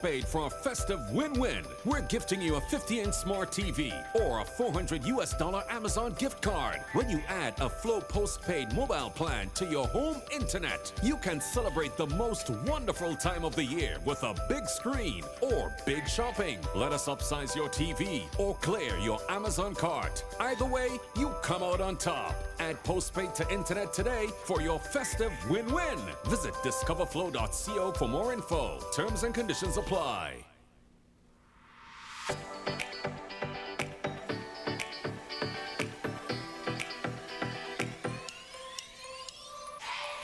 Paid for a festive win-win. We're gifting you a 50-inch smart TV or a $400 Amazon gift card. When you add a Flow postpaid mobile plan to your home internet, you can celebrate the most wonderful time of the year with a big screen or big shopping. Let us upsize your TV or clear your Amazon cart. Either way, you come out on top. Add postpaid to internet today for your festive win-win. Visit discoverflow.co for more info. Terms and conditions apply.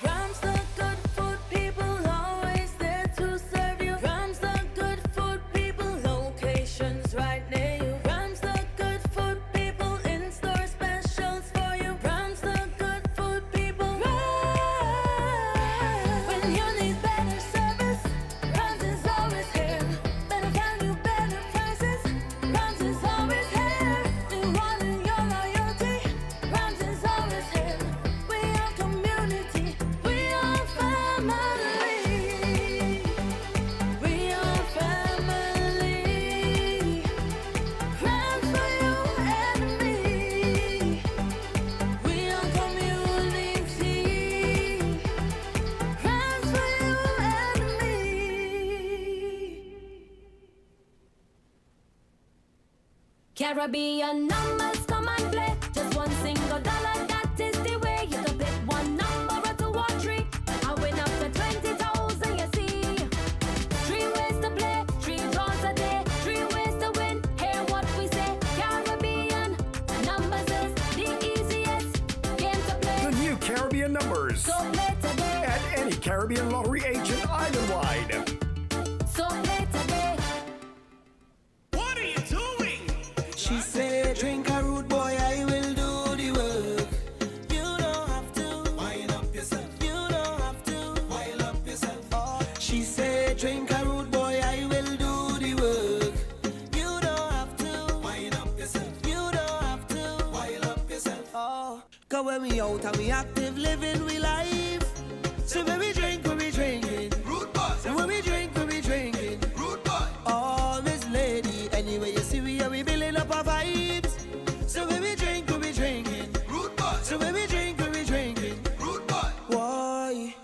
Rams the good food people, always there to serve you. Rams the good food people, locations right near you. Rams the good food people, in-store specials for you. Rams the good food people, Rams. When you need better service, Rams is always here. Better value, better prices, Rams is always here. Rewarding your loyalty, Rams is always here. We are community, we are family. We are family. Rams for you and me. We are community. Rams for you and me. Caribbean numbers come and play. Just $1 that is the way. You can pick one number or two or three. I win up to 20,000, you see. 3 ways to play, 3 draws a day, 3 ways to win. Hear what we say. Caribbean numbers is the easiest game to play. The new Caribbean numbers So play today. at any Caribbean lottery agent island-wide. So play today. What are you doing? She said, drink a rude boy, I will do the work. You don't have to wind up yourself. You don't have to wind up yourself. Oh. She said, drink a rude boy, I will do the work. You don't have to wind up yourself. You don't have to wind up yourself. Oh. Cause when we out and we active, living we life. So when we drink, we be drinking. Rude boy. So when we drink, we be drinking. Rude boy. Oh, Miss Lady, anyway you see we are we building up our vibes. So when we drink, we be drinking. Rude boy. So when we drink, we be drinking. Rude boy. Why?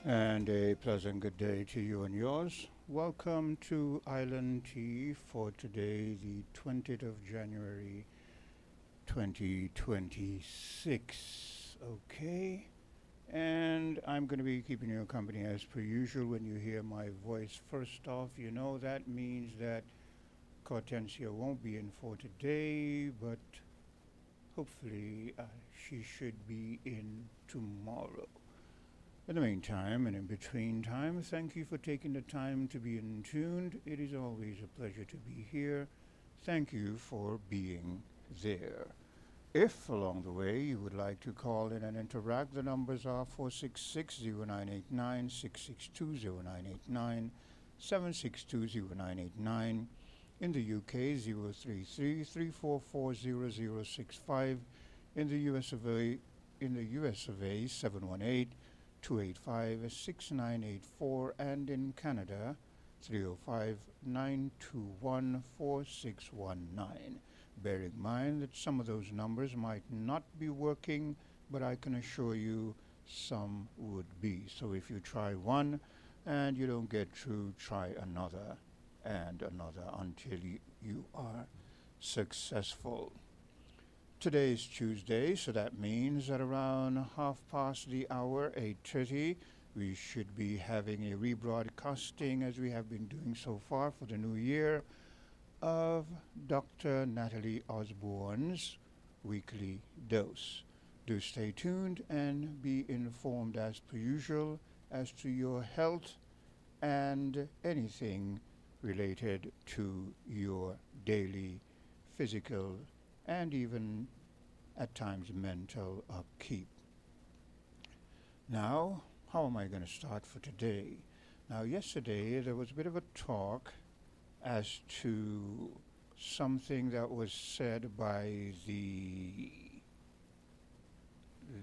And a pleasant good day to you and yours. Welcome to Island Tea for today, the 20th of January 2026. Okay. And I'm going to be keeping you company as per usual. When you hear my voice first off, you know that means that Cortencia won't be in for today, but hopefully she should be in tomorrow. In the meantime and in between time, thank you for taking the time to be in tuned. It is always a pleasure to be here. Thank you for being there. If along the way you would like to call in and interact, the numbers are 466-0989, 662-0989, 762-0989. In the UK, 033-344-0065. In the US of A, 718-285-6984, and in Canada 305-921-4619. Bear in mind that some of those numbers might not be working, but I can assure you some would be. So if you try one and you don't get through, try another and another until you are successful. Today is Tuesday, so that means that around 8:30, we should be having a rebroadcasting, as we have been doing so far for the new year, of Dr. Natalie Osborne's Weekly Dose. Do stay tuned and be informed as per usual as to your health and anything related to your daily physical and even at times mental upkeep. Now, how am I going to start for today? Now, yesterday there was a bit of a talk as to something that was said by the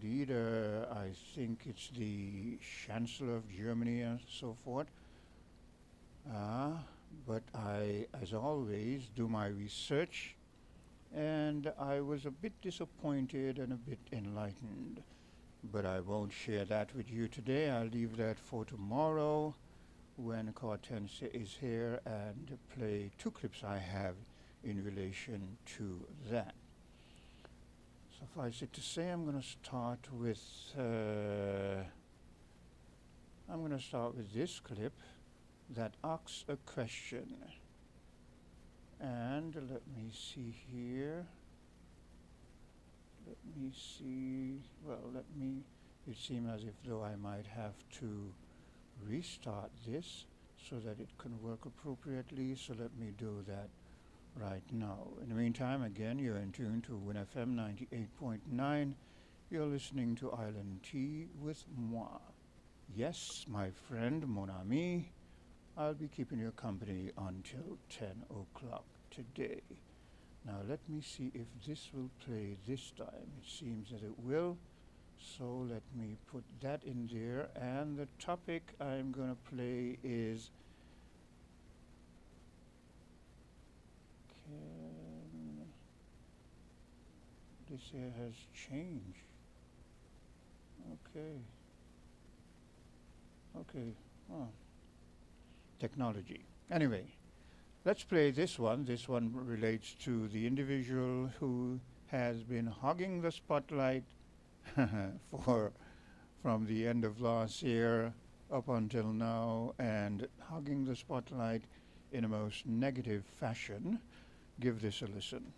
leader, I think it's the Chancellor of Germany and so forth. But I, as always, do my research, and I was a bit disappointed and a bit enlightened. But I won't share that with you today. I'll leave that for tomorrow when Cortense is here and play two clips I have in relation to that. Suffice it to say, I'm going to start with this clip that asks a question. And let me see here. It seems as if though I might have to restart this so that it can work appropriately, so let me do that right now. In the meantime, again, you're in tune to winnfm 98.9. You're listening to Island Tea with moi. Yes, my friend, mon ami, I'll be keeping you company until 10 o'clock today. Now let me see if this will play this time. It seems that it will. So let me put that in there. And the topic I'm going to play is this here has changed. Okay. Oh. Technology. Anyway, let's play this one. This one relates to the individual who has been hogging the spotlight from the end of last year up until now, and hogging the spotlight in a most negative fashion. Give this a listen.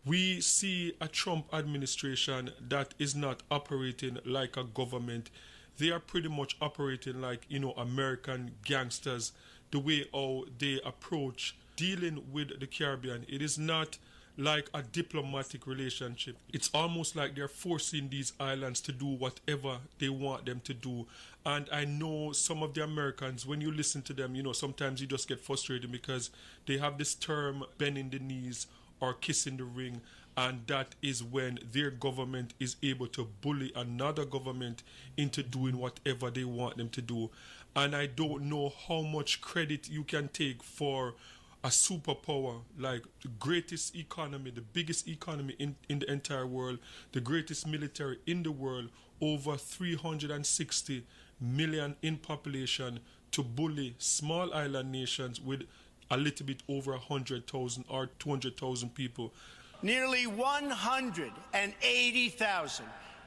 We see a Trump administration that is not operating like a government. They are pretty much operating like, American gangsters, the way how they approach dealing with the Caribbean. It is not like a diplomatic relationship. It's almost like they're forcing these islands to do whatever they want them to do. And I know some of the Americans, when you listen to them, sometimes you just get frustrated because they have this term, bending the knees or kissing the ring, and that is when their government is able to bully another government into doing whatever they want them to do. And I don't know how much credit you can take for a superpower, like the greatest economy, the biggest economy in the entire world, the greatest military in the world, over 360 million in population, to bully small island nations with a little bit over 100,000 or 200,000 people. Nearly 180,000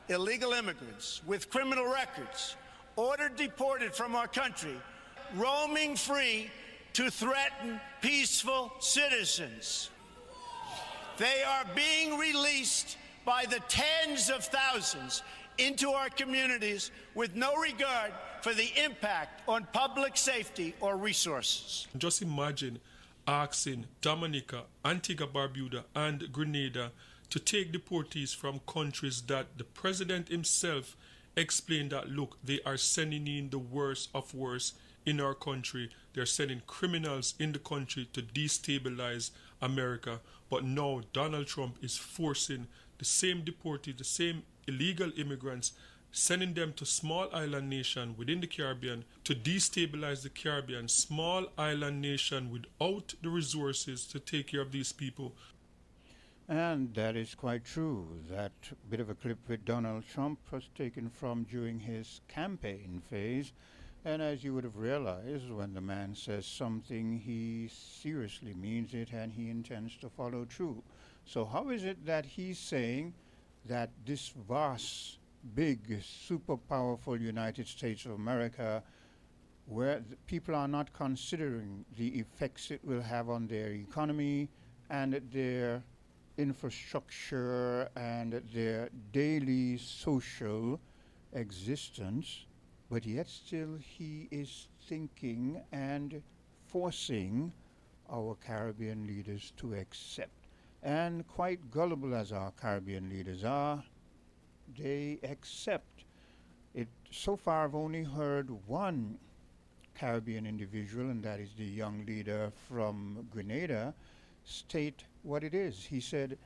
illegal immigrants with criminal records ordered deported from our country, roaming free to threaten peaceful citizens. They are being released by the tens of thousands into our communities with no regard for the impact on public safety or resources. Just imagine asking Dominica, Antigua, Barbuda, and Grenada to take deportees from countries that the president himself explained that, look, they are sending in the worst of worst in our country. They're sending criminals in the country to destabilize America. But now Donald Trump is forcing the same deportees, the same illegal immigrants, sending them to small island nation within the Caribbean to destabilize the Caribbean, small island nation without the resources to take care of these people. And that is quite true. That bit of a clip with Donald Trump was taken from during his campaign phase. And as you would have realized, when the man says something, he seriously means it and he intends to follow through. So how is it that he's saying that this vast, big, super powerful United States of America, where people are not considering the effects it will have on their economy and their infrastructure and their daily social existence, but yet still he is thinking and forcing our Caribbean leaders to accept. And quite gullible as our Caribbean leaders are, they accept it. So far I've only heard one Caribbean individual, and that is the young leader from Grenada, state what it is. He said,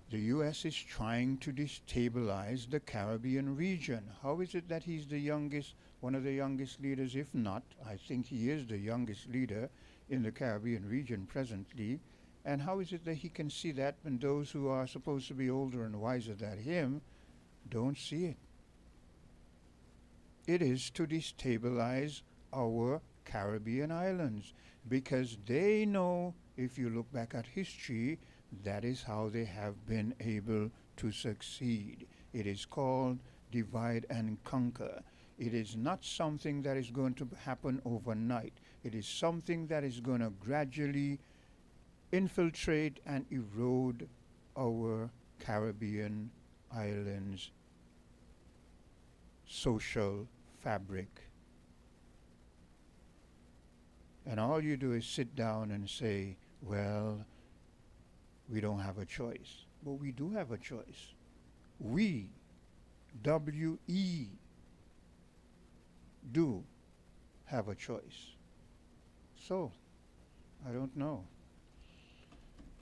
the U.S. is trying to destabilize the Caribbean region. How is it that he's the youngest, one of the youngest leaders? If not, I think he is the youngest leader in the Caribbean region presently. And how is it that he can see that when those who are supposed to be older and wiser than him don't see it? It is to destabilize our Caribbean islands, because they know, if you look back at history, that is how they have been able to succeed. It is called divide and conquer. It is not something that is going to happen overnight. It is something that is going to gradually infiltrate and erode our Caribbean islands' social fabric. And all you do is sit down and say, well, we don't have a choice. But we do have a choice. We, W-E, do have a choice. So, I don't know.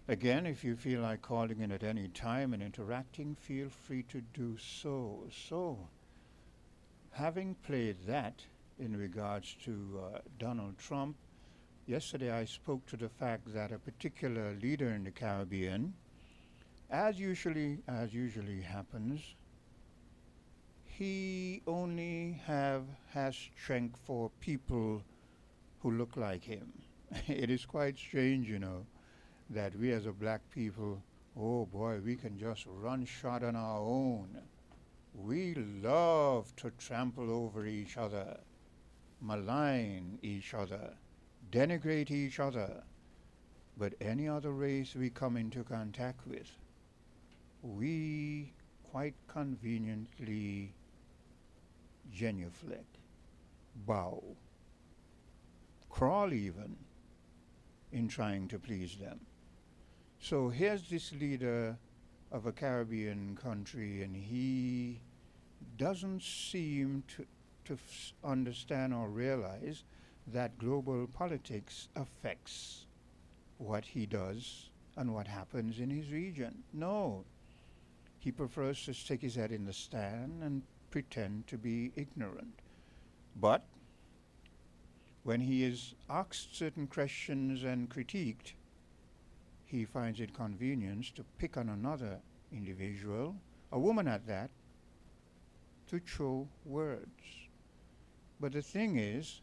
Again, if you feel like calling in at any time and interacting, feel free to do so. So, having played that in regards to Donald Trump, yesterday I spoke to the fact that a particular leader in the Caribbean, as usually happens, he only has strength for people who look like him. It is quite strange, you know, that we as a black people, oh boy, we can just run shot on our own. We love to trample over each other, malign each other, denigrate each other. But any other race we come into contact with, we quite conveniently genuflect, bow, crawl even, in trying to please them. So here's this leader of a Caribbean country, and he doesn't seem to understand or realize that global politics affects what he does and what happens in his region. No, he prefers to stick his head in the sand and pretend to be ignorant. But when he is asked certain questions and critiqued, he finds it convenient to pick on another individual, a woman at that, to throw words. But the thing is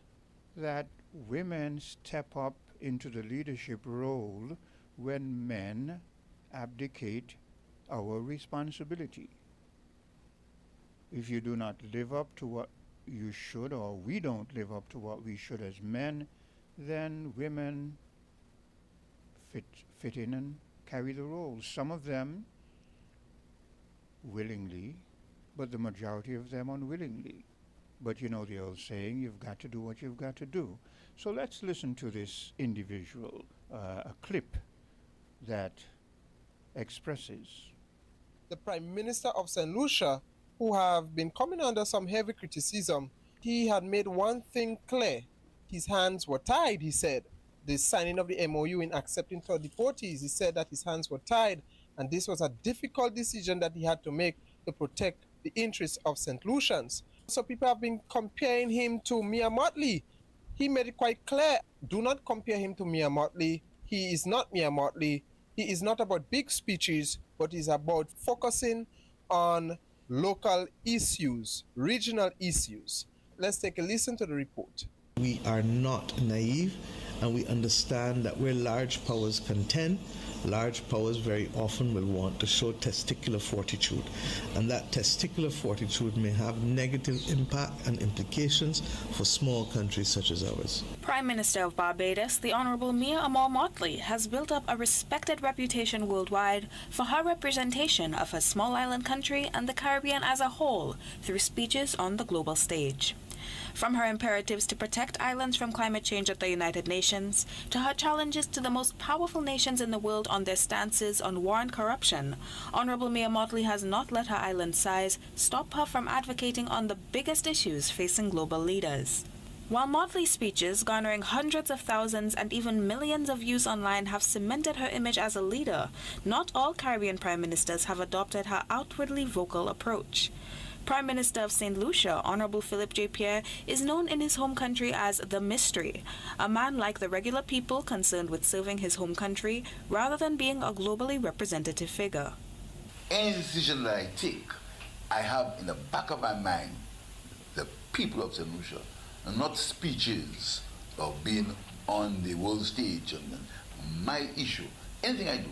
that women step up into the leadership role when men abdicate our responsibility. If you do not live up to what you should, or we don't live up to what we should as men, then women fit in and carry the role. Some of them willingly, but the majority of them unwillingly. But you know the old saying, you've got to do what you've got to do. So let's listen to this individual, a clip that expresses. The Prime Minister of St. Lucia, who have been coming under some heavy criticism, he had made one thing clear. His hands were tied, he said. The signing of the MOU in accepting third deportees, he said that his hands were tied, and this was a difficult decision that he had to make to protect the interests of St. Lucians. So people have been comparing him to Mia Mottley. He made it quite clear, do not compare him to Mia Mottley. He is not Mia Mottley. It is not about big speeches, but is about focusing on local issues, regional issues. Let's take a listen to the report. We are not naive, and we understand that where large powers contend, large powers very often will want to show testicular fortitude, and that testicular fortitude may have negative impact and implications for small countries such as ours. Prime Minister of Barbados, the Honourable Mia Amal Motley, has built up a respected reputation worldwide for her representation of her small island country and the Caribbean as a whole through speeches on the global stage. From her imperatives to protect islands from climate change at the United Nations, to her challenges to the most powerful nations in the world on their stances on war and corruption, Honourable Mia Motley has not let her island size stop her from advocating on the biggest issues facing global leaders. While Motley's speeches, garnering hundreds of thousands and even millions of views online, have cemented her image as a leader, not all Caribbean prime ministers have adopted her outwardly vocal approach. Prime Minister of St. Lucia, Honourable Philip J. Pierre, is known in his home country as the Mystery, a man like the regular people concerned with serving his home country rather than being a globally representative figure. Any decision that I take, I have in the back of my mind the people of St. Lucia, and not speeches or being on the world stage. And my issue, anything I do,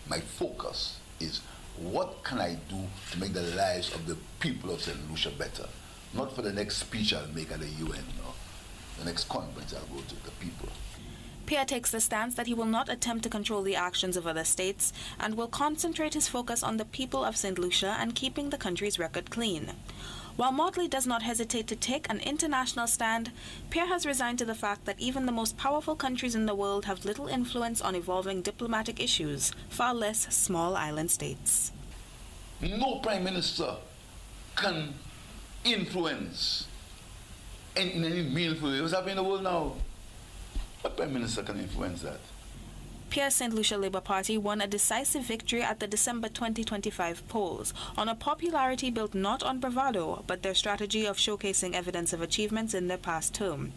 my focus is what can I do to make the lives of the people of St. Lucia better? Not for the next speech I'll make at the UN or the next conference I'll go to, the people. Pierre takes the stance that he will not attempt to control the actions of other states and will concentrate his focus on the people of St. Lucia and keeping the country's record clean. While Motley does not hesitate to take an international stand, Pierre has resigned to the fact that even the most powerful countries in the world have little influence on evolving diplomatic issues, far less small island states. No prime minister can influence in any meaningful way what's happening in the world now. What prime minister can influence that? Pierre's St. Lucia Labour Party won a decisive victory at the December 2025 polls on a popularity built not on bravado, but their strategy of showcasing evidence of achievements in their past term.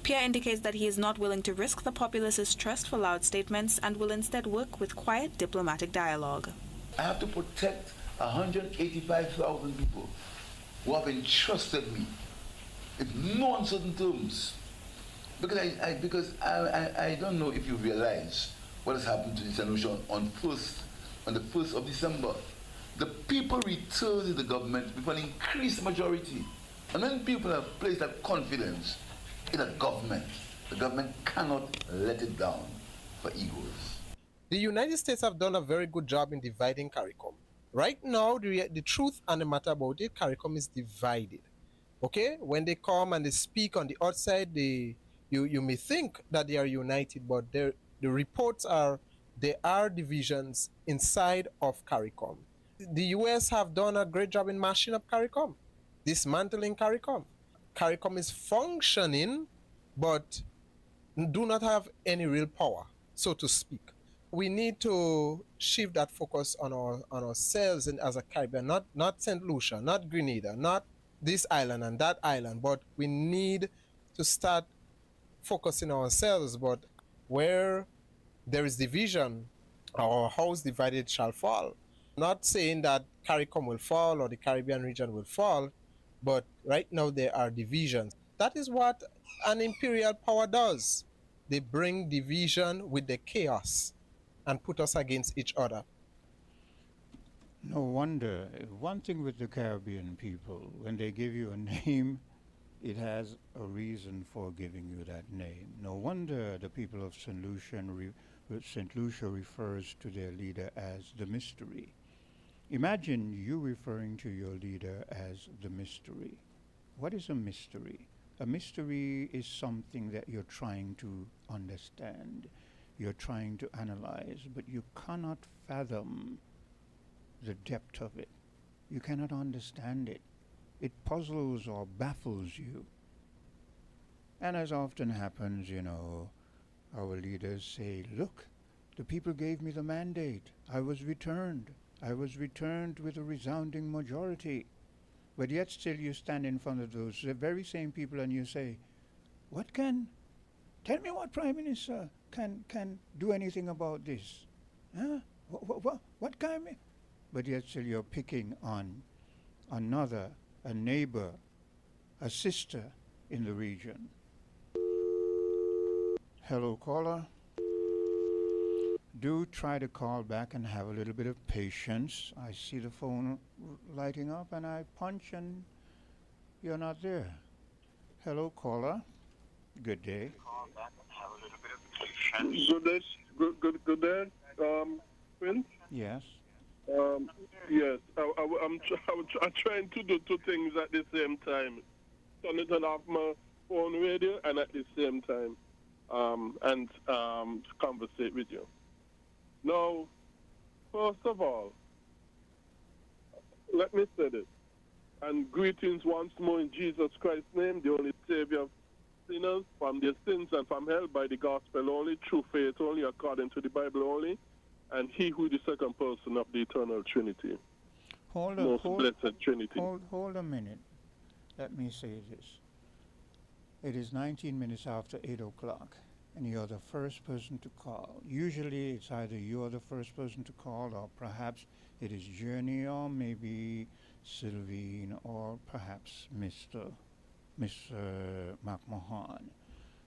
Pierre indicates that he is not willing to risk the populace's trust for loud statements and will instead work with quiet diplomatic dialogue. I have to protect 185,000 people who have entrusted me in no uncertain terms. Because I don't know if you realize what has happened to the St. Lucia on the 1st of December. The people returned to the government with an increased majority. And when people have placed that confidence in the government cannot let it down for egos. The United States have done a very good job in dividing CARICOM. Right now, the truth and the matter about it, CARICOM is divided. Okay? When they come and they speak on the outside, you may think that they are united, but the reports are there are divisions inside of CARICOM. The US have done a great job in mashing up CARICOM, dismantling CARICOM. CARICOM is functioning, but do not have any real power, so to speak. We need to shift that focus on ourselves and as a Caribbean, not St. Lucia, not Grenada, not this island and that island, but we need to start focusing on ourselves. But where there is division, our house divided shall fall. Not saying that CARICOM will fall or the Caribbean region will fall, but right now there are divisions. That is what an imperial power does. They bring division with the chaos and put us against each other. No wonder. One thing with the Caribbean people, when they give you a name, it has a reason for giving you that name. No wonder the people of St. Lucia refers to their leader as the Mystery. Imagine you referring to your leader as the Mystery. What is a mystery? A mystery is something that you're trying to understand, you're trying to analyze, but you cannot fathom the depth of it. You cannot understand it. It puzzles or baffles you. And as often happens, our leaders say, look, the people gave me the mandate. I was returned. I was returned with a resounding majority. But yet still you stand in front of those very same people and you say, tell me what Prime Minister can do anything about this? Huh? What kind of... But yet still you're picking on another, a neighbor, a sister in the region. Hello, caller. Do try to call back and have a little bit of patience. I see the phone lighting up and I punch and you're not there. Hello, caller. Good day. Good day, good day, Prince. Yes. Yes, I'm trying to do two things at the same time. Turn it off my phone radio and at the same time, conversate with you. Now, first of all, let me say this, and greetings once more in Jesus Christ's name, the only Savior of sinners from their sins and from hell by the gospel only, through faith only, according to the Bible only, and he who is the second person of the eternal Trinity. Most blessed Trinity. Hold a minute. Let me say this. It is 19 minutes after 8 o'clock, and you're the first person to call. Usually it's either you're the first person to call, or perhaps it is Journey, or maybe Sylvine, or perhaps Mr. McMahon.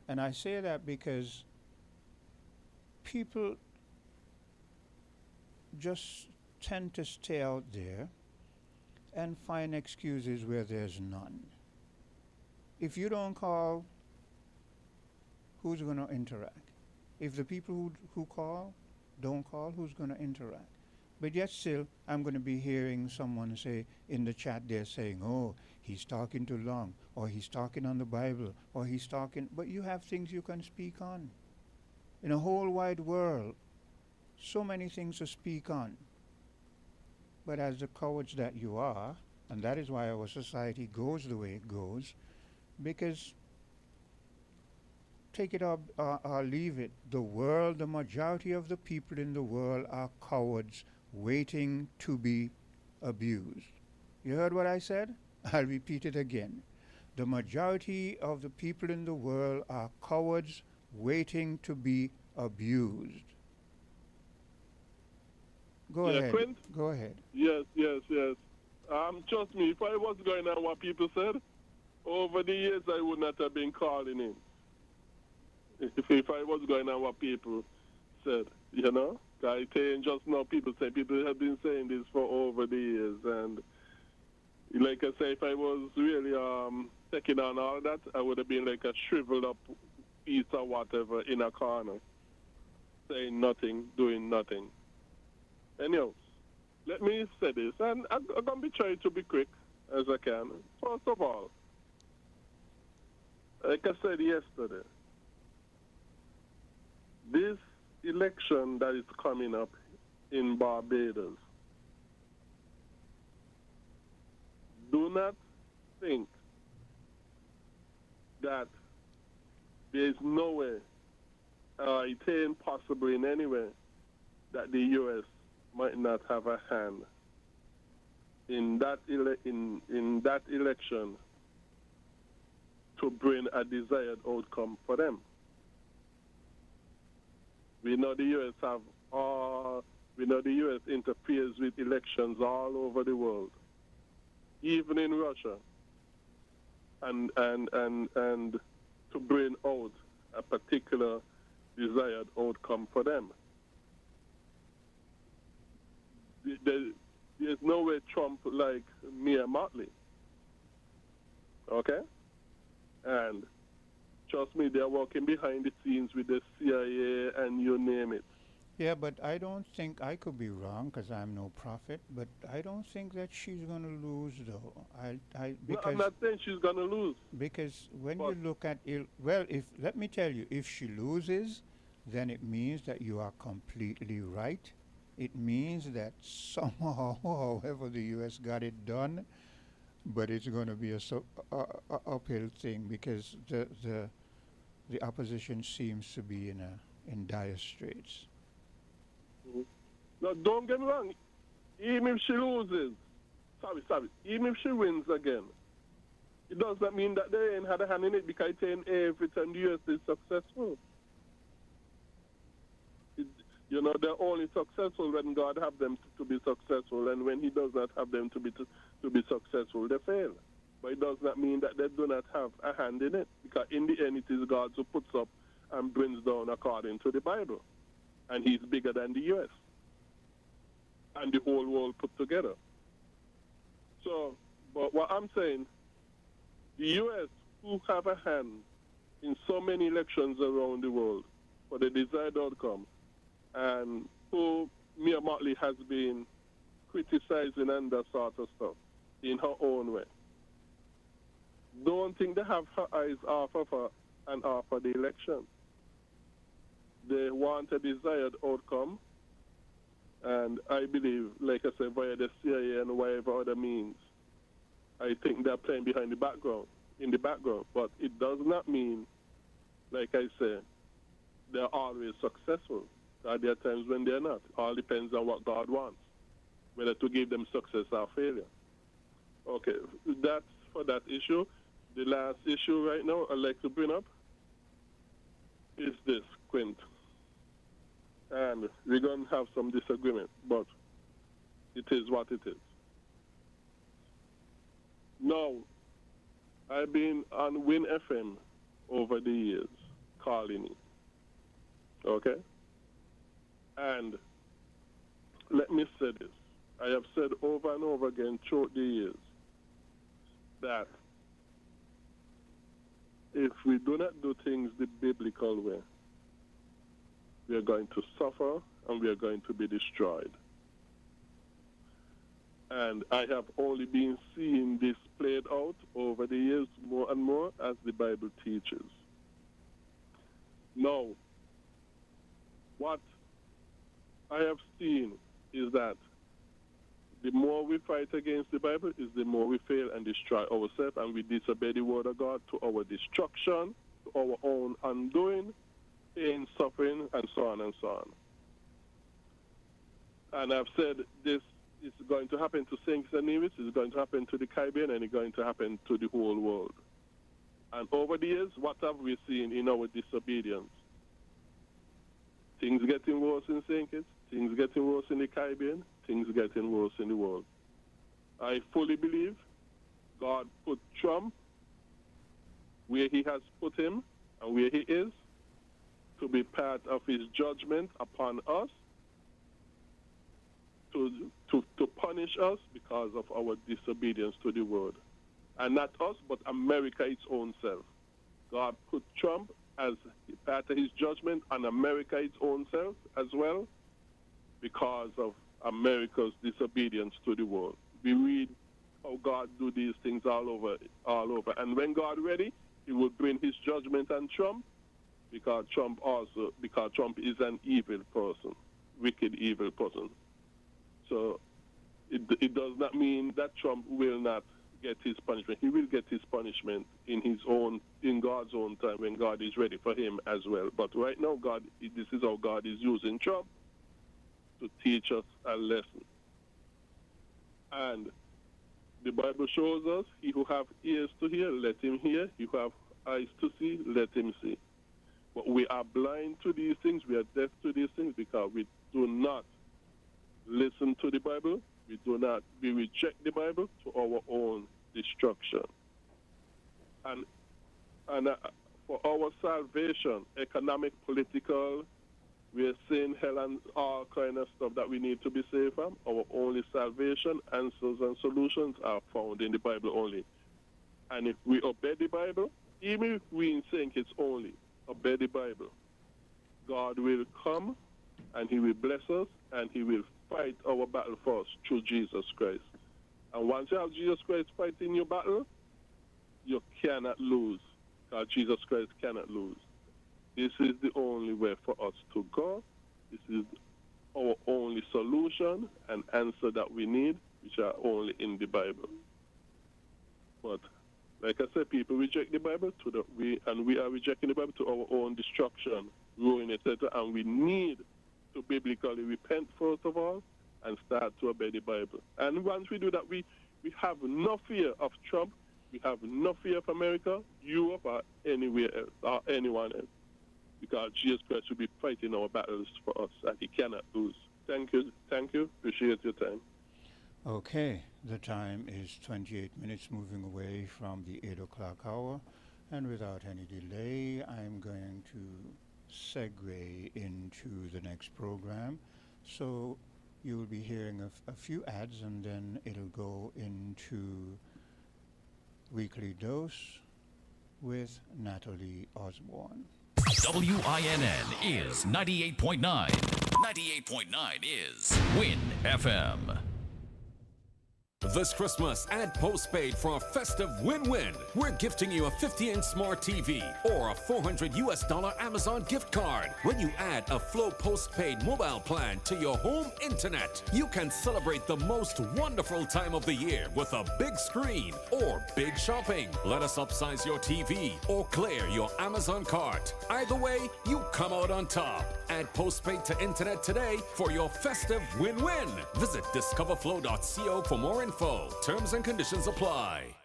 And I say that because people just tend to stay out there and find excuses where there's none. If you don't call, who's going to interact? If the people who call don't call, who's going to interact? But yet still, I'm going to be hearing someone say in the chat, they're saying, oh, he's talking too long, or he's talking on the Bible, or he's talking, but you have things you can speak on. In a whole wide world, so many things to speak on. But as the cowards that you are, and that is why our society goes the way it goes, because take it or leave it, the world, the majority of the people in the world are cowards waiting to be abused. You heard what I said? I'll repeat it again. The majority of the people in the world are cowards waiting to be abused. Go ahead. Quint? Go ahead. Yes. Trust me, if I was going on what people said, over the years I would not have been calling in. If I was going on what people said, you know? I think just now people have been saying this for over the years, and like I say, if I was really taking on all that, I would have been like a shriveled up piece or whatever in a corner, saying nothing, doing nothing. Anyhow, let me say this, and I'm going to be trying to be quick as I can. First of all, like I said yesterday, this election that is coming up in Barbados, do not think that there is no way, it ain't possible in any way, that the U.S. might not have a hand in that election to bring a desired outcome for them. We know the U.S. interferes with elections all over the world, even in Russia, and to bring out a particular desired outcome for them. There's no way Trump like Mia Motley. Okay? And trust me, they're working behind the scenes with the CIA and you name it. Yeah, but I don't think, I could be wrong because I'm no prophet, but I don't think that she's going to lose, though. No, I'm not saying she's going to lose. Because when you look at, let me tell you, if she loses, then it means that you are completely right. It means that somehow, however the U.S. got it done, but it's going to be a uphill thing because the opposition seems to be in dire straits. Now, don't get me wrong. Even if she loses, even if she wins again, it does not mean that they ain't had a hand in it because every time the U.S. is successful. You know, they're only successful when God have them to be successful, and when he does not have them to be successful, they fail. But it does not mean that they do not have a hand in it, because in the end it is God who puts up and brings down according to the Bible. And he's bigger than the U.S. and the whole world put together. So, but what I'm saying, the U.S., who have a hand in so many elections around the world for the desired outcome, and who Mia Motley has been criticizing and that sort of stuff in her own way, don't think they have her eyes off of her and off of the election. They want a desired outcome, and I believe, like I said, via the CIA and whatever other means, I think they're playing in the background. But it does not mean, like I said, they're always successful. There are times when they're not. It all depends on what God wants, whether to give them success or failure. Okay, that's for that issue. The last issue right now I'd like to bring up is this, Quint. And we're going to have some disagreement, but it is what it is. Now, I've been on WinFM over the years, calling it. Okay? And let me say this. I have said over and over again throughout the years that if we do not do things the biblical way, we are going to suffer and we are going to be destroyed. And I have only been seeing this played out over the years more and more as the Bible teaches. Now, what I have seen is that the more we fight against the Bible is the more we fail and destroy ourselves, and we disobey the word of God to our destruction, to our own undoing, pain, suffering, and so on and so on. And I've said this is going to happen to St. Kitts and Nevis, it's going to happen to the Caribbean, and it's going to happen to the whole world. And over the years, what have we seen in our disobedience? Things getting worse in St. Kitts, things getting worse in the Caribbean, things getting worse in the world. I fully believe God put Trump where he has put him and where he is to be part of his judgment upon us, to punish us because of our disobedience to the word. And not us, but America its own self. God put Trump as part of his judgment on America its own self as well because of America's disobedience to the world. We read how God do these things all over. And when God ready, he will bring his judgment on Trump because Trump is an evil person, wicked, evil person. So it does not mean that Trump will not get his punishment. He will get his punishment in God's own time when God is ready for him as well. But right now, this is how God is using Trump to teach us a lesson. And the Bible shows us, he who have ears to hear, let him hear. He who have eyes to see, let him see. But we are blind to these things. We are deaf to these things because we do not listen to the Bible. We reject the Bible to our own destruction. And for our salvation, economic, political, we are seeing hell and all kind of stuff that we need to be saved from. Our only salvation, answers, and solutions are found in the Bible only. And if we obey the Bible, even if we think it's only obey the Bible, God will come and he will bless us and he will fight our battle for us through Jesus Christ. And once you have Jesus Christ fighting your battle, you cannot lose, because Jesus Christ cannot lose. This is the only way for us to go. This is our only solution and answer that we need, which are only in the Bible. But like I said, people reject the Bible, we are rejecting the Bible to our own destruction, ruin, etc. And we need to biblically repent first of all and start to obey the Bible. And once we do that, we have no fear of Trump, we have no fear of America, Europe, or anywhere else, or anyone else. because Jesus Christ will be fighting our battles for us and he cannot lose. Thank you. Appreciate your time. Okay, the time is 28 minutes moving away from the 8 o'clock hour, and without any delay, I'm going to segue into the next program. So you'll be hearing a few ads, and then it'll go into Weekly Dose with Natalie Osborne. WINN is 98.9. 98.9 is Win FM. This Christmas, add postpaid for a festive win-win. We're gifting you a 50-inch smart TV or a $400 Amazon gift card. When you add a Flow postpaid mobile plan to your home internet, you can celebrate the most wonderful time of the year with a big screen or big shopping. Let us upsize your TV or clear your Amazon cart. Either way, you come out on top. Add postpaid to internet today for your festive win-win. Visit discoverflow.co for more info. Terms and conditions apply.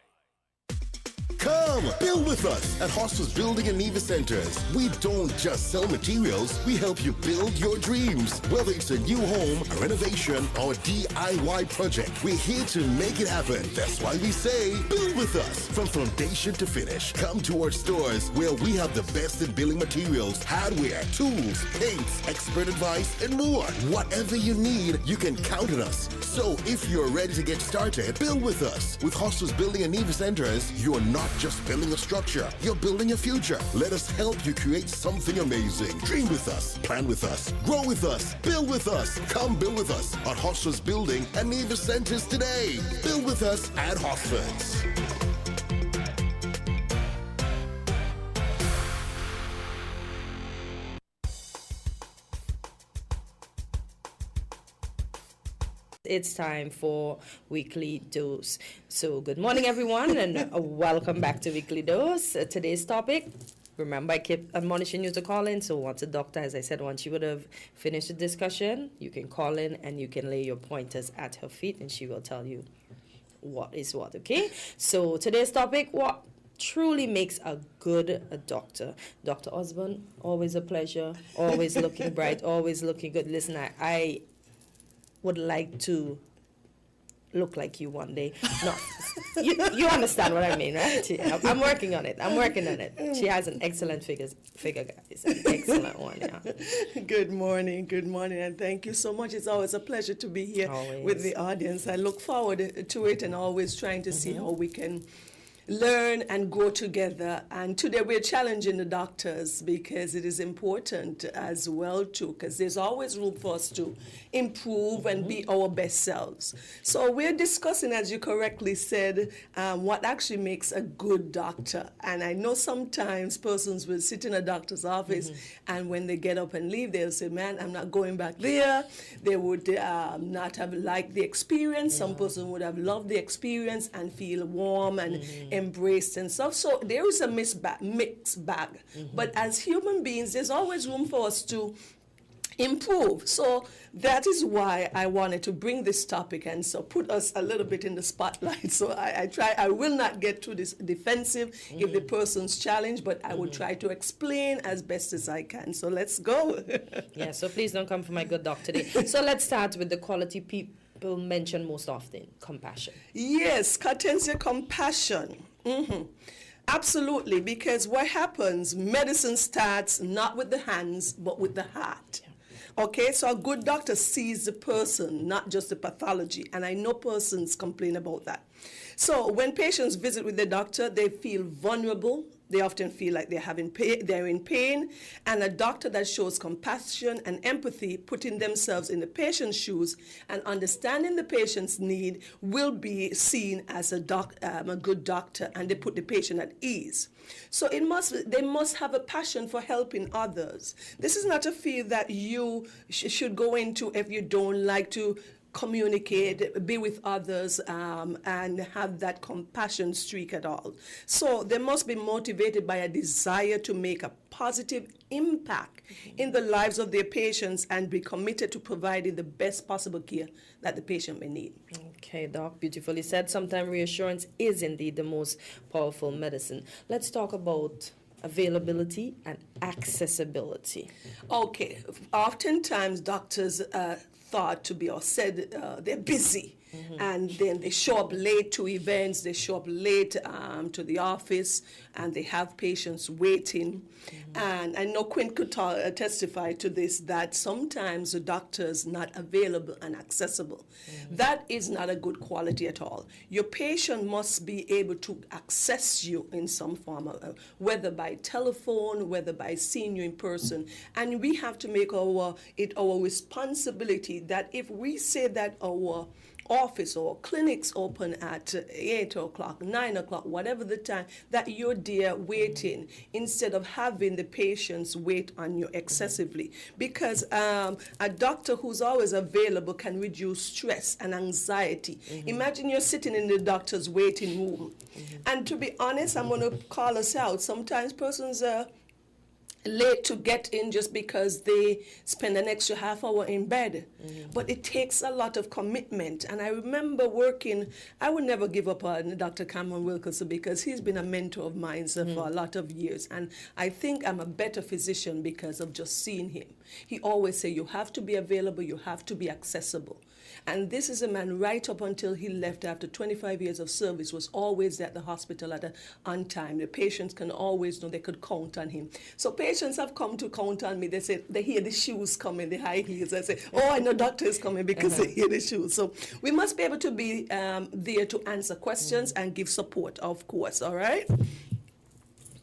Come, build with us at Hostels Building and Nevis Centers. We don't just sell materials, we help you build your dreams. Whether it's a new home, a renovation, or a DIY project, we're here to make it happen. That's why we say, build with us. From foundation to finish, come to our stores where we have the best in building materials, hardware, tools, paints, expert advice, and more. Whatever you need, you can count on us. So if you're ready to get started, build with us. With Hostels Building and Nevis Centers, you're not just building a structure, you're building a future. Let us help you create something amazing. Dream with us, plan with us, grow with us, build with us. Come build with us at Hostels Building and Nevis Centers today. Build with us at Hostels. It's time for Weekly Dose. So good morning, everyone, and welcome back to Weekly Dose. Today's topic, remember I keep admonishing you to call in, so once a doctor, as I said, once you would have finished the discussion, you can call in and you can lay your pointers at her feet and she will tell you what is what, okay? So today's topic, what truly makes a good doctor? Dr. Osborne, always a pleasure, always looking bright, always looking good. Listen, I would like to look like you one day. No, you understand what I mean, right? Yeah, I'm working on it. She has an excellent figure, guys. An excellent one, yeah. Good morning, and thank you so much. It's always a pleasure to be here with the audience. I look forward to it and always trying to see how we can learn and grow together. And today we're challenging the doctors because it is important as well too, because there's always room for us to improve and be our best selves. So we're discussing, as you correctly said, what actually makes a good doctor. And I know sometimes persons will sit in a doctor's office and when they get up and leave, they'll say, man, I'm not going back there. They would not have liked the experience. Some person would have loved the experience and feel warm and embraced and stuff. So there is a mixed bag. But as human beings, there's always room for us to improve. So that is why I wanted to bring this topic and so put us a little bit in the spotlight. So I will not get too defensive if the person's challenged, but I will try to explain as best as I can. So let's go. Yeah, so please don't come for my good doctor today. So let's start with the quality people mention most often, compassion. Yes, Catencia, compassion. Absolutely, because what happens, medicine starts not with the hands, but with the heart. Okay, so a good doctor sees the person, not just the pathology. And I know persons complain about that. So when patients visit with the doctor, they feel vulnerable. They often feel like they're in pain. And a doctor that shows compassion and empathy, putting themselves in the patient's shoes and understanding the patient's need, will be seen as a good doctor, and they put the patient at ease. So they must have a passion for helping others. This is not a field that you should go into if you don't like to communicate, be with others, and have that compassion streak at all. So they must be motivated by a desire to make a positive impact in the lives of their patients and be committed to providing the best possible care that the patient may need. Okay, Doc, beautifully said. Sometimes reassurance is indeed the most powerful medicine. Let's talk about availability and accessibility. Okay, oftentimes doctors thought to be or said they're busy. And then they show up late to events, they show up late to the office, and they have patients waiting. And I know Quinn could testify to this, that sometimes the doctor's not available and accessible. That is not a good quality at all. Your patient must be able to access you in some form, whether by telephone, whether by seeing you in person. And we have to make it our responsibility that if we say that our office or clinics open at 8 o'clock, 9 o'clock, whatever the time, that you're there waiting instead of having the patients wait on you excessively. Because a doctor who's always available can reduce stress and anxiety. Imagine you're sitting in the doctor's waiting room. And to be honest, I'm going to call us out. Sometimes persons are late to get in just because they spend an extra half hour in bed. But it takes a lot of commitment. And I remember working, I would never give up on Dr. Cameron Wilkerson because he's been a mentor of mine for a lot of years. And I think I'm a better physician because of just seeing him. He always say, you have to be available, you have to be accessible. And this is a man right up until he left after 25 years of service was always at the hospital on time. The patients can always know they could count on him. So patients have come to count on me. They say they hear the shoes coming, the high heels. I say, oh, I know doctor is coming because they hear the shoes. So we must be able to be there to answer questions and give support, of course, all right?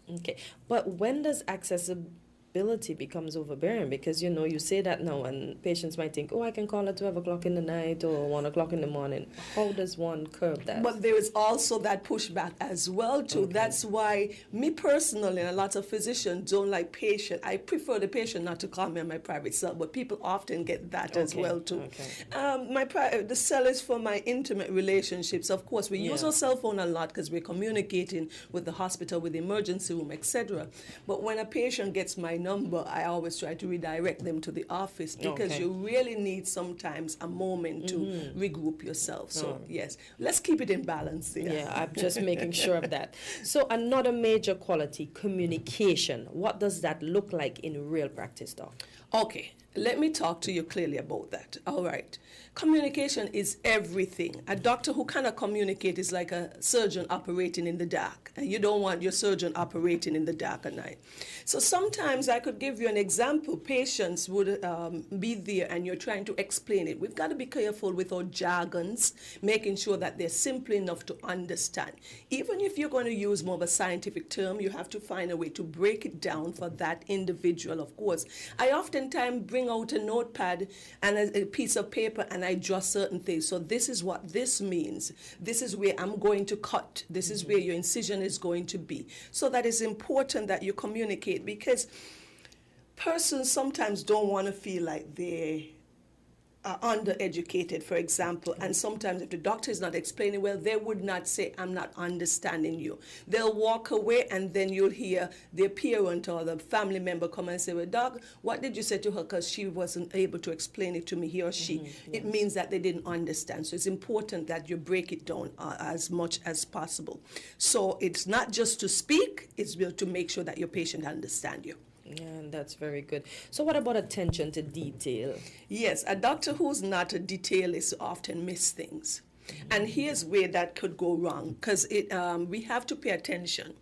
Okay, but when does accessibility becomes overbearing? Because you say that now and patients might think, oh, I can call at 12 o'clock in the night or 1 o'clock in the morning. How does one curb that? But there is also that pushback as well too. That's why me personally and a lot of physicians don't like patient. I prefer the patient not to call me on my private cell, but people often get that as well too. The cell is for my intimate relationships. Of course, we use our cell phone a lot because we're communicating with the hospital, with the emergency room, etc. But when a patient gets my number, I always try to redirect them to the office because you really need sometimes a moment to regroup yourself. So yes, let's keep it in balance. Yeah, I'm just making sure of that. So another major quality, communication. What does that look like in real practice, Doc? Okay, let me talk to you clearly about that. All right. Communication is everything. A doctor who cannot communicate is like a surgeon operating in the dark. And you don't want your surgeon operating in the dark at night. So sometimes I could give you an example. Patients would be there and you're trying to explain it. We've got to be careful with our jargons, making sure that they're simple enough to understand. Even if you're going to use more of a scientific term, you have to find a way to break it down for that individual, of course. I oftentimes bring out a notepad and a piece of paper and I draw certain things. So this is what this means. This is where I'm going to cut. This is where your incision is going to be. So that is important that you communicate because persons sometimes don't want to feel like they are undereducated, for example, and sometimes if the doctor is not explaining well, they would not say, I'm not understanding you. They'll walk away and then you'll hear the parent or the family member come and say, well, Doc, what did you say to her because she wasn't able to explain it to me, he or she? It means that they didn't understand. So it's important that you break it down as much as possible. So it's not just to speak, it's to make sure that your patient understands you. Yeah, and that's very good. So what about attention to detail? Yes, a doctor who's not a detailist often miss things. And here's where that could go wrong, because we have to pay attention.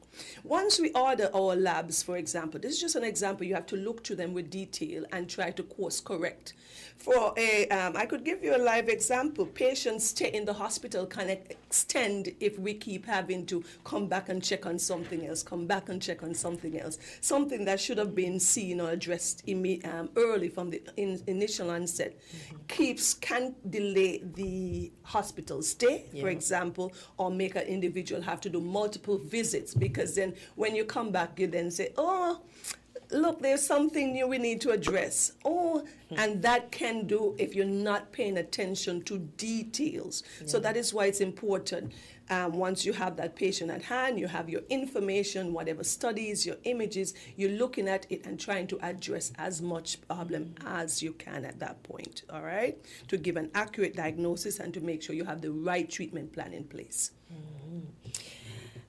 Once we order our labs, for example, this is just an example, you have to look to them with detail and try to course correct. For I could give you a live example. Patients stay in the hospital can extend if we keep having to come back and check on something else, come back and check on something else. Something that should have been seen or addressed early from the initial onset can delay the hospital stay, for example, or make an individual have to do multiple visits because then when you come back, you then say, oh, look, there's something new we need to address. Oh, and that can do if you're not paying attention to details. So that is why it's important. Once you have that patient at hand, you have your information, whatever studies, your images, you're looking at it and trying to address as much problem as you can at that point, all right? To give an accurate diagnosis and to make sure you have the right treatment plan in place.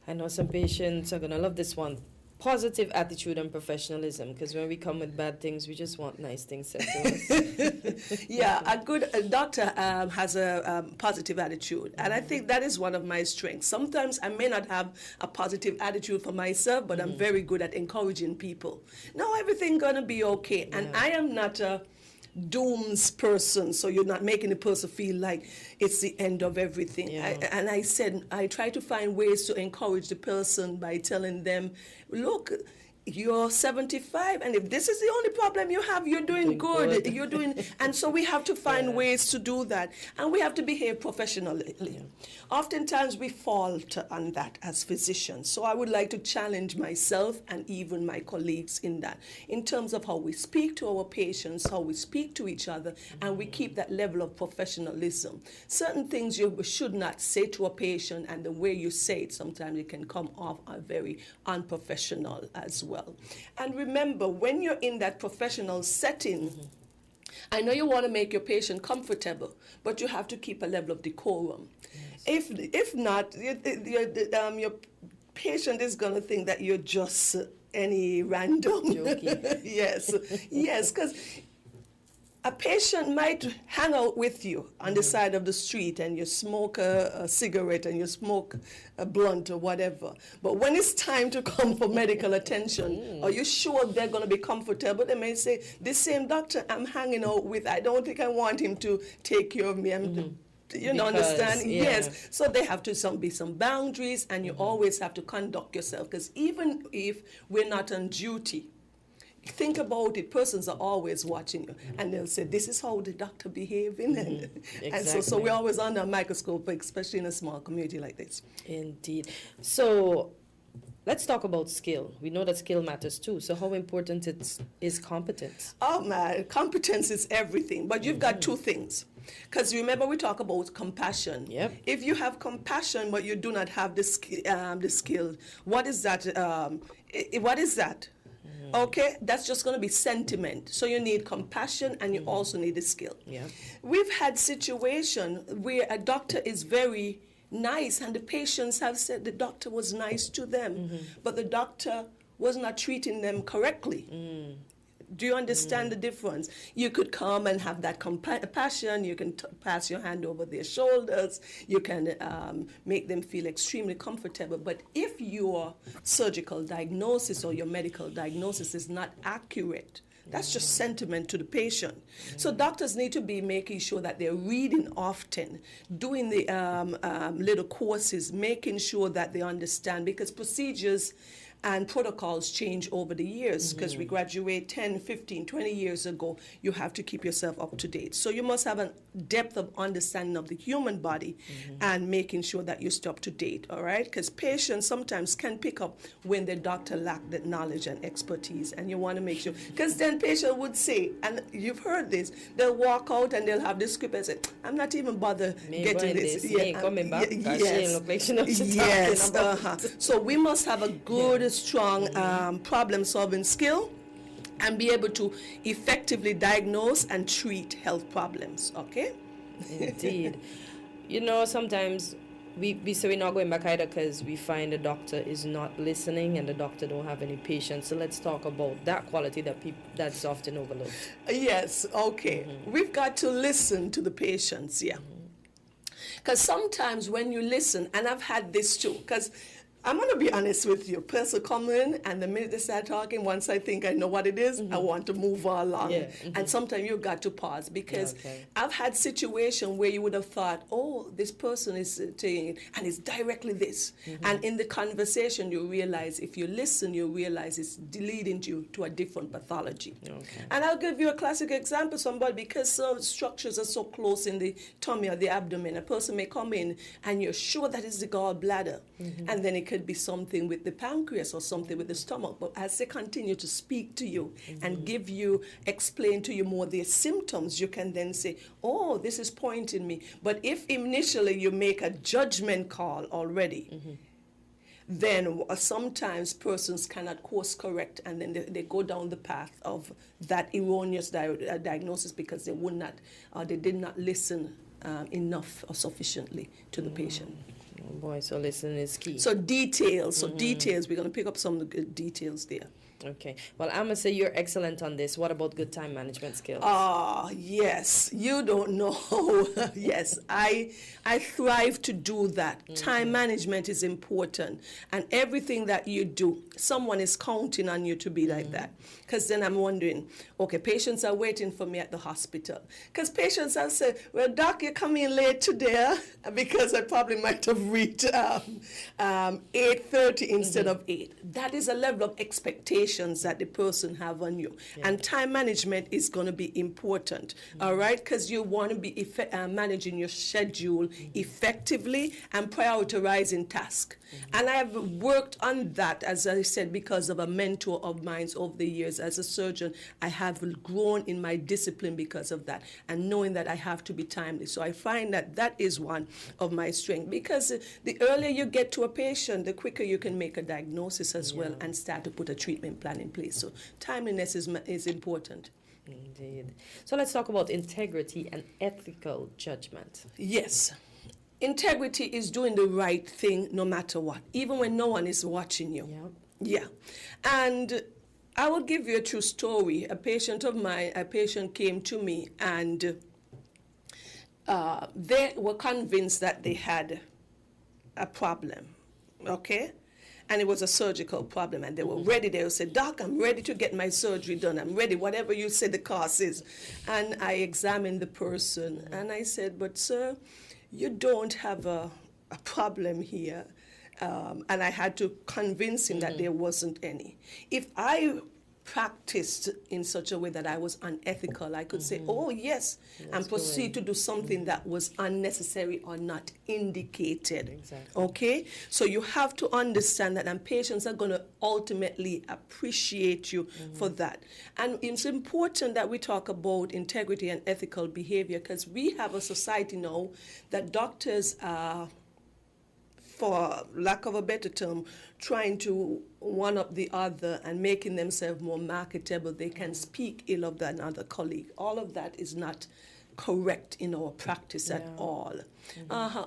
I know some patients are going to love this one. positive attitude and professionalism, because when we come with bad things, we just want nice things said to us. Yeah, a doctor has a positive attitude, and I think that is one of my strengths. Sometimes I may not have a positive attitude for myself, but I'm very good at encouraging people. No, everything's gonna be okay, and I am not a dooms person, so you're not making the person feel like it's the end of everything. I try to find ways to encourage the person by telling them, look, you're 75, and if this is the only problem you have, you're doing good. You're doing, and so we have to find ways to do that, and we have to behave professionally. Oftentimes we falter on that as physicians. So I would like to challenge myself and even my colleagues in that, in terms of how we speak to our patients, how we speak to each other, and we keep that level of professionalism. Certain things you should not say to a patient, and the way you say it, sometimes it can come off very unprofessional as well. And remember, when you're in that professional setting, I know you want to make your patient comfortable, but you have to keep a level of decorum. If not, your patient is going to think that you're just any random. Yes, because a patient might hang out with you on the side of the street, and you smoke a cigarette and you smoke a blunt or whatever. But when it's time to come for medical attention, are you sure they're going to be comfortable? They may say, this same doctor I'm hanging out with, I don't think I want him to take care of me. You know, understand? Yes. So there have to be some boundaries, and you always have to conduct yourself, because even if we're not on duty, think about it, persons are always watching you, and they'll say, this is how the doctor behaving. Exactly. And so we're always under a microscope, especially in a small community like this. Indeed. So let's talk about skill. We know that skill matters too. So how important is competence? Oh man, competence is everything. But you've got two things. Because remember, we talk about compassion. Yep. If you have compassion, but you do not have the skill, what is that? What is that? Okay, that's just going to be sentiment. So you need compassion, and you also need the skill. Yeah. We've had situations where a doctor is very nice, and the patients have said the doctor was nice to them, but the doctor was not treating them correctly. Do you understand the difference? You could come and have that compassion. You can pass your hand over their shoulders. You can make them feel extremely comfortable. But if your surgical diagnosis or your medical diagnosis is not accurate, that's just sentiment to the patient. So doctors need to be making sure that they're reading often, doing the little courses, making sure that they understand, because procedures and protocols change over the years, because we graduate 10, 15, 20 years ago. You have to keep yourself up to date. So you must have a depth of understanding of the human body and making sure that you're up to date, all right? Because patients sometimes can pick up when the doctor lacks that knowledge and expertise, and you want to make sure, because then patient would say, and you've heard this, they'll walk out and they'll have this script and say, I'm not even bothered getting this. Coming back. Yes. So we must have a good, strong problem-solving skill, and be able to effectively diagnose and treat health problems, okay? Indeed. You know, sometimes we say we're not going back either because we find the doctor is not listening and the doctor don't have any patience. So let's talk about that quality that's often overlooked. Yes, okay. We've got to listen to the patients, because sometimes when you listen, and I've had this too, because I'm going to be honest with you. Person come in, and the minute they start talking, once I think I know what it is, I want to move along. And sometimes you've got to pause, because I've had situations where you would have thought, oh, this person is saying it, and it's directly this. And in the conversation, you realize, if you listen, you realize it's leading you to a different pathology. And I'll give you a classic example, somebody, because some structures are so close in the tummy or the abdomen, a person may come in, and you're sure that it's the gallbladder, and then it could be something with the pancreas or something with the stomach. But as they continue to speak to you and explain to you more their symptoms, you can then say, oh, this is pointing me. But if initially you make a judgment call already, then sometimes persons cannot course correct, and then they go down the path of that erroneous diagnosis, because they did not listen enough or sufficiently to the patient. Oh boy, so listening is key. So details, we're going to pick up some of the good details there. Okay. Well, I'm going to say you're excellent on this. What about good time management skills? Yes. You don't know. Yes, I thrive to do that. Time management is important. And everything that you do, someone is counting on you to be like that. Because then I'm wondering, okay, patients are waiting for me at the hospital. Because patients have said, well, doc, you're coming late today because I probably might have reached 8:30 instead of 8. That is a level of expectation that the person have on you. And time management is going to be important, all right? Because you want to be managing your schedule effectively and prioritizing tasks. And I've worked on that, as I said, because of a mentor of mine over the years. As a surgeon, I have grown in my discipline because of that, and knowing that I have to be timely. So I find that that is one of my strengths, because the earlier you get to a patient, the quicker you can make a diagnosis as well and start to put a treatment plan in place. So timeliness is important. Indeed. So let's talk about integrity and ethical judgment. Yes. Integrity is doing the right thing no matter what, even when no one is watching you. Yeah. And I will give you a true story. A patient came to me, and they were convinced that they had a problem, okay? And it was a surgical problem, and they were ready. They said, Doc, I'm ready to get my surgery done. I'm ready, whatever you say the cost is. And I examined the person, and I said, but sir, you don't have a problem here. And I had to convince him that there wasn't any. If I practiced in such a way that I was unethical, I could say, oh yes, and proceed to do something that was unnecessary or not indicated. Exactly. Okay? So you have to understand that, and patients are going to ultimately appreciate you for that. And it's important that we talk about integrity and ethical behavior, because we have a society now that doctors are, for lack of a better term, trying to one up the other and making themselves more marketable. They can speak ill of another colleague. All of that is not correct in our practice at all.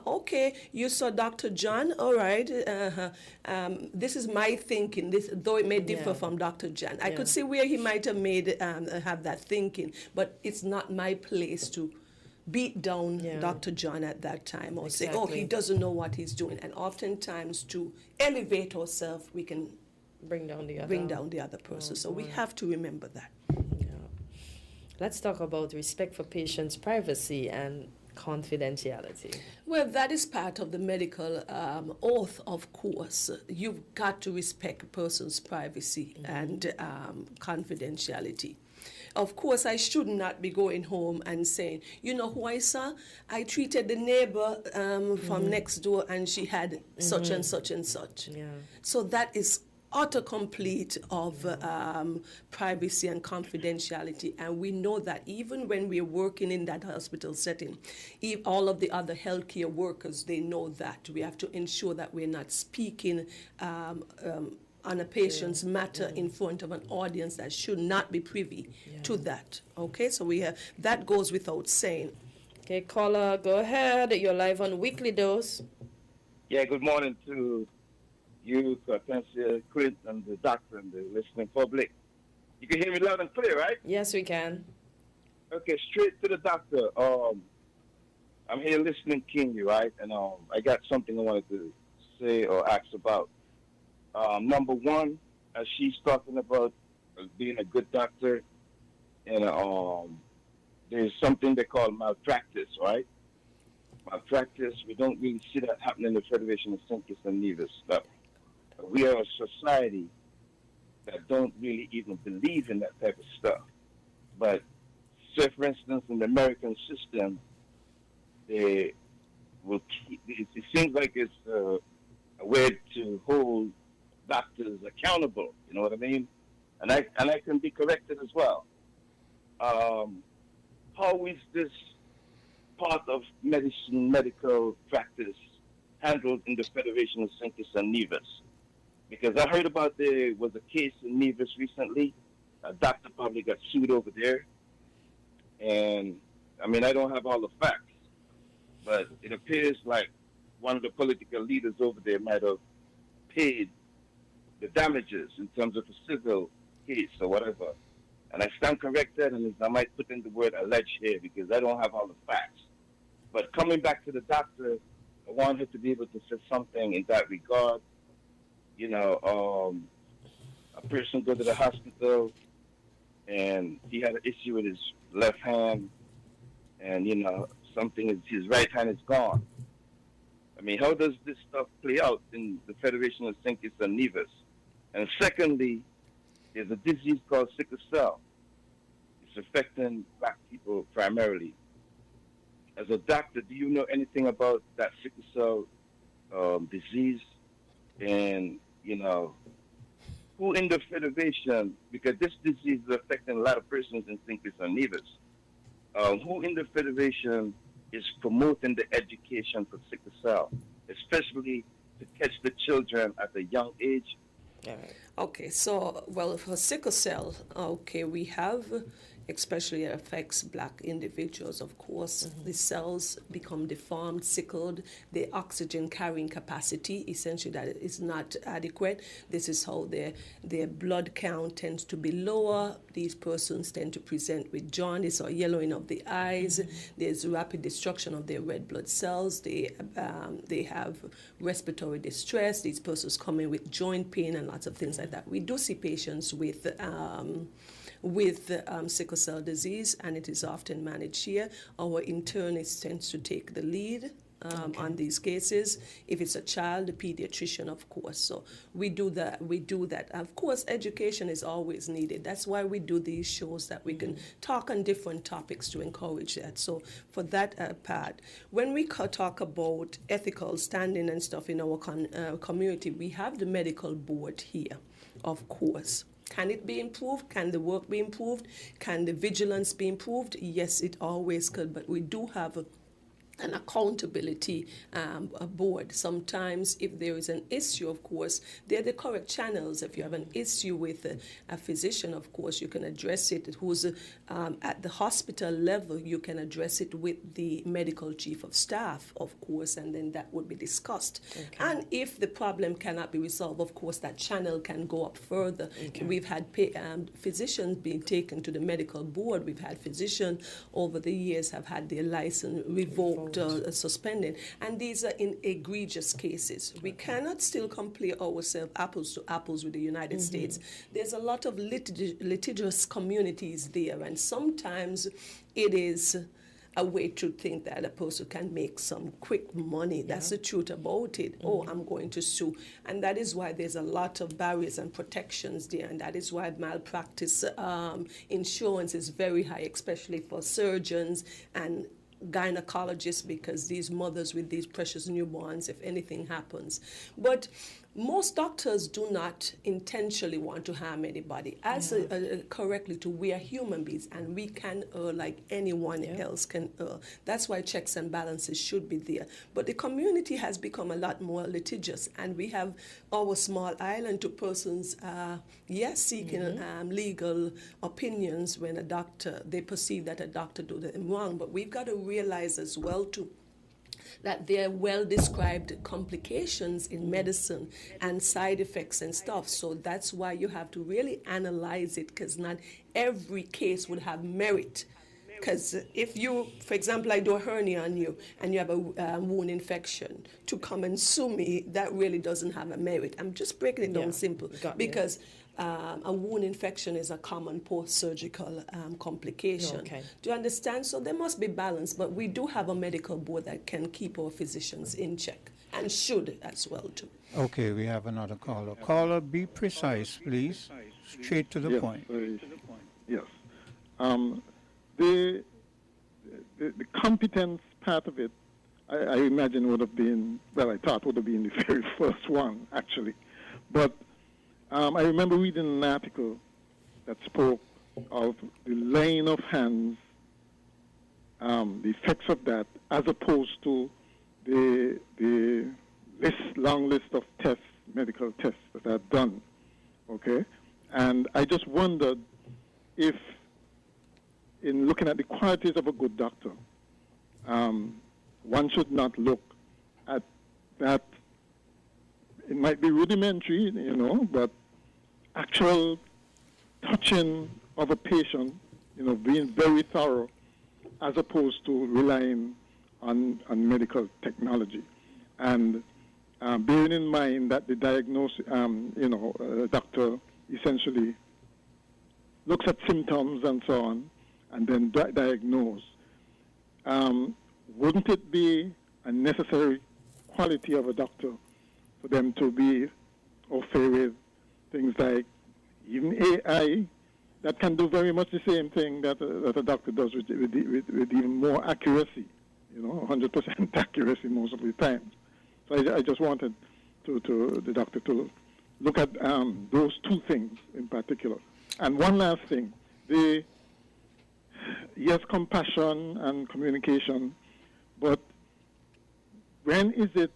Okay, you saw Dr. John, all right. This is my thinking, though it may differ from Dr. John. I could see where he might have made have that thinking, but it's not my place to beat down Dr. John at that time, or say, oh, he doesn't know what he's doing. And oftentimes, to elevate ourselves, we can bring down the other person. So we have to remember that. Let's talk about respect for patients' privacy and confidentiality. Well, that is part of the medical oath, of course. You've got to respect a person's privacy and confidentiality. Of course, I should not be going home and saying, you know who I saw? I treated the neighbor from next door, and she had such and such and such. So that is autocomplete of privacy and confidentiality. And we know that even when we're working in that hospital setting, all of the other healthcare workers, they know that. We have to ensure that we're not speaking on a patient's matter in front of an audience that should not be privy to that. Okay, so we have that goes without saying. Okay, caller, go ahead. You're live on Weekly Dose. Yeah, good morning to you, Hortensia, Chris, and the doctor and the listening public. You can hear me loud and clear, right? Yes, we can. Okay, straight to the doctor. I'm here listening keenly, right? And I got something I wanted to say or ask about. Number one, as she's talking about being a good doctor, and there's something they call malpractice, right? Malpractice, we don't really see that happening in the Federation of St. Kitts and Nevis. But we are a society that don't really even believe in that type of stuff. But say, for instance, in the American system, they will keep, it seems like it's a way to hold doctors accountable, you know what I mean? And I can be corrected as well. How is this part of medical practice handled in the Federation of St. Kitts and Nevis? Because I heard about there was a case in Nevis recently. A doctor probably got sued over there. And, I mean, I don't have all the facts, but it appears like one of the political leaders over there might have paid the damages in terms of a civil case or whatever. And I stand corrected, and I might put in the word alleged here because I don't have all the facts. But coming back to the doctor, I want her to be able to say something in that regard. You know, a person go to the hospital and he had an issue with his left hand, and you know, something is his right hand is gone. I mean, how does this stuff play out in the Federation of St. Kitts and Nevis? And secondly, there's a disease called sickle cell. It's affecting black people primarily. As a doctor, do you know anything about that sickle cell disease? And, you know, who in the Federation, because this disease is affecting a lot of persons in St. Kitts and Nevis, who in the Federation is promoting the education for sickle cell, especially to catch the children at a young age? Okay, so, well, for sickle cell, okay, we have, especially it affects black individuals, of course. The cells become deformed, sickled, the oxygen carrying capacity, essentially that is not adequate. This is how their blood count tends to be lower. These persons tend to present with jaundice or yellowing of the eyes. There's rapid destruction of their red blood cells. They have respiratory distress. These persons come in with joint pain and lots of things like that. We do see patients with sickle cell disease, and it is often managed here. Our internist tends to take the lead on these cases. If it's a child, the pediatrician, of course. So we do that. Of course, education is always needed. That's why we do these shows, that we can talk on different topics to encourage that. So for that part, when we talk about ethical standing and stuff in our community, we have the medical board here, of course. Can it be improved? Can the work be improved? Can the vigilance be improved? Yes, it always could, but we do have an accountability board. Sometimes if there is an issue, of course, they're the correct channels. If you have an issue with a physician, of course, you can address it. Who's at the hospital level, you can address it with the medical chief of staff, of course, and then that would be discussed. And if the problem cannot be resolved, of course, that channel can go up further. We've had physicians being taken to the medical board. We've had physicians over the years have had their license revoked, suspended, and these are in egregious cases. We cannot still compare ourselves apples to apples with the United States. There's a lot of litigious communities there, and sometimes it is a way to think that a person can make some quick money. That's the truth about it. Oh, I'm going to sue. And that is why there's a lot of barriers and protections there, and that is why malpractice insurance is very high, especially for surgeons and gynecologists, because these mothers with these precious newborns, if anything happens. But most doctors do not intentionally want to harm anybody. As correctly to, we are human beings and we can err like anyone else can err. That's why checks and balances should be there. But the community has become a lot more litigious, and we have our small island to persons, seeking legal opinions when they perceive that a doctor do them wrong. But we've got to realize as well too that there are well-described complications in medicine and side effects and stuff. So that's why you have to really analyze it, because not every case would have merit. Because if you, for example, I do a hernia on you and you have a wound infection, to come and sue me, that really doesn't have a merit. I'm just breaking it down simple, because a wound infection is a common post-surgical complication. Do you understand? So there must be balance, but we do have a medical board that can keep our physicians in check, and should as well too. Okay, we have another caller. Caller, be precise, please. Straight to the point. Yes. The competence part of it, I imagine would have been, I thought would have been the very first one, actually. But I remember reading an article that spoke of the laying of hands, the effects of that, as opposed to the long list of tests, medical tests that are done. Okay? And I just wondered if, in looking at the qualities of a good doctor, one should not look at that it might be rudimentary, but actual touching of a patient, being very thorough, as opposed to relying on medical technology. And bearing in mind that the diagnosis, doctor essentially looks at symptoms and so on, and then diagnose. Wouldn't it be a necessary quality of a doctor for them to be au fait with things like even AI that can do very much the same thing that a doctor does with even more accuracy, 100% accuracy most of the time. So I just wanted to the doctor to look at those two things in particular. And one last thing, yes, compassion and communication, but when is it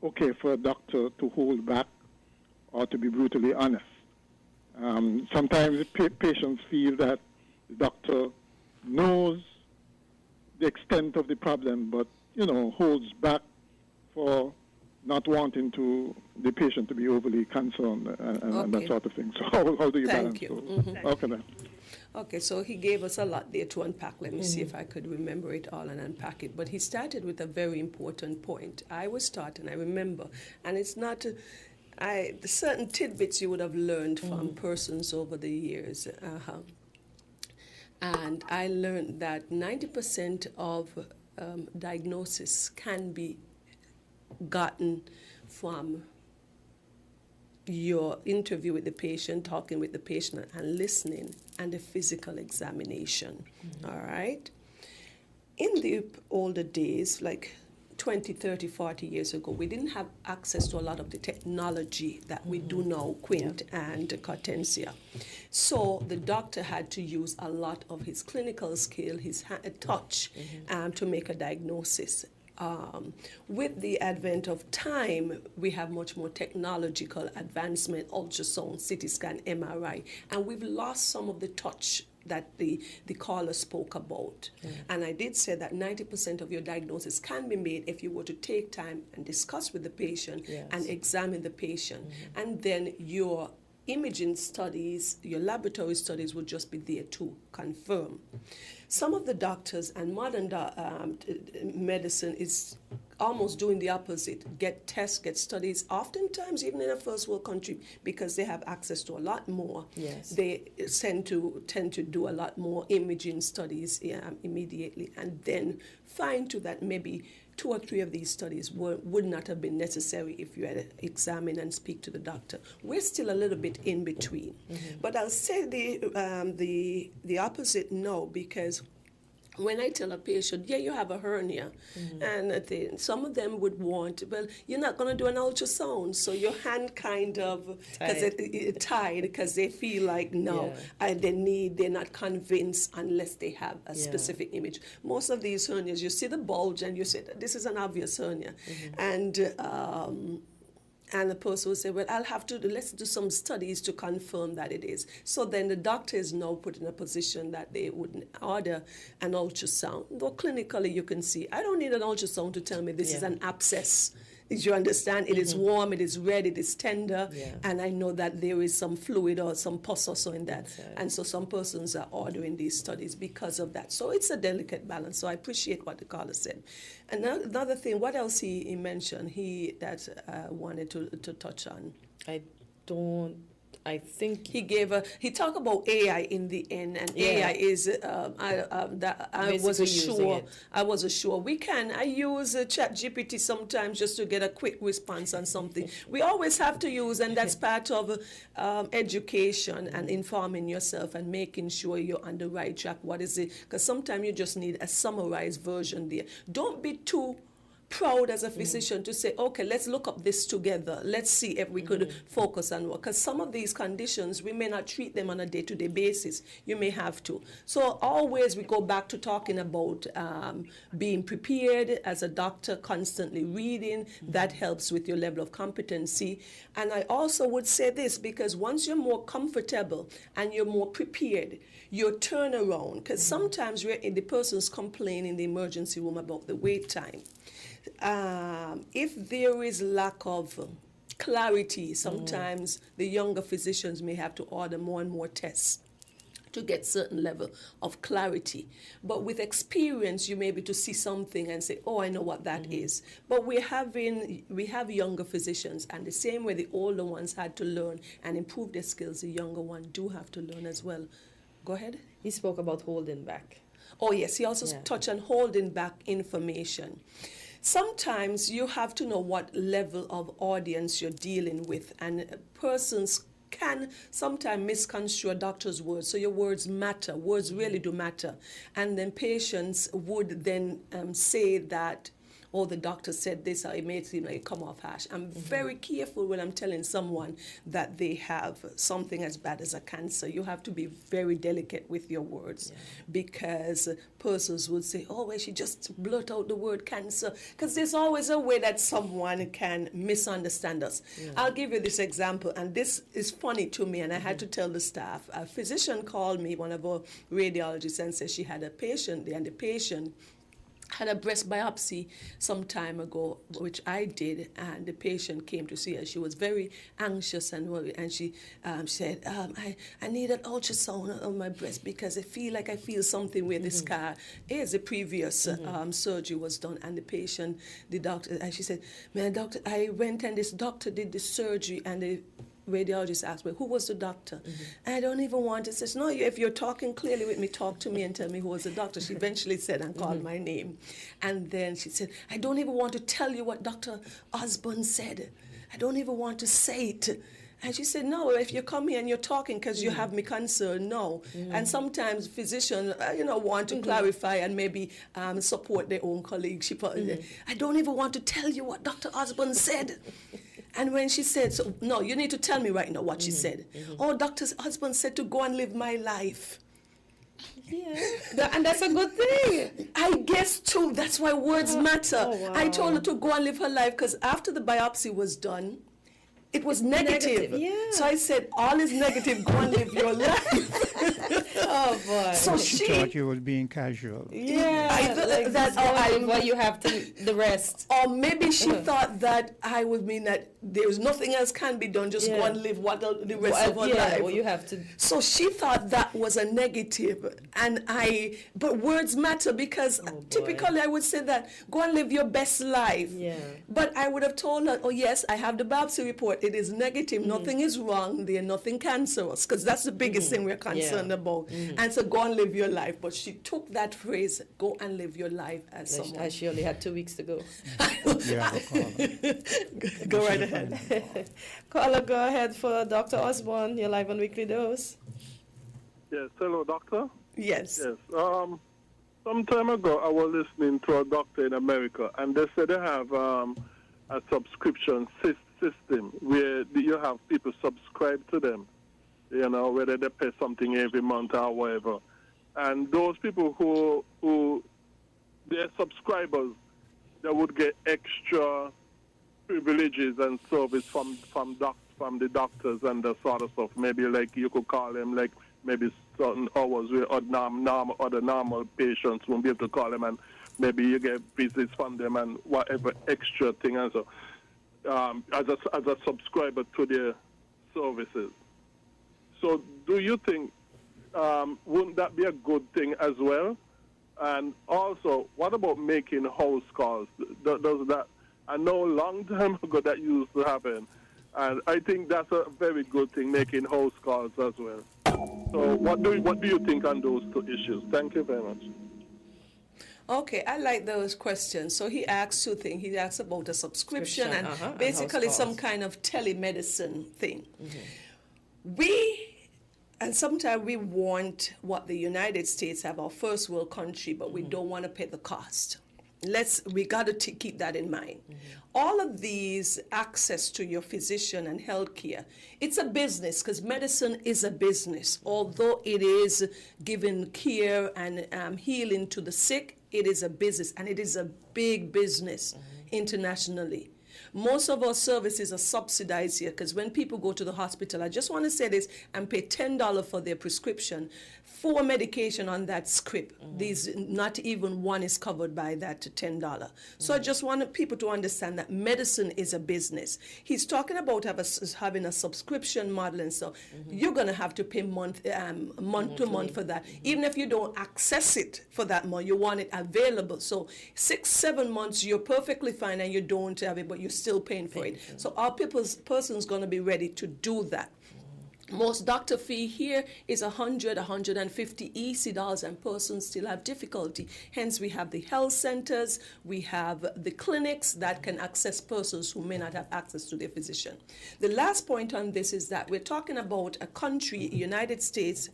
okay for a doctor to hold back or to be brutally honest? Sometimes patients feel that the doctor knows the extent of the problem, but, holds back for not wanting the patient to be overly concerned and that sort of thing. So how do you balance those? Okay, then. Okay, so he gave us a lot there to unpack. Let me see if I could remember it all and unpack it. But he started with a very important point. I was taught, and I remember, and it's not, the certain tidbits you would have learned from persons over the years. And I learned that 90% of diagnosis can be gotten from your interview with the patient, talking with the patient and listening, and the physical examination. All right? In the older days, like 20, 30, 40 years ago, we didn't have access to a lot of the technology that we do now, Quint and Cortensia. So the doctor had to use a lot of his clinical skill, his touch, to make a diagnosis. With the advent of time, we have much more technological advancement, ultrasound, CT scan, MRI, and we've lost some of the touch that the caller spoke about. And I did say that 90% of your diagnosis can be made if you were to take time and discuss with the patient and examine the patient. And then your imaging studies, your laboratory studies would just be there to confirm. Some of the doctors and modern medicine is almost doing the opposite. Get tests, get studies, oftentimes even in a first world country, because they have access to a lot more. They tend to do a lot more imaging studies immediately, and then find to that maybe 2 or 3 of these studies would not have been necessary if you had to examine and speak to the doctor. We're still a little bit in between. But I'll say the opposite no, because when I tell a patient, you have a hernia, and some of them would want, well, you're not going to do an ultrasound, so your hand kind of tied because they feel like they're not convinced unless they have a specific image. Most of these hernias, you see the bulge and you say, this is an obvious hernia, and the person will say, well, let's do some studies to confirm that it is. So then the doctor is now put in a position that they would order an ultrasound. Though clinically you can see, I don't need an ultrasound to tell me this is an abscess. Did you understand? It is warm, it is red, it is tender, and I know that there is some fluid or some pus or so in that. And so some persons are ordering these studies because of that. So it's a delicate balance. So I appreciate what the caller said. And another thing, what else he mentioned, wanted to touch on? I think he talked about AI in the end, and AI is I wasn't sure. I use ChatGPT sometimes just to get a quick response on something. We always have to use, and that's part of education and informing yourself and making sure you're on the right track. What is it? Because sometimes you just need a summarized version there. Don't be too proud as a physician to say, okay, let's look up this together. Let's see if we could focus on what, because some of these conditions, we may not treat them on a day-to-day basis. You may have to. So always we go back to talking about being prepared as a doctor, constantly reading. That helps with your level of competency. And I also would say this, because once you're more comfortable and you're more prepared, your turnaround, because sometimes the person's complaining in the emergency room about the wait time. if there is lack of clarity, sometimes the younger physicians may have to order more and more tests to get certain level of clarity. But with experience, you may be able to see something and say, oh, I know what that is. But we have younger physicians, and the same way the older ones had to learn and improve their skills, the younger ones do have to learn as well. Go ahead. He spoke about holding back. Oh, yes. He also touched on holding back information. Sometimes you have to know what level of audience you're dealing with, and persons can sometimes misconstrue a doctor's words. So your words matter. Words really do matter. And then patients would then say that, oh, the doctor said this, or it may seem like it come off harsh. I'm very careful when I'm telling someone that they have something as bad as a cancer. You have to be very delicate with your words, because persons would say, oh, well, she just blurt out the word cancer, because there's always a way that someone can misunderstand us. I'll give you this example, and this is funny to me, and I had to tell the staff. A physician called me, one of our radiologists, and said she had a patient there, and the patient had a breast biopsy some time ago, which I did, and the patient came to see her. She was very anxious and worried, and she said, I need an ultrasound on my breast because I feel something where the scar is. The previous surgery was done, and the doctor, and she said, man, doctor, I went and this doctor did the surgery, and the radiologist asked me, who was the doctor? And I don't even want to say, no, if you're talking clearly with me, talk to me and tell me who was the doctor. She eventually said and called my name. And then she said, I don't even want to tell you what Dr. Osborne said. I don't even want to say it. And she said, no, if you come here and you're talking because you have me concerned, no. And sometimes physicians, want to clarify and maybe support their own colleagues. She put, I don't even want to tell you what Dr. Osborne said. And when she said, so, no, you need to tell me right now what she said. Oh, doctor's husband said to go and live my life. Yeah, and that's a good thing. I guess, too, that's why words matter. Oh, wow. I told her to go and live her life because after the biopsy was done, it was negative. Yeah. So I said, all is negative, go and live your life. Oh, boy. So she thought you was being casual. Well, you have to the rest. Or maybe she thought that I would mean that there's nothing else can be done, just go and live the rest of her life. Well, you have to. So she thought that was a negative, but words matter because typically I would say that, go and live your best life. Yeah. But I would have told her, oh yes, I have the biopsy report, it is negative, nothing is wrong, there's nothing cancerous, because that's the biggest thing we're concerned about. And so go and live your life. But she took that phrase, go and live your life, as someone. She only had 2 weeks to go. Go right ahead. Caller, go ahead for Dr. Osborne. You're live on Weekly Dose. Yes, hello, doctor. Yes. Yes. Some time ago, I was listening to a doctor in America, and they said they have a subscription system where you have people subscribe to them, whether they pay something every month or whatever. And those people who they're subscribers, they would get extra privileges and service from the doctors and the sort of stuff. Maybe like you could call them like maybe certain hours where other normal patients won't be able to call them, and maybe you get visits from them and whatever extra thing and so as a subscriber to their services. So do you think wouldn't that be a good thing as well? And also, what about making house calls? Does that? I know a long time ago that used to happen, and I think that's a very good thing, making house calls as well. So what do you think on those two issues? Thank you very much. Okay, I like those questions. So he asked two things. He asked about a subscription and basically some kind of telemedicine thing. And sometimes we want what the United States have, our first world country, but we don't want to pay the cost. We got to keep that in mind. All of these access to your physician and healthcare, it's a business because medicine is a business. Although it is giving care and healing to the sick, it is a business, and it is a big business internationally. Most of our services are subsidized here because when people go to the hospital, I just want to say this, and pay $10 for their prescription, 4 medication on that script. These, not even one is covered by that $10. So I just want people to understand that medicine is a business. He's talking about having a subscription model, and so you're going to have to pay month to month for that. Even if you don't access it for that month, you want it available. So 6-7 months, you're perfectly fine and you don't have it, but you're still paying for it. So our person's going to be ready to do that. Most doctor fee here is $100, $150 EC, and persons still have difficulty. Hence, we have the health centers, we have the clinics that can access persons who may not have access to their physician. The last point on this is that we're talking about a country, United States,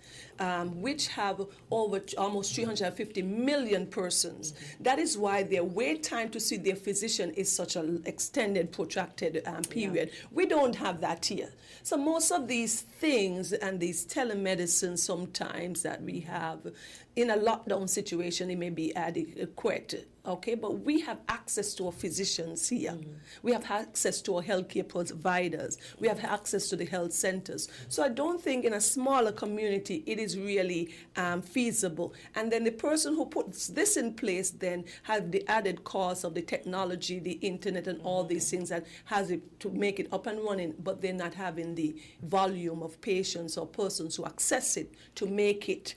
which have over almost 350 million persons. That is why their wait time to see their physician is such an extended, protracted period. We don't have that here. So most of these things and these telemedicine sometimes that we have in a lockdown situation, it may be adequate, okay? But we have access to our physicians here. We have access to our healthcare providers. We have access to the health centers. So I don't think in a smaller community it is really feasible. And then the person who puts this in place then has the added cost of the technology, the internet, and all these things that has it to make it up and running, but they're not having the volume of patients or persons who access it to make it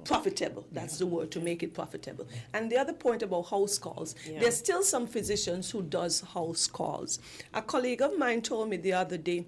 profitable. That's the word, to make it profitable. And the other point about house calls, there's still some physicians who does house calls. A colleague of mine told me the other day,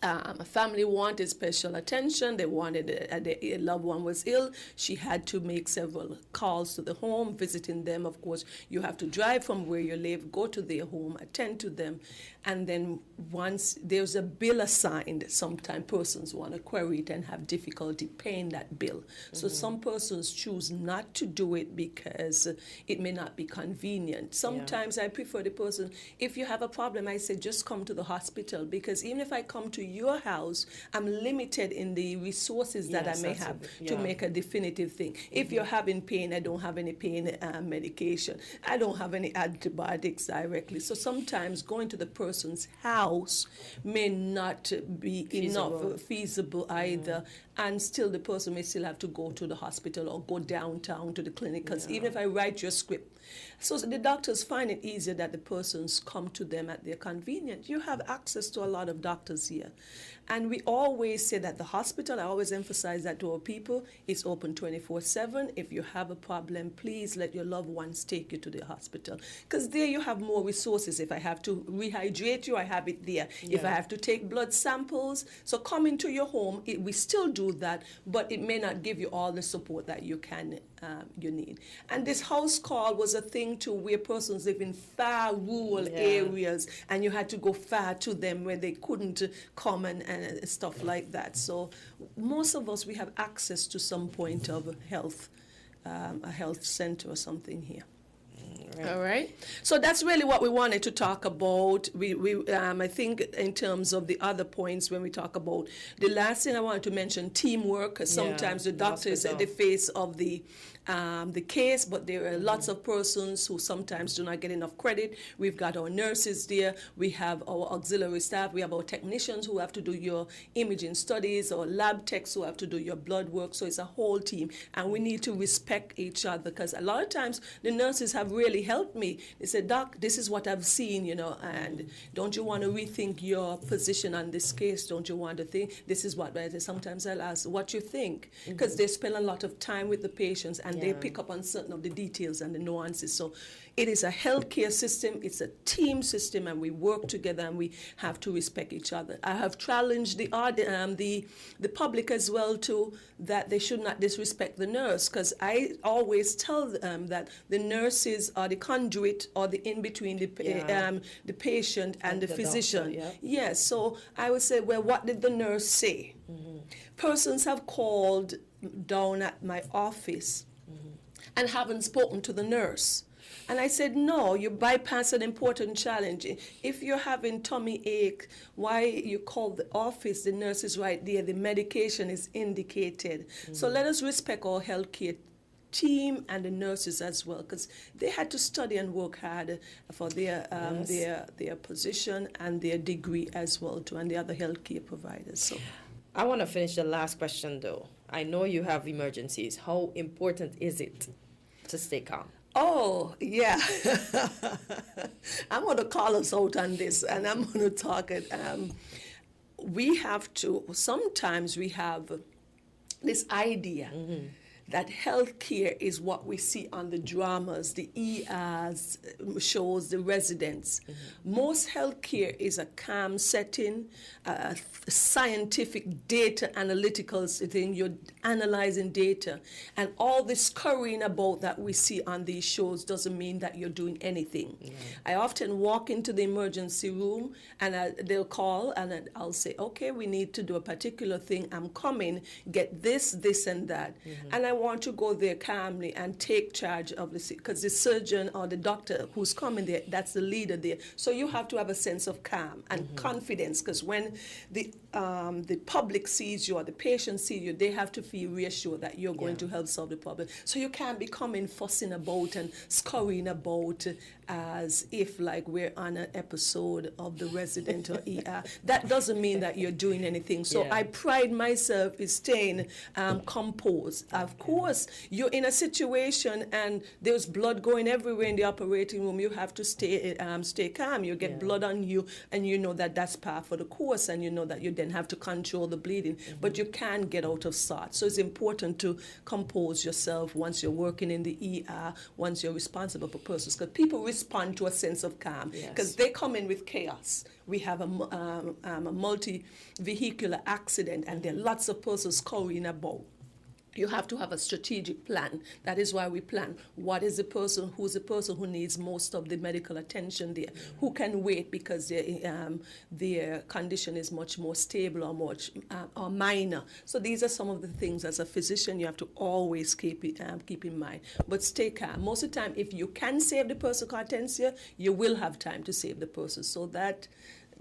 a family wanted special attention. They wanted a loved one was ill. She had to make several calls to the home, visiting them. Of course, you have to drive from where you live, go to their home, attend to them. And then once there's a bill assigned, sometimes persons want to query it and have difficulty paying that bill. So some persons choose not to do it because it may not be convenient. Sometimes I prefer the person, if you have a problem, I say just come to the hospital, because even if I come to your house, I'm limited in the resources that I may have to make a definitive thing. If you're having pain, I don't have any pain medication. I don't have any antibiotics directly. So sometimes going to the person's house may not be feasible either, and still the person may still have to go to the hospital or go downtown to the clinic, because even if I write your script, so the doctors find it easier that the persons come to them at their convenience. You have access to a lot of doctors here. And we always say that the hospital, I always emphasize that to our people, is open 24/7. If you have a problem, please let your loved ones take you to the hospital. Because there you have more resources. If I have to rehydrate you, I have it there. If I have to take blood samples, so come into your home, we still do that, but it may not give you all the support that you need. And this house call was a thing too, where persons live in far rural areas, and you had to go far to them where they couldn't come and stuff like that. So most of us, we have access to some point of health, a health center or something here. All right. So that's really what we wanted to talk about. I think in terms of the other points, when we talk about the last thing I wanted to mention, teamwork. Because sometimes the doctor is at the face of the case, but there are lots of persons who sometimes do not get enough credit. We've got our nurses there. We have our auxiliary staff. We have our technicians who have to do your imaging studies, or lab techs who have to do your blood work. So it's a whole team, and we need to respect each other, because a lot of times the nurses have really helped me. They said, "Doc, this is what I've seen, and don't you want to rethink your position on this case? Don't you want to think this is what?" Sometimes I'll ask, "What you think?" Because they spend a lot of time with the patients, and they pick up on certain of the details and the nuances. So it is a healthcare system, it's a team system, and we work together, and we have to respect each other. I have challenged the public as well too, that they should not disrespect the nurse, because I always tell them that the nurses are the conduit, or the in-between the patient and the physician. Doctor, Yes, so I would say, well, what did the nurse say? Persons have called down at my office and haven't spoken to the nurse. And I said, no, you bypass an important challenge. If you're having tummy ache, why you call the office? The nurse is right there. The medication is indicated. So let us respect our healthcare team and the nurses as well, because they had to study and work hard for their position and their degree as well too, and the other healthcare providers. So I want to finish the last question though. I know you have emergencies. How important is it to stay calm? Oh, yeah. I'm going to call us out on this, and I'm going to talk it. Sometimes we have this idea that healthcare is what we see on the dramas, the ERs, shows, the residents. Most healthcare is a calm setting, scientific data analytical thing. You're analyzing data. And all this scurrying about that we see on these shows doesn't mean that you're doing anything. I often walk into the emergency room and they'll call and I'll say, okay, we need to do a particular thing. I'm coming, get this, this, and that. And I want to go there calmly and take charge of the, because the surgeon or the doctor who's coming there, that's the leader there. So you have to have a sense of calm and confidence, because when the public sees you or the patient sees you, they have to feel reassured that you're going to help solve the problem. So you can't be coming fussing about and scurrying about as if like we're on an episode of The Resident or ER. That doesn't mean that you're doing anything. So I pride myself in staying composed. Of course, you're in a situation and there's blood going everywhere in the operating room. You have to stay calm. You get blood on you, and you know that that's par for the course, and you know that you then have to control the bleeding. But you can't get out of sorts. So it's important to compose yourself once you're working in the ER, once you're responsible for persons, because people respond to a sense of calm, because they come in with chaos. We have a multi-vehicular accident, and there are lots of persons scurrying about. You have to have a strategic plan. That is why we plan. What is the person, who's the person who needs most of the medical attention there? Who can wait because their condition is much more stable or minor? So these are some of the things as a physician you have to always keep in mind. But stay calm. Most of the time, if you can save the person cartensia, you will have time to save the person. So that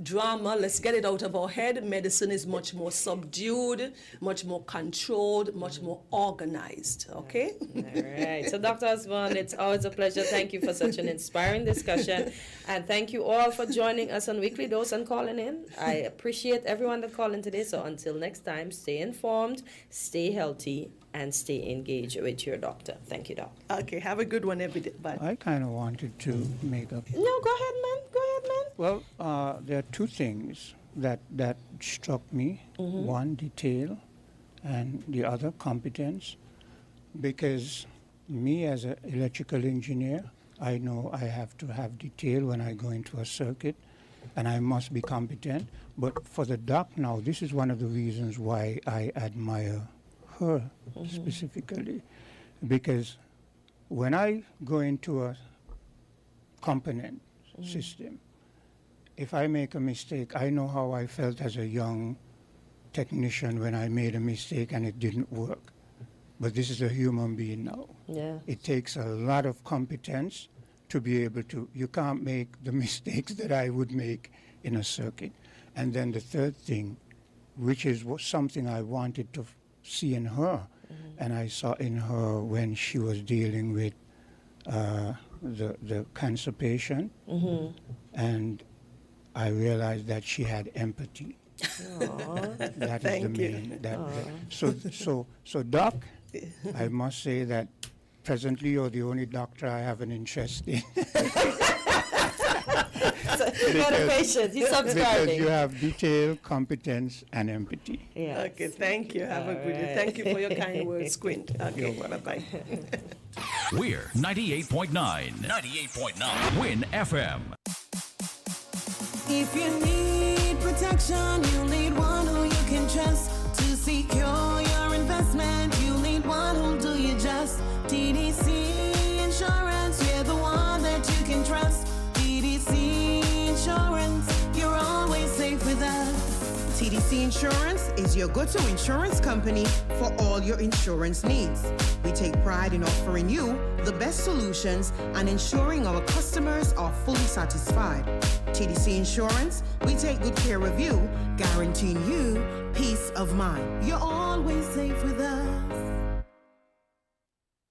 drama, let's get it out of our head. Medicine is much more subdued, much more controlled, much more organized, okay? All right. So, Dr. Osborne, it's always a pleasure. Thank you for such an inspiring discussion. And thank you all for joining us on Weekly Dose and calling in. I appreciate everyone that called in today. So, until next time, stay informed, stay healthy, and stay engaged with your doctor. Thank you, Doc. Okay, have a good one every day. Bye. I kind of wanted to make up. No, go ahead, man. Go ahead, man. Well, there are two things that struck me. One, detail, and the other, competence. Because me as an electrical engineer, I know I have to have detail when I go into a circuit, and I must be competent. But for the doc now, this is one of the reasons why I admire her specifically, because when I go into a component system, if I make a mistake, I know how I felt as a young technician when I made a mistake and it didn't work. But this is a human being now. It takes a lot of competence to be able to, you can't make the mistakes that I would make in a circuit. And then the third thing, which is something I wanted to see in her, and I saw in her when she was dealing with the cancer patient, and I realized that she had empathy. That is the main. So Doc, I must say that presently you're the only doctor I have an interest in. Not a patient. He's subscribing. Because you have detail, competence, and empathy. Okay, thank you. Have a good day. Thank you for your kind words, Squint. Okay, bye-bye. We're 98.9. 98.9. Win FM. If you need protection, you need one who you can trust to secure your investment. You need one who'll do you just. TDC Insurance, you're the one that you can trust. TDC Insurance, you're always safe with us. TDC Insurance is your go-to insurance company for all your insurance needs. We take pride in offering you the best solutions and ensuring our customers are fully satisfied. TDC Insurance, we take good care of you, guaranteeing you peace of mind. You're always safe with us.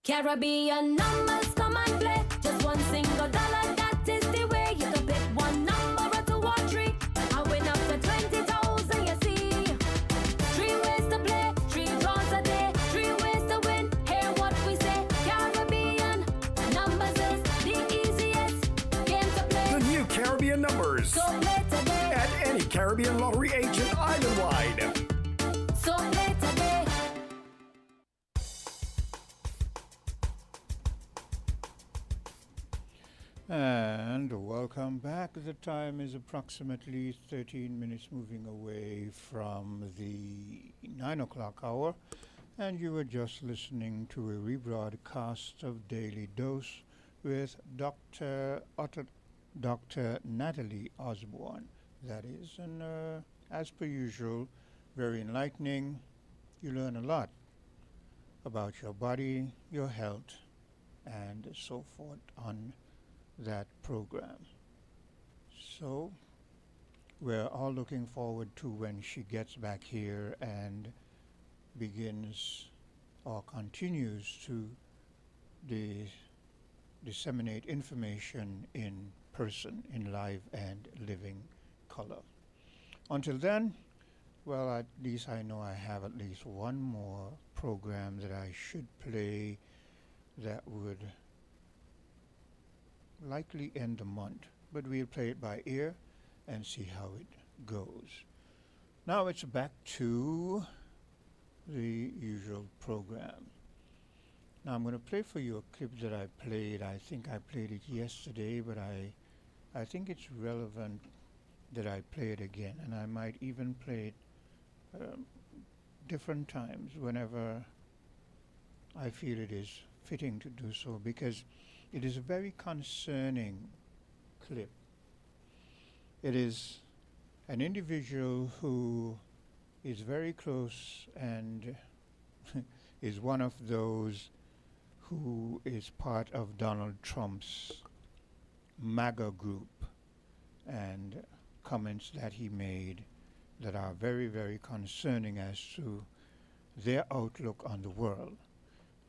Caribbean numbers come and play. Just one single dollar, that is the way. You can pick one number or two or three. I win up to 20,000, you see. 3 ways to play, 3 draws a day, 3 ways to win. Hear what we say. Caribbean numbers is the easiest game to play. The new Caribbean numbers. So play today. At any Caribbean lottery agent island-wide. So play today. And welcome back. The time is approximately 13 minutes moving away from the 9 o'clock hour, and you were just listening to a rebroadcast of Daily Dose with Dr. Natalie Osborne. That is, and as per usual, very enlightening. You learn a lot about your body, your health, and so forth on that program. So we're all looking forward to when she gets back here and begins or continues to disseminate information in person, in live and living color. Until then, well, at least I know I have at least one more program that I should play that would likely end the month, but we'll play it by ear and see how it goes. Now it's back to the usual program. Now I'm going to play for you a clip that I played. I think I played it yesterday, but I think it's relevant that I play it again, and I might even play it different times whenever I feel it is fitting to do so, because it is a very concerning clip. It is an individual who is very close and is one of those who is part of Donald Trump's MAGA group, and comments that he made that are very, very concerning as to their outlook on the world.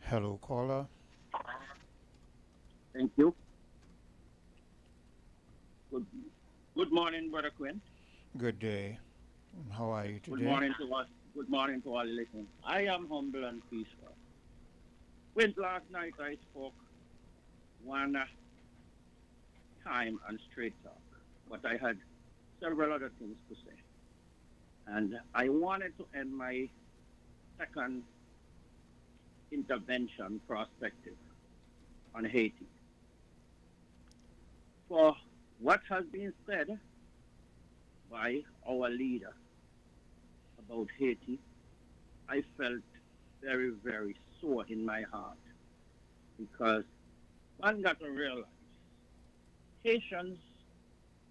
Hello, caller. Thank you. Good morning, Brother Quinn. Good day. How are you today? Good morning to us. Good morning to all listeners. I am humble and peaceful. When last night I spoke one time on Straight Talk, but I had several other things to say. And I wanted to end my second intervention perspective on Haiti. For what has been said by our leader about Haiti, I felt very, very sore in my heart, because one got to realize Haitians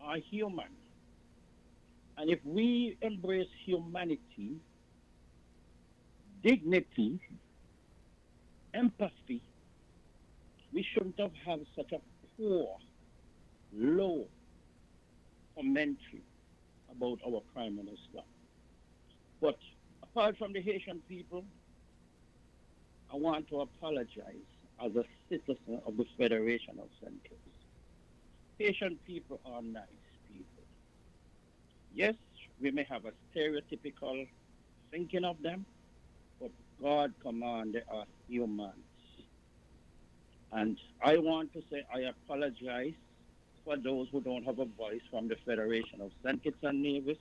are human. And if we embrace humanity, dignity, empathy, we shouldn't have had such a poor, low commentary about our Prime Minister. But apart from the Haitian people, I want to apologize as a citizen of the Federation of St. Kitts. Haitian people are nice people. Yes, we may have a stereotypical thinking of them, but God commanded us humans. And I want to say I apologize for those who don't have a voice from the Federation of St. Kitts and Nevis.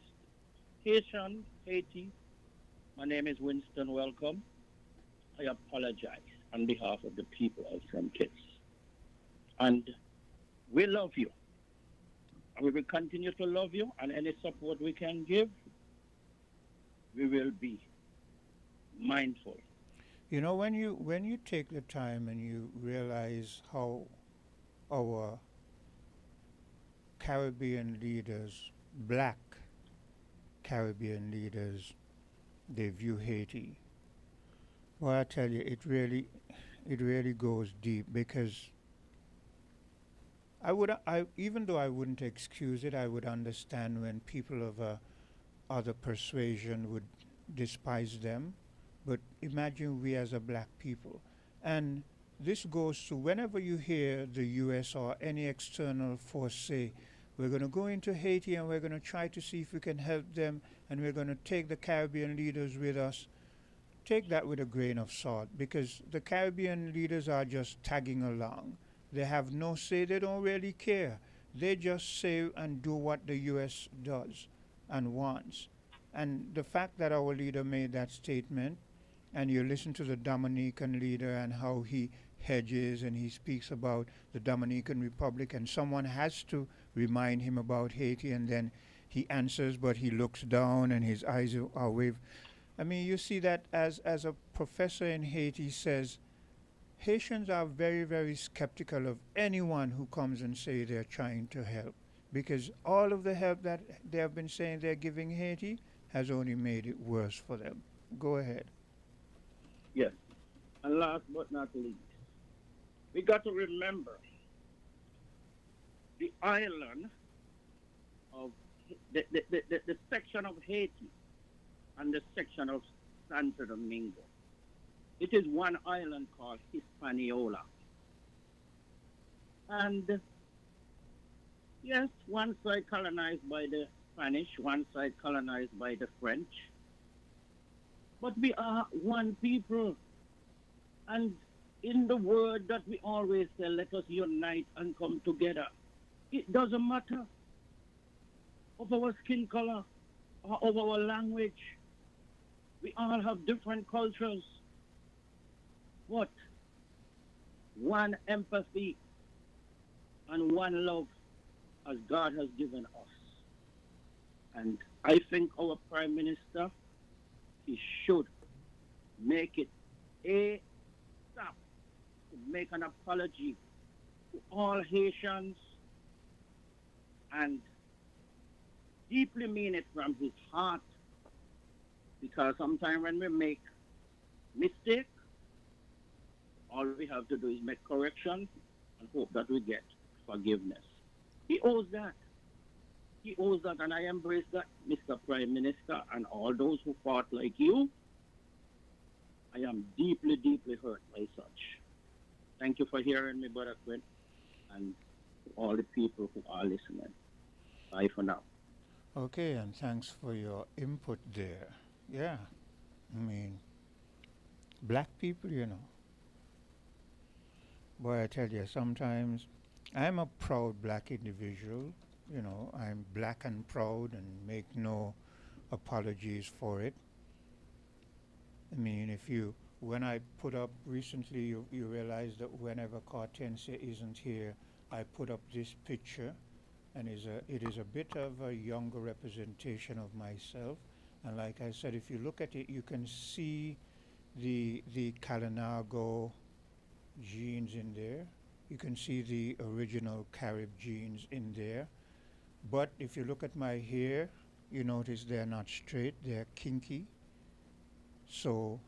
Haiti, my name is Winston Welcome. I apologize on behalf of the people of St. Kitts. And we love you. And we will continue to love you, and any support we can give, we will be mindful. You know, when you take the time and you realize how our Caribbean leaders, black Caribbean leaders, they view Haiti, well, I tell you, it really goes deep, because even though I wouldn't excuse it, I would understand when people of other persuasion would despise them. But imagine we as a black people. And this goes to whenever you hear the U.S. or any external force say, we're going to go into Haiti and we're going to try to see if we can help them and we're going to take the Caribbean leaders with us, take that with a grain of salt because the Caribbean leaders are just tagging along. They have no say, they don't really care. They just say and do what the U.S. does and wants. And the fact that our leader made that statement, and you listen to the Dominican leader and how he hedges and he speaks about the Dominican Republic, and someone has to remind him about Haiti, and then he answers, but he looks down and his eyes are waved. I mean, you see that as a professor in Haiti says, Haitians are very, very skeptical of anyone who comes and say they're trying to help, because all of the help that they have been saying they're giving Haiti has only made it worse for them. Go ahead. Yes. And last but not least, we got to remember the island of the section of Haiti and the section of Santo Domingo. It is one island called Hispaniola. And yes, one side colonized by the Spanish, one side colonized by the French. But we are one people. And in the word that we always say, let us unite and come together. It doesn't matter of our skin color or of our language. We all have different cultures. But one empathy and one love as God has given us. And I think our Prime Minister, he should make it a stop to make an apology to all Haitians and deeply mean it from his heart. Because sometimes when we make mistakes, all we have to do is make correction and hope that we get forgiveness. He owes that. He owes that, and I embrace that, Mr. Prime Minister, and all those who fought like you. I am deeply, deeply hurt by such. Thank you for hearing me, Brother Quinn, and to all the people who are listening. Bye for now. Okay, and thanks for your input there. Yeah, I mean, black people, you know. Boy, I tell you, sometimes I'm a proud black individual. You know, I'm black and proud and make no apologies for it. I mean, when I put up recently, you realize that whenever Cartensia isn't here, I put up this picture, and it is a bit of a younger representation of myself. And like I said, if you look at it, you can see the Kalinago genes in there. You can see the original Carib genes in there. But if you look at my hair, you notice they're not straight, they're kinky. So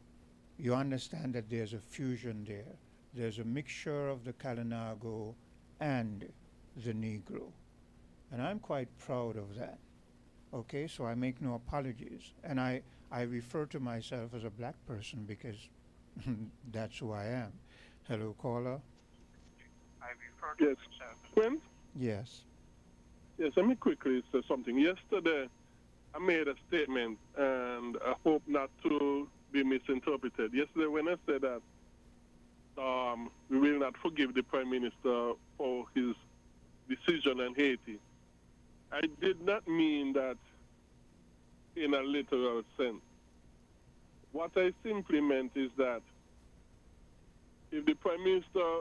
you understand that there's a fusion there. There's a mixture of the Kalinago and the Negro. And I'm quite proud of that. Okay, so I make no apologies. And I refer to myself as a black person because that's who I am. Hello, caller. I refer to myself. Quinn? Yes. Yes, let me quickly say something. Yesterday, I made a statement, and I hope not to be misinterpreted. Yesterday, when I said that we will not forgive the Prime Minister for his decision on Haiti, I did not mean that in a literal sense. What I simply meant is that if the Prime Minister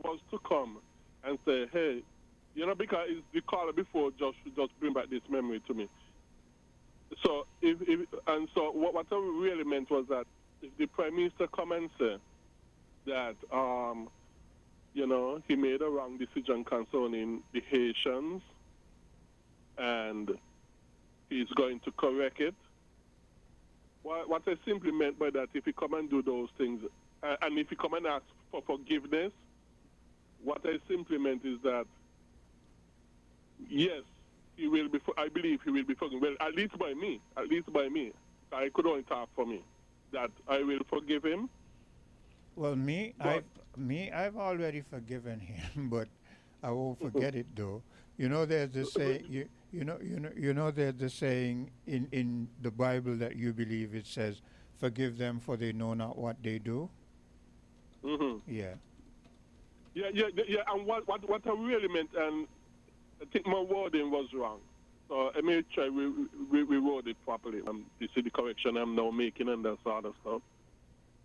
was to come and say, hey, you know, because it's the caller before just bring back this memory to me. So what I really meant was that if the Prime Minister come and say that you know, he made a wrong decision concerning the Haitians and he's going to correct it. What I simply meant by that, if he come and do those things, and if he come and ask for forgiveness, what I simply meant is that, yes, he will be. I believe he will be forgiven. Well, at least by me. I could only talk for me. That I will forgive him. Well, me, Me, I've already forgiven him, but I won't forget it though. You know, there's the saying. There's the saying in the Bible that you believe. It says, "Forgive them, for they know not what they do." Mm-hmm. Yeah. Yeah. And what I really meant, and I think my wording was wrong. So I may try we wrote it properly. This is the correction I'm now making and that sort of stuff.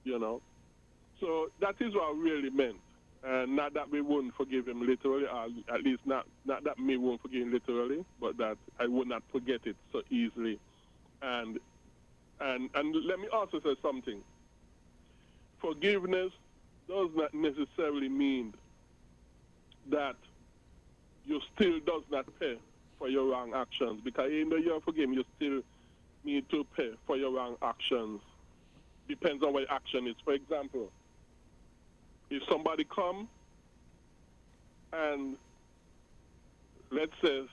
You know. So that is what I really meant. And not that we wouldn't forgive him literally, or at least not that me won't forgive him literally, but that I would not forget it so easily. And let me also say something. Forgiveness does not necessarily mean that you still does not pay for your wrong actions, because even though you're forgiven, you still need to pay for your wrong actions. Depends on what your action is. For example, if somebody come and, let's say,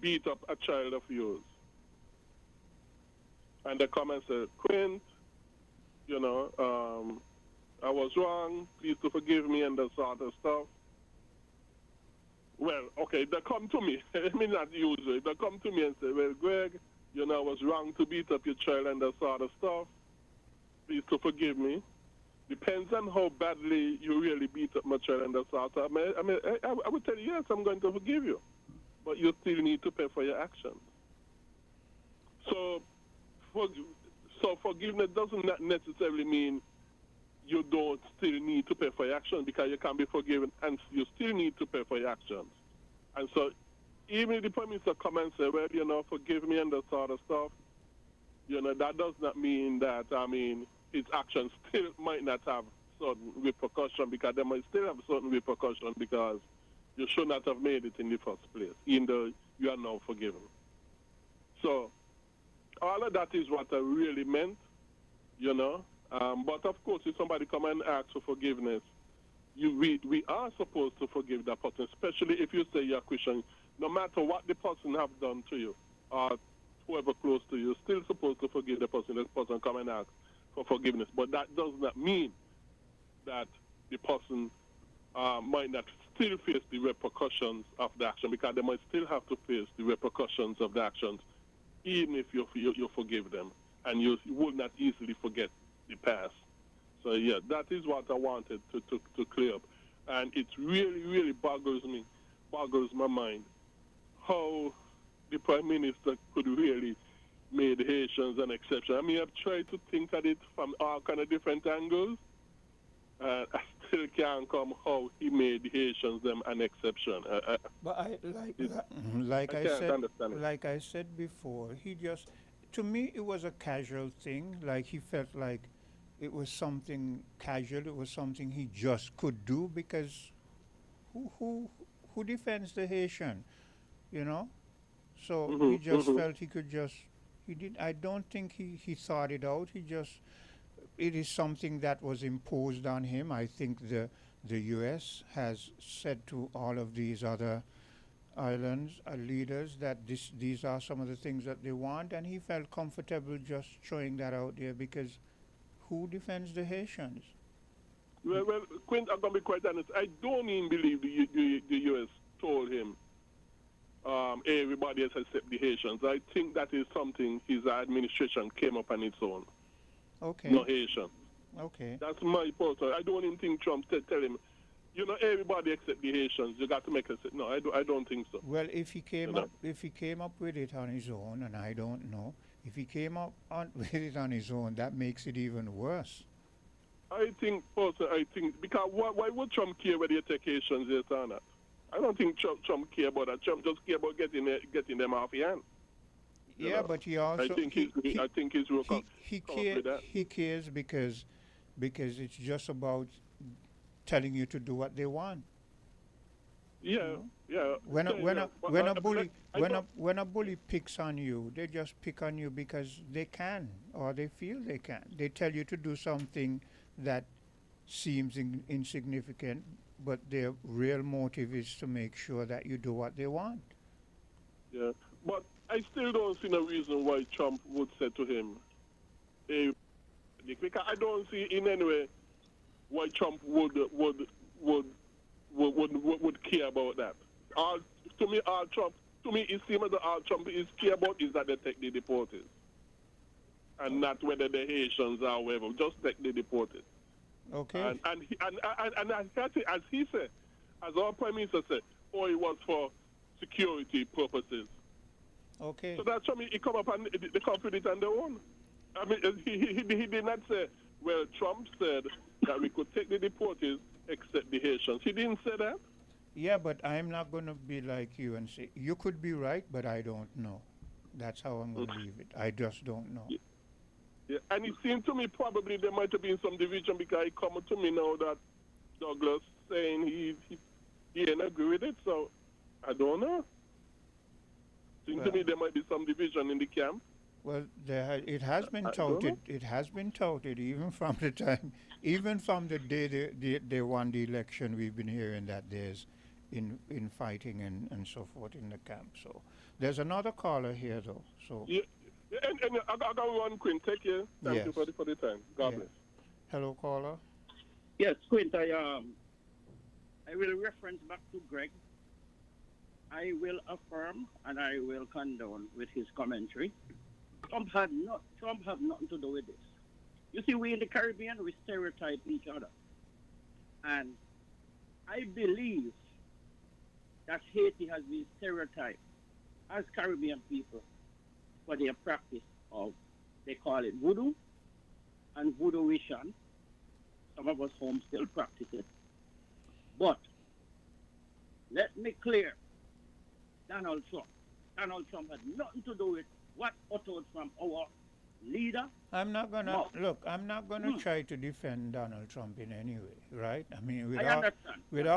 beat up a child of yours, and they come and say, Quint, you know, I was wrong, please to forgive me, and that sort of stuff. Well, okay, they come to me. I mean, not usually. They come to me and say, well, Greg, you know, I was wrong to beat up your child and that sort of stuff. Please to forgive me. Depends on how badly you really beat up my child and that sort of stuff. I would tell you, yes, I'm going to forgive you. But you still need to pay for your actions. So forgiveness doesn't necessarily mean you don't still need to pay for your actions, because you can be forgiven and you still need to pay for your actions. And so even if the Prime Minister come and say, well, you know, forgive me and that sort of stuff, you know, that does not mean that, his actions still might not have certain repercussion, because they might still have certain repercussion because you should not have made it in the first place, even though you are now forgiven. So all of that is what I really meant, you know. But of course, if somebody come and ask for forgiveness, we are supposed to forgive that person, especially if you say you're Christian. No matter what the person have done to you, or whoever close to you, still supposed to forgive the person. The person come and ask for forgiveness. But that does not mean that the person might not still face the repercussions of the action, because they might still have to face the repercussions of the actions, even if you forgive them, and you will not easily forget the past. So yeah, that is what I wanted to clear up. And it really, really boggles my mind how the Prime Minister could really make the Haitians an exception. I mean, I've tried to think at it from all kind of different angles, and I still can't come how he made the Haitians them an exception. But like I said before, he just, to me, it was a casual thing. Like, he felt like it was something casual. It was something he just could do, because who defends the Haitian, you know? So he just felt he could just, I don't think he thought it out. It is something that was imposed on him. I think the U.S. has said to all of these other islands leaders that these are some of the things that they want, and he felt comfortable just throwing that out there, because who defends the Haitians? Well, Quint, I'm going to be quite honest. I don't even believe the U.S. told him everybody else except the Haitians. I think that is something his administration came up on its own. Okay. No Haitians. Okay. That's my personal. I don't even think Trump tell him, you know, everybody except the Haitians. You got to make a no. I don't think so. Well, if he came up with it on his own, and I don't know, if he came up with it on his own, that makes it even worse. I think because why would Trump care whether you take Haitians yes or not? I don't think Trump care about that. Trump just care about getting them off your hand. Yeah, but he also I think he's he cares because it's just about telling you to do what they want. Yeah, yeah. When a bully picks on you, they just pick on you because they can, or they feel they can. They tell you to do something that seems insignificant, but their real motive is to make sure that you do what they want. Yeah, but I still don't see no reason why Trump would say to him, because I don't see in any way why Trump would care about that. All to me, it seems that all Trump is care about is that they take the deportees, and not whether the Haitians or whatever. Just take the deportees. Okay. And as he said, as our Prime Minister said, it was for security purposes. Okay. So that's why he come up and they come with it on their own. I mean, he did not say, well, Trump said that we could take the deportees except the Haitians. He didn't say that. Yeah, but I'm not going to be like you and say, you could be right, but I don't know. That's how I'm going to leave it. I just don't know. Yeah. And it seemed to me probably there might have been some division because it come to me now that Douglas saying he didn't agree with it, so I don't know. Seems to me there might be some division in the camp. Well, it has been touted. It has been touted even from the time, even from the day they won the election. We've been hearing that there's infighting and so forth in the camp. So there's another caller here though. So yeah, and I got one, Quinn. Take care. Thank you for the time. God bless. Hello, caller. Yes, Quint. I will reference back to Greg. I will affirm and I will condone with his commentary. Trump have nothing to do with this. You see, we in the Caribbean, we stereotype each other. And I believe that Haiti has been stereotyped as Caribbean people for their practice of, they call it voodoo and voodooism. Some of us home still practice it. But let me clear, Donald Trump had nothing to do with what uttered from our leader. I'm not gonna try to defend Donald Trump in any way, right? I mean, with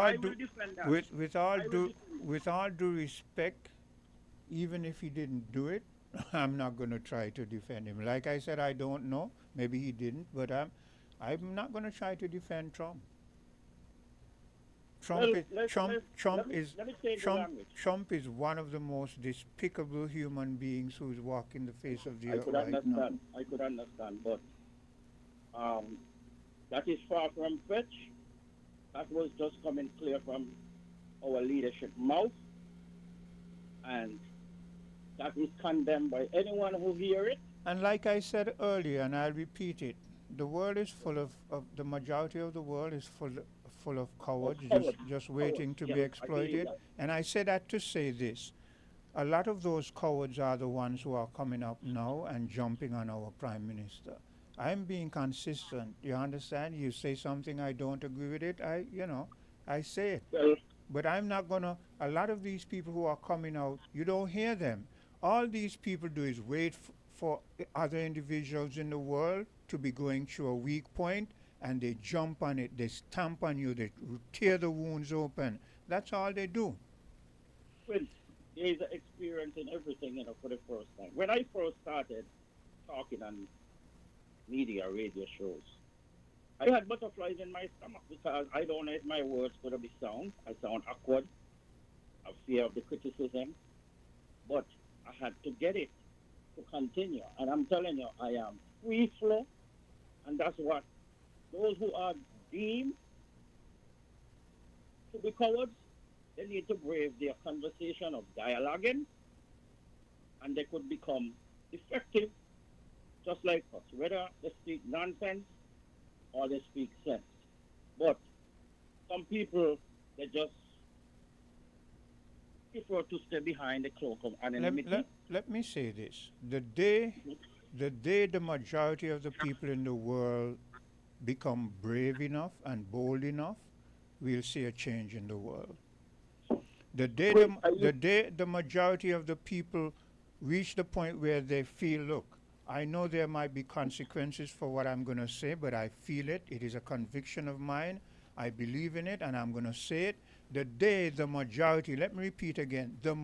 all due respect, even if he didn't do it, I'm not going to try to defend him. Like I said, I don't know. Maybe he didn't, but I'm not going to try to defend Trump. Trump is one of the most despicable human beings who's walking the face of the earth right now. I could understand, but that is far from fetch. That was just coming clear from our leadership mouth, and that is condemned by anyone who hear it. And like I said earlier, and I'll repeat it, the world is full of the majority of the world is full of cowards, just waiting to be exploited. And I say that to say this. A lot of those cowards are the ones who are coming up now and jumping on our Prime Minister. I'm being consistent. You understand? You say something, I don't agree with it, I say it. Well, but I'm not going to, a lot of these people who are coming out, you don't hear them. All these people do is wait for other individuals in the world to be going through a weak point, and they jump on it, they stamp on you, they tear the wounds open. That's all they do. Well, there's an experience in everything, for the first time. When I first started talking on media, radio shows, I had butterflies in my stomach because I don't know if my words going to be sound. I sound awkward. I fear of the criticism. But I had to get it to continue. And I'm telling you, I am free flow. And that's what those who are deemed to be cowards, they need to brave their conversation of dialoguing, and they could become effective just like us, whether they speak nonsense or they speak sense. But some people, they just prefer to stay behind the cloak of anonymity. Let me say this. The day the majority of the people in the world become brave enough and bold enough, we'll see a change in the world. The day the majority of the people reach the point where they feel, look, I know there might be consequences for what I'm going to say, but I feel it. It is a conviction of mine. I believe in it, and I'm going to say it. The day the majority, let me repeat again, the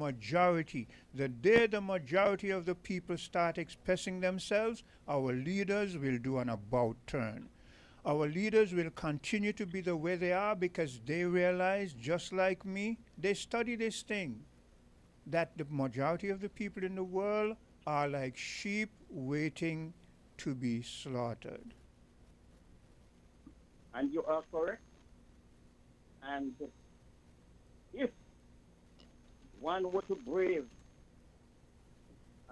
day the majority of the people start expressing themselves, our leaders will do an about turn. Our leaders will continue to be the way they are because they realize, just like me, they study this thing, that the majority of the people in the world are like sheep waiting to be slaughtered. And you are correct. And if one were to brave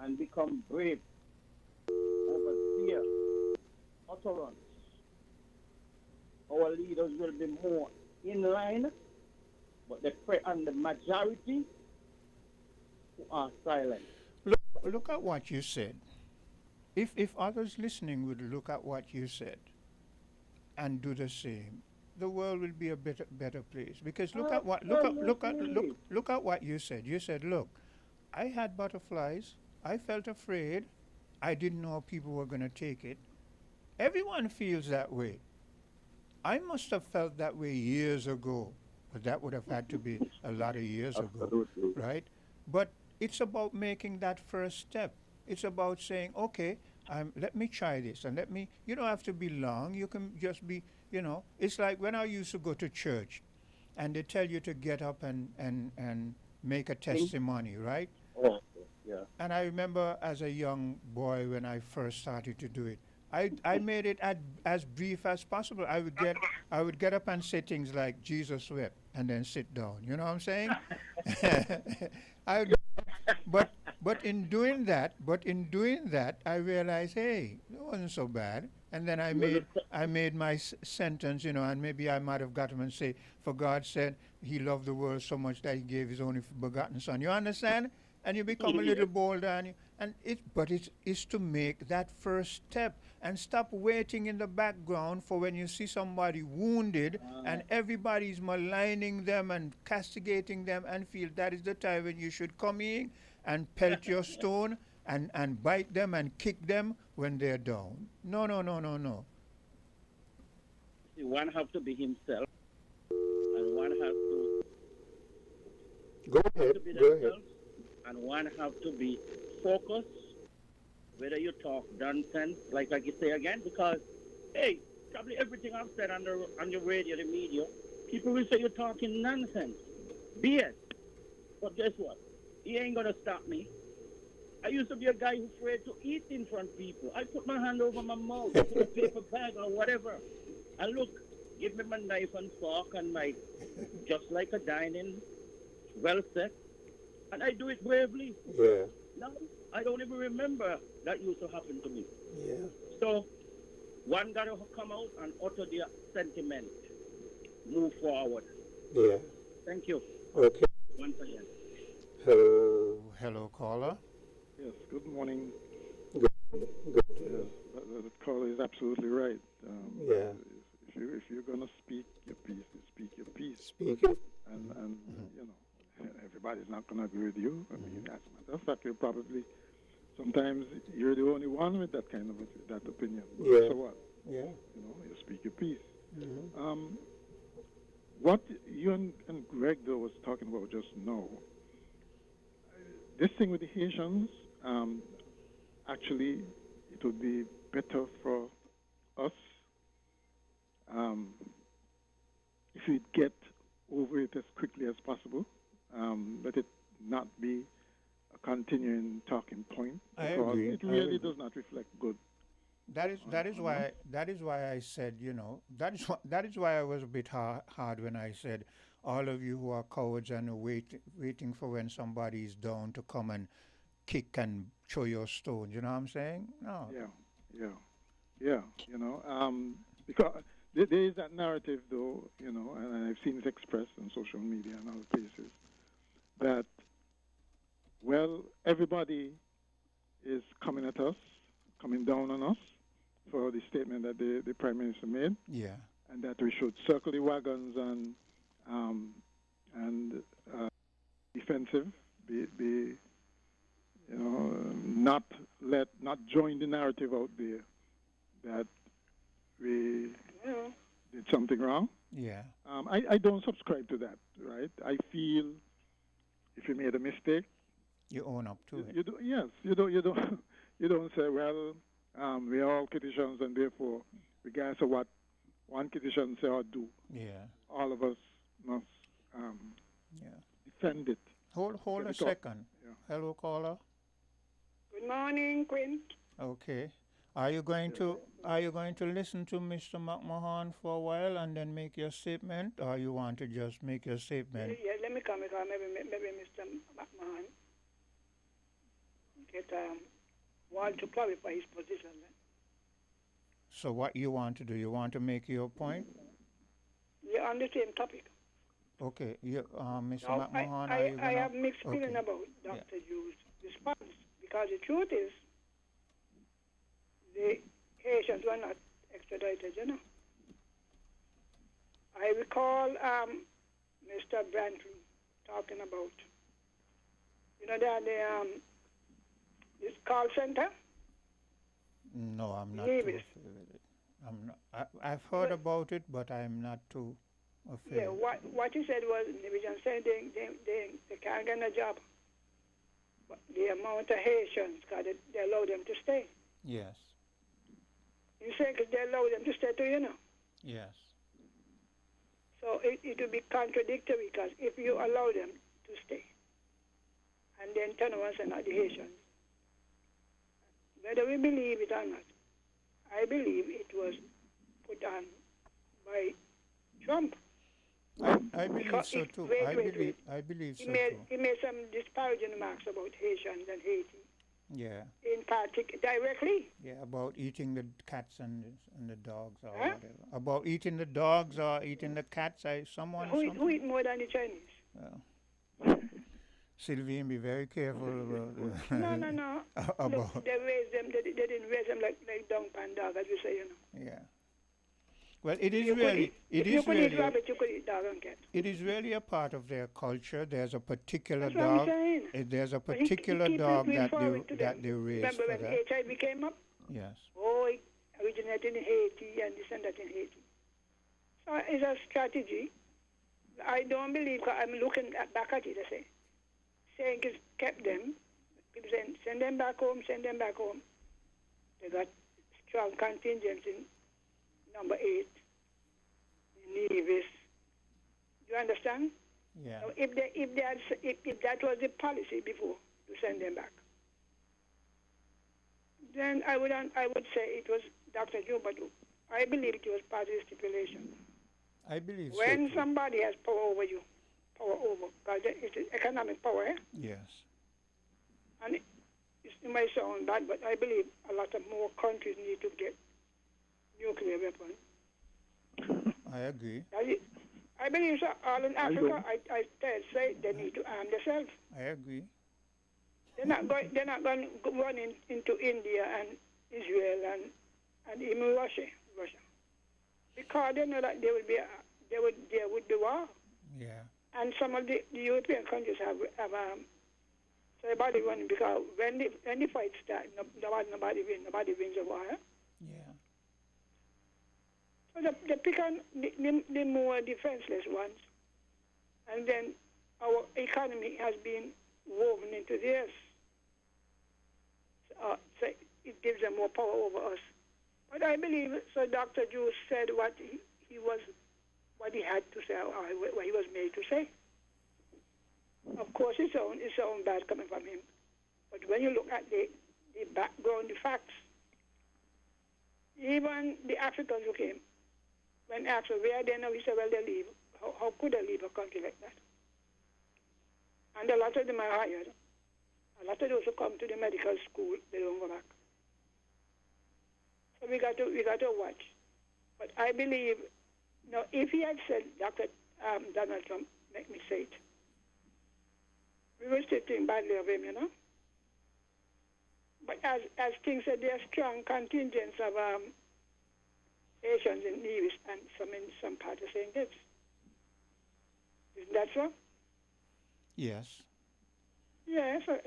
and become brave over fear, utterance, our leaders will be more in line, but and the majority who are silent. Look at what you said. If others listening would look at what you said and do the same, the world will be a better place. Because look at what you said. You said, look, I had butterflies. I felt afraid. I didn't know people were going to take it. Everyone feels that way. I must have felt that way years ago, but that would have had to be a lot of years ago, right? But it's about making that first step. It's about saying, okay, let me try this, and you don't have to be long. You can just be, it's like when I used to go to church, and they tell you to get up and make a testimony, right? Oh, yeah. And I remember as a young boy when I first started to do it, I made it as brief as possible. I would get up and say things like Jesus wept and then sit down. You know what I'm saying? But in doing that, I realized, hey, it wasn't so bad. And then I made my sentence, and maybe I might have got him and say, for God said he loved the world so much that he gave his only begotten son. You understand? And you become a little bolder, but it's to make that first step and stop waiting in the background for when you see somebody wounded and everybody's maligning them and castigating them, and feel that is the time when you should come in and pelt your stone and bite them and kick them when they're down. No. See, one have to be himself, and one has to go ahead. And one have to be focused, whether you talk nonsense, like you say again, because, hey, probably everything I've said on the radio, the media, people will say you're talking nonsense, BS. But guess what? He ain't going to stop me. I used to be a guy who's afraid to eat in front of people. I put my hand over my mouth, put a paper bag or whatever. And look, give me my knife and fork and my, just like a dining, well set. And I do it bravely. Yeah. Now, I don't even remember that used to happen to me. Yeah. So, one got to come out and utter their sentiment. Move forward. Yeah. Thank you. Okay. Once again. Hello, caller. Yes, good morning. Good. Yes, the caller is absolutely right. Yeah. If you're gonna speak your piece, you speak your piece. Speak it. And everybody's not gonna agree with you. I mean, as a matter of fact, sometimes you're the only one with that kind of that opinion. Yeah. So what? Yeah. You speak your piece. Mm-hmm. What you and Greg though was talking about just now. This thing with the Haitians, actually, it would be better for us if we get over it as quickly as possible. Let it not be a continuing talking point. I agree. It really does not reflect good. That is why I said, that is why I was a bit hard when I said, all of you who are cowards and waiting for when somebody is down to come and kick and throw your stones. You know what I'm saying? No. Yeah. Because there is that narrative, though, and I've seen it expressed on social media and other places, that, well, everybody is coming at us, coming down on us for the statement that the Prime Minister made. Yeah. And that we should circle the wagons and defensive, not join the narrative out there that we did something wrong. Yeah. I don't subscribe to that, right? I feel if you made a mistake, you own up to it. You don't say, well, we are all Kitishans and therefore, regardless of what one Kittishan say or do, all of us must defend it. Hold a second. Yeah. Hello, caller. Good morning, Quinn. Okay. Are you going to listen to Mr. McMahon for a while and then make your statement, or you want to just make your statement? Yeah, let me come because maybe Mr. McMahon get want to clarify his position. So what you want to do? You want to make your point? Yeah, on the same topic. Okay, Mr. Now, McMahon, I, are you I gonna? have mixed feeling Okay. about Dr. Yu's response because the truth is the Haitians were not extradited, you know. I recall Mr. Brantley talking about, you know, this call center. No, I'm not Nevis. too afraid with it. I'm not. I've heard about it, but I'm not too afraid. Yeah, what he said was Nevis said they can't get a job. But the amount of Haitians, because they allow them to stay. Yes. You say because they allow them to stay too, you know. Yes. So it would be contradictory because if you allow them to stay and then turn around and say not the Haitians, whether we believe it or not, I believe it was put on by Trump. I believe so too. I believe so too. He made some disparaging remarks about Haitians and Haiti. Yeah. In particular, directly. Yeah, about eating the cats and the dogs or whatever. About eating the dogs or eating the cats. Who eat more than the Chinese? Well, Sylvie, be very careful about. No. about. Look, they raised them. They didn't raise them like dung pan dog, as you say, you know. Yeah. Well, it is You really. If you could eat rabbit, you could eat dog and cat. It is really a part of their culture. There's a particular That's what I'm dog. saying. There's a But particular he dog keeps that forward to they them. raise Remember for when that. HIV came up? Yes. Oh, it originated in Haiti and this and that in Haiti. So it's a strategy. I don't believe, cause I'm looking back at it, I say, saying it's kept them. People saying, send them back home, send them back home. They got strong contingents in number 8, in Nevis. You understand? Yeah. So if that was the policy before, to send them back, then I would say it was Dr. Joe, but I believe it was part of the stipulation. I believe When so. somebody has power over you, because it's economic power, eh? Yes. And it might sound bad, but I believe a lot of more countries need to get nuclear weapons. I agree. I believe so. All in Africa, I say they need to arm themselves. I agree. They're not going to run into India and Israel and even Russia, because they know that there would be war. Yeah. And some of the European countries have so everybody running because when the fight starts, nobody wins a war. Eh? Yeah. So they pick on the more defenseless ones, and then our economy has been woven into theirs. So it gives them more power over us. But I believe, so Dr. Drew said what what he had to say, or what he was made to say. Of course, it sounds bad coming from him. But when you look at the background, the facts, even the Africans who came, when asked where they know, he said, well, they leave. How could they leave a country like that? And a lot of them are hired. A lot of those who come to the medical school, they don't go back. So we got to watch. But I believe, if he had said, Dr. Donald Trump, make me say it, we will still think badly of him, But as things said, there are strong contingents of Asians in Nevis and some in some parts of St. Kitts. Isn't that so? Yes. Yeah, so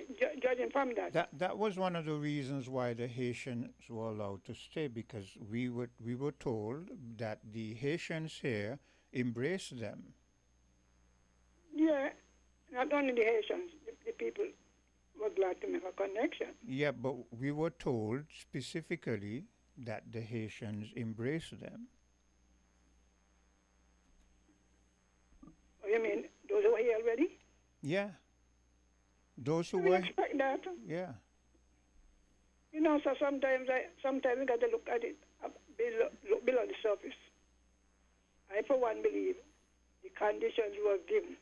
judging from that. That was one of the reasons why the Haitians were allowed to stay, because we were told that the Haitians here embraced them. Yeah, not only the Haitians, the people were glad to make a connection. Yeah, but we were told specifically that the Haitians embraced them. Oh, you mean those who were here already? Yeah. Those who We were. expect that. Yeah. You know, so sometimes we got to look at it look below the surface. I, for one, believe the conditions were given.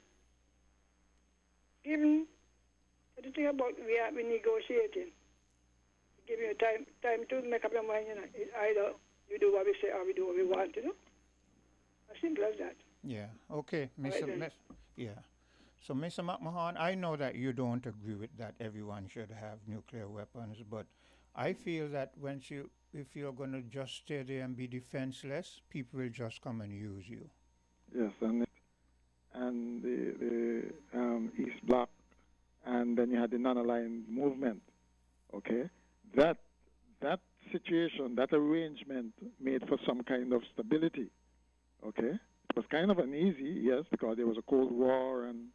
The thing about we negotiating. Give you time to make up your mind. You know, it's either you do what we say or we do what we want. You know, as simple as that. Yeah. Okay, Right then. Yeah. So, Mr. McMahon, I know that you don't agree with that everyone should have nuclear weapons, but I feel that if you're going to just stay there and be defenseless, people will just come and use you. Yes, and the East Bloc, and then you had the non-aligned movement. Okay, that situation, that arrangement made for some kind of stability. Okay, it was kind of uneasy, yes, because there was a Cold War and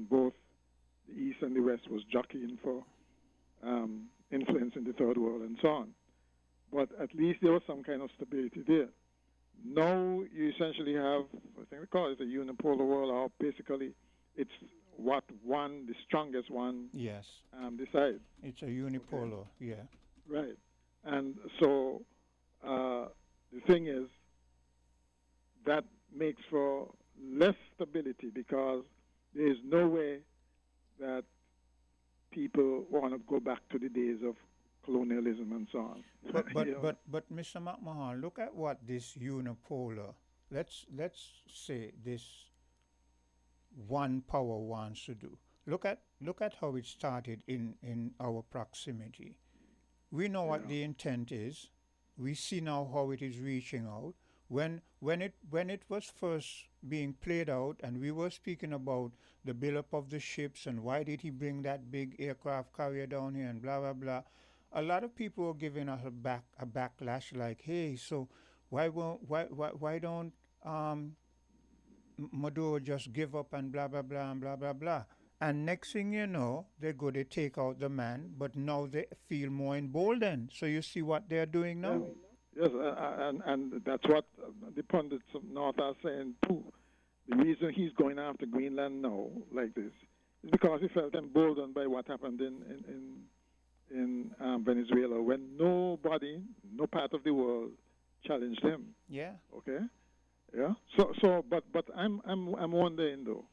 both the East and the West was jockeying for influence in the Third World and so on. But at least there was some kind of stability there. Now you essentially have, I think we call it a unipolar world, or basically it's what the strongest one, yes, decides. It's a unipolar, okay. Yeah. Right. And so the thing is, that makes for less stability because there is no way that people want to go back to the days of colonialism and so on. But Mr. McMahon, look at what this unipolar, let's say this one power wants to do. Look at how it started in our proximity. We know what the intent is. We see now how it is reaching out. When it was first being played out, and we were speaking about the build-up of the ships and why did he bring that big aircraft carrier down here and blah blah blah, a lot of people were giving us a backlash like, hey, so why don't Maduro just give up and blah blah blah and blah blah blah. And next thing you know, they take out the man, but now they feel more emboldened. So you see what they're doing now. Yes, and that's what the pundits of North are saying too. The reason he's going after Greenland now, like this, is because he felt emboldened by what happened in Venezuela, when nobody, no part of the world, challenged him. Yeah. Okay. Yeah. But I'm wondering though.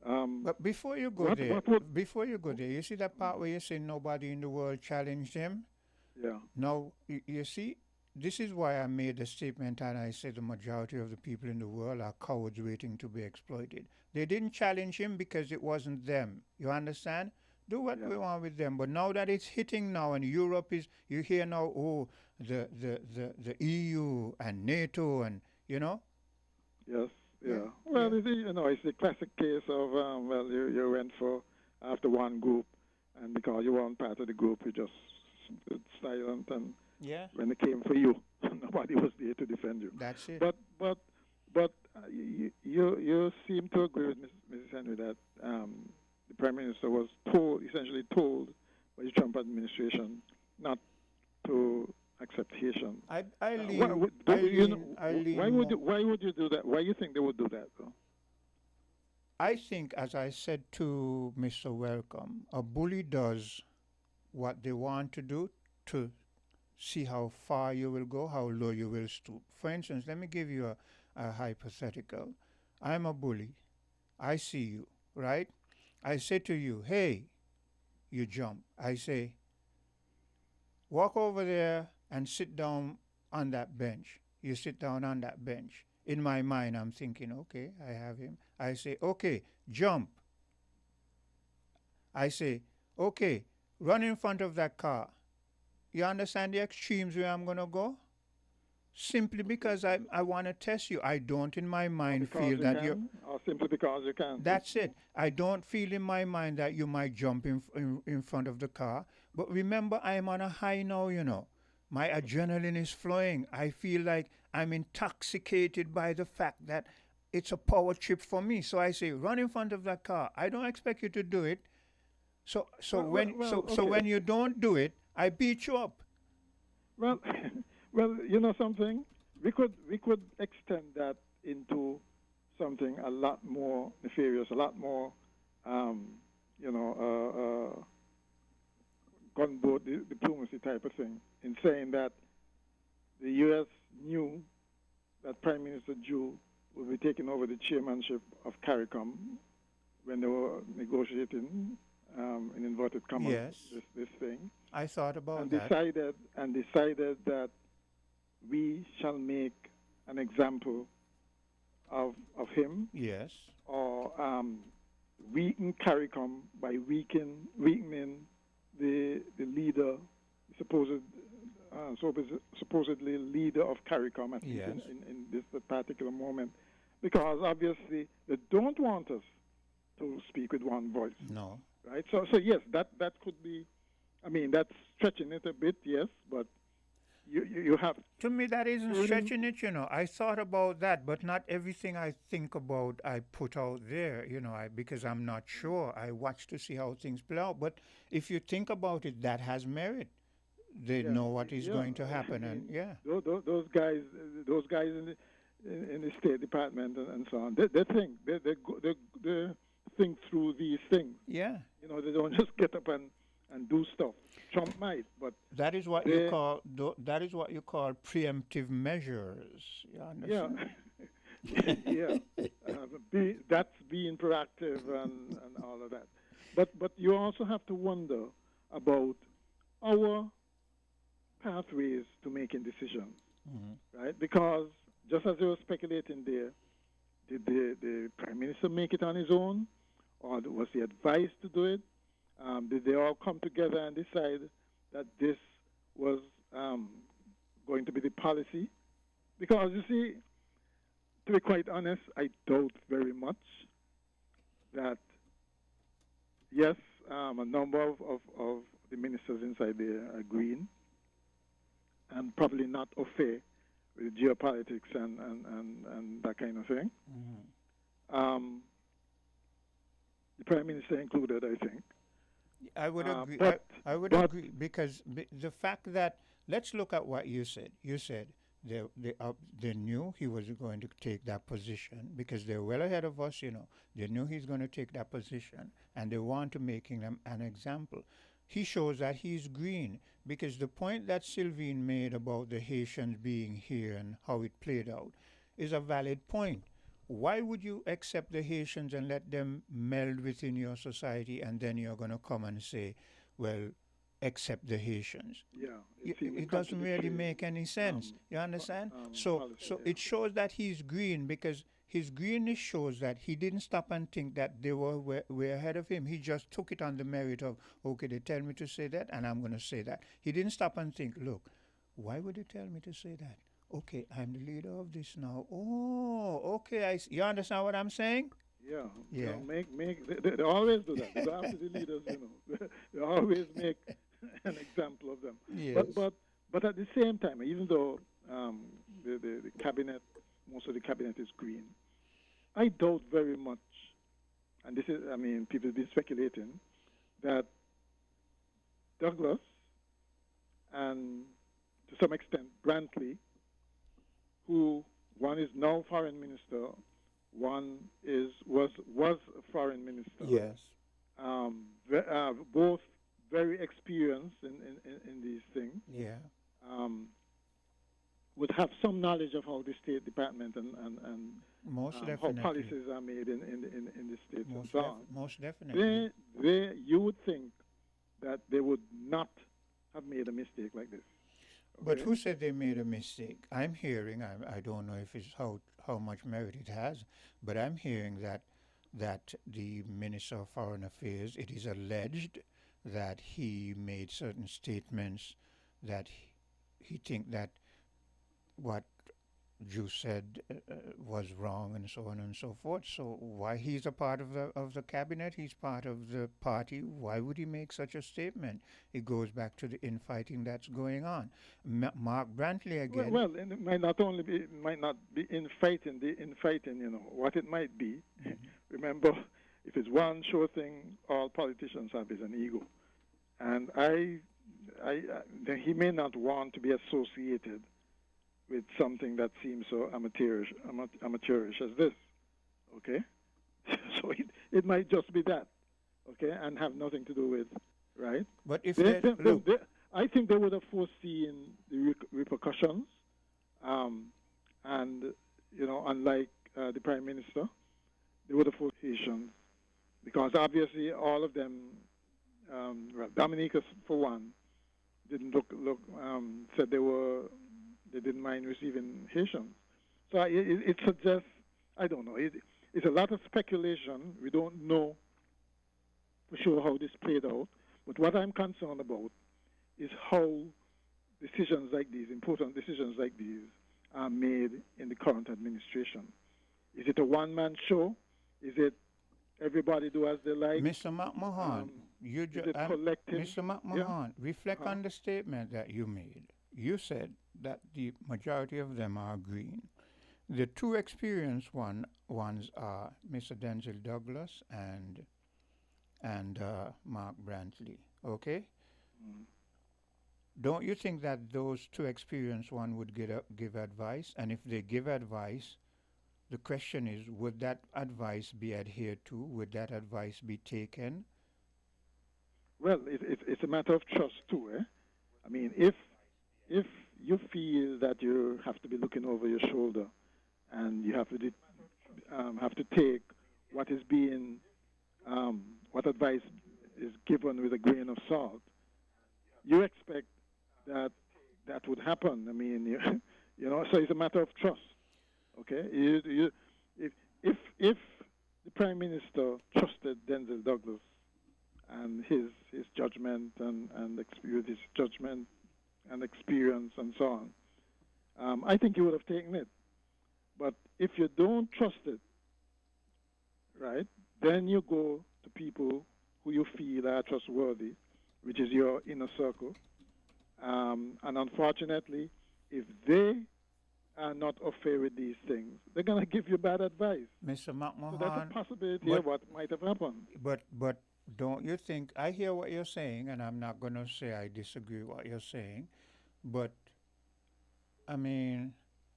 But before you go there, you see that part where you say nobody in the world challenged him? Yeah. Now, you see, this is why I made the statement and I said the majority of the people in the world are cowards waiting to be exploited. They didn't challenge him because it wasn't them. You understand? Do what we want with them. But now that it's hitting now, and Europe is, you hear now, oh, the EU and NATO and, you know? Yes. Yeah. Well, it's the classic case of, you went for after one group, and because you weren't part of the group, you just stood silent, and when it came for you, nobody was there to defend you. That's it. But you seem to agree with Mrs. Henry that the Prime Minister was essentially told by the Trump administration not to accept Haitian. Why would you do that? Why do you think they would do that, though? I think, as I said to Mr. Welcome, a bully does what they want to do to see how far you will go, how low you will stoop. For instance, let me give you a hypothetical. I'm a bully. I see you, right? I say to you, hey, you jump. I say, walk over there and sit down on that bench. You sit down on that bench. In my mind, I'm thinking, okay, I have him. I say, okay, jump. I say, okay, run in front of that car. You understand the extremes where I'm going to go? Simply because I want to test you. I don't in my mind feel that you're... Or simply because you can. That's it. I don't feel in my mind that you might jump in front of the car. But remember, I'm on a high now, you know. My adrenaline is flowing. I feel like I'm intoxicated by the fact that it's a power trip for me. So I say, run in front of that car. I don't expect you to do it. So when you don't do it, I beat you up. Well, well, you know something? We could extend that into something a lot more nefarious, a lot more, gunboat diplomacy type of thing in saying that the U.S. knew that Prime Minister Jew would be taking over the chairmanship of CARICOM when they were negotiating, in inverted commas, Yes. this thing. I thought about and that. Decided that we shall make an example of him. Yes. Or weaken CARICOM by weakening the leader, supposedly leader of CARICOM, at least in this particular moment, because obviously they don't want us to speak with one voice. No. Right? So yes, that could be, I mean, that's stretching it a bit, yes, but you have... To me, that isn't stretching it, you know. I thought about that, but not everything I think about I put out there, you know, because I'm not sure. I watch to see how things play out. But if you think about it, that has merit. They know what is going to happen, I mean, and those guys in the State Department and so on, they think through these things. Yeah. You know, they don't just get up and do stuff. Trump might, but that is what you call preemptive measures. You understand? Yeah, that's being proactive and all of that. But you also have to wonder about our pathways to making decisions, right? Because just as they were speculating there, did the Prime Minister make it on his own, or was he advised to do it? Did they all come together and decide that this was going to be the policy? Because, you see, to be quite honest, I doubt very much that, yes, a number of the ministers inside there are green, and probably not au fait with geopolitics and that kind of thing. The Prime Minister included, I think. I would agree. I would agree, because the fact that, let's look at what you said. You said they knew he was going to take that position because they're well ahead of us, you know. They knew he's going to take that position, and they want to make him an example. He shows that he's green, because the point that Sylvine made about the Haitians being here and how it played out is a valid point. Why would you accept the Haitians and let them meld within your society, and then you're going to come and say, well, accept the Haitians? Yeah. It doesn't really make any sense. You understand? So it shows that he's green, because his greenness shows that he didn't stop and think that they were way ahead of him. He just took it on the merit of, okay, they tell me to say that, and I'm going to say that. He didn't stop and think, look, why would they tell me to say that? Okay, I'm the leader of this now. Oh, okay. You understand what I'm saying? Yeah. Yeah. You know, they always do that. They go after the leaders, you know. They always make an example of them. Yes. But at the same time, even though the cabinet, most of the cabinet is green, I doubt very much, and this is, I mean, people have been speculating, that Douglas and to some extent Brantley, who one is now foreign minister, one was a foreign minister. Yes. Both very experienced in these things. Yeah. Would have some knowledge of how the State Department and most how definitely policies are made in the States and so on. Most definitely. You would think that they would not have made a mistake like this. But who said they made a mistake? I'm hearing, I don't know if it's how much merit it has, but I'm hearing that the Minister of Foreign Affairs, it is alleged that he made certain statements that he think that what Jew said was wrong, and so on and so forth. So why he's a part of the cabinet, he's part of the party, why would he make such a statement? It goes back to the infighting that's going on. Mark Brantley again. Well, it might not be infighting. The infighting, you know, what it might be. Remember, if it's one sure thing all politicians have is an ego, and he may not want to be associated with something that seems so amateurish as this, okay? So it might just be that, okay, and have nothing to do with right? But if I think they would have foreseen the repercussions, and unlike the Prime Minister, they would have foreseen Haitians, because obviously all of them, Dominicus for one, didn't said they didn't mind receiving Haitians. So it suggests, I don't know, it's a lot of speculation. We don't know for sure how this played out. But what I'm concerned about is how decisions like these, important decisions like these, are made in the current administration. Is it a one-man show? Is it everybody do as they like? Mr. McMahon, Mr. McMahon, reflect on the statement that you made. You said that the majority of them are green. The two experienced ones are Mr. Denzel Douglas and Mark Brantley. Okay. Don't you think that those two experienced ones would give advice? And if they give advice, the question is, would that advice be adhered to? Would that advice be taken? Well, it's a matter of trust too. I mean, if you feel that you have to be looking over your shoulder and you have to take what is being what advice is given with a grain of salt, you expect that would happen. I mean, so it's a matter of trust. Okay, if the Prime Minister trusted Denzel Douglas and his judgment and his judgment and experience and so on, I think he would have taken it. But if you don't trust it, right, then you go to people who you feel are trustworthy, which is your inner circle. And unfortunately, if they are not affair with these things, they're going to give you bad advice. Mr. McMahon, so that's a possibility of what might have happened. But don't you think, I hear what you're saying, and I'm not going to say I disagree with what you're saying, but, I mean,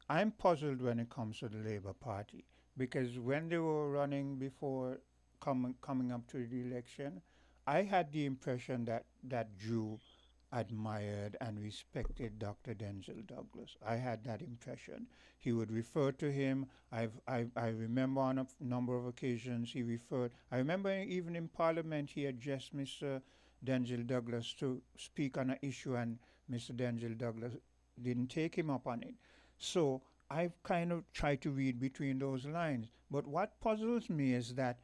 I'm puzzled when it comes to the Labour Party, because when they were running before coming up to the election, I had the impression that Drew admired and respected Dr. Denzel Douglas. I had that impression. He would refer to him. I remember on a number of occasions he referred. I remember even in Parliament he addressed Mr. Denzel Douglas to speak on an issue, and Mr. Denzel Douglas didn't take him up on it. So I've kind of tried to read between those lines. But what puzzles me is that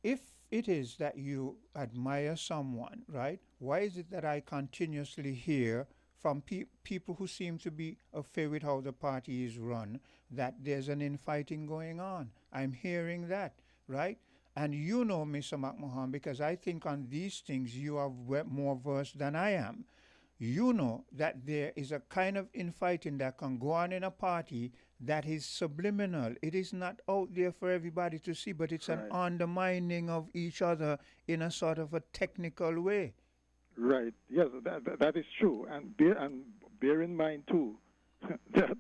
if it is that you admire someone, right, why is it that I continuously hear from people who seem to be afraid with how the party is run that there's an infighting going on? I'm hearing that, right? And you know, Mr. McMahon, because I think on these things you are more versed than I am. You know that there is a kind of infighting that can go on in a party that is subliminal. It is not out there for everybody to see, but it's an undermining of each other in a sort of a technical way. Right. Yes, that is true. And bear in mind, too, that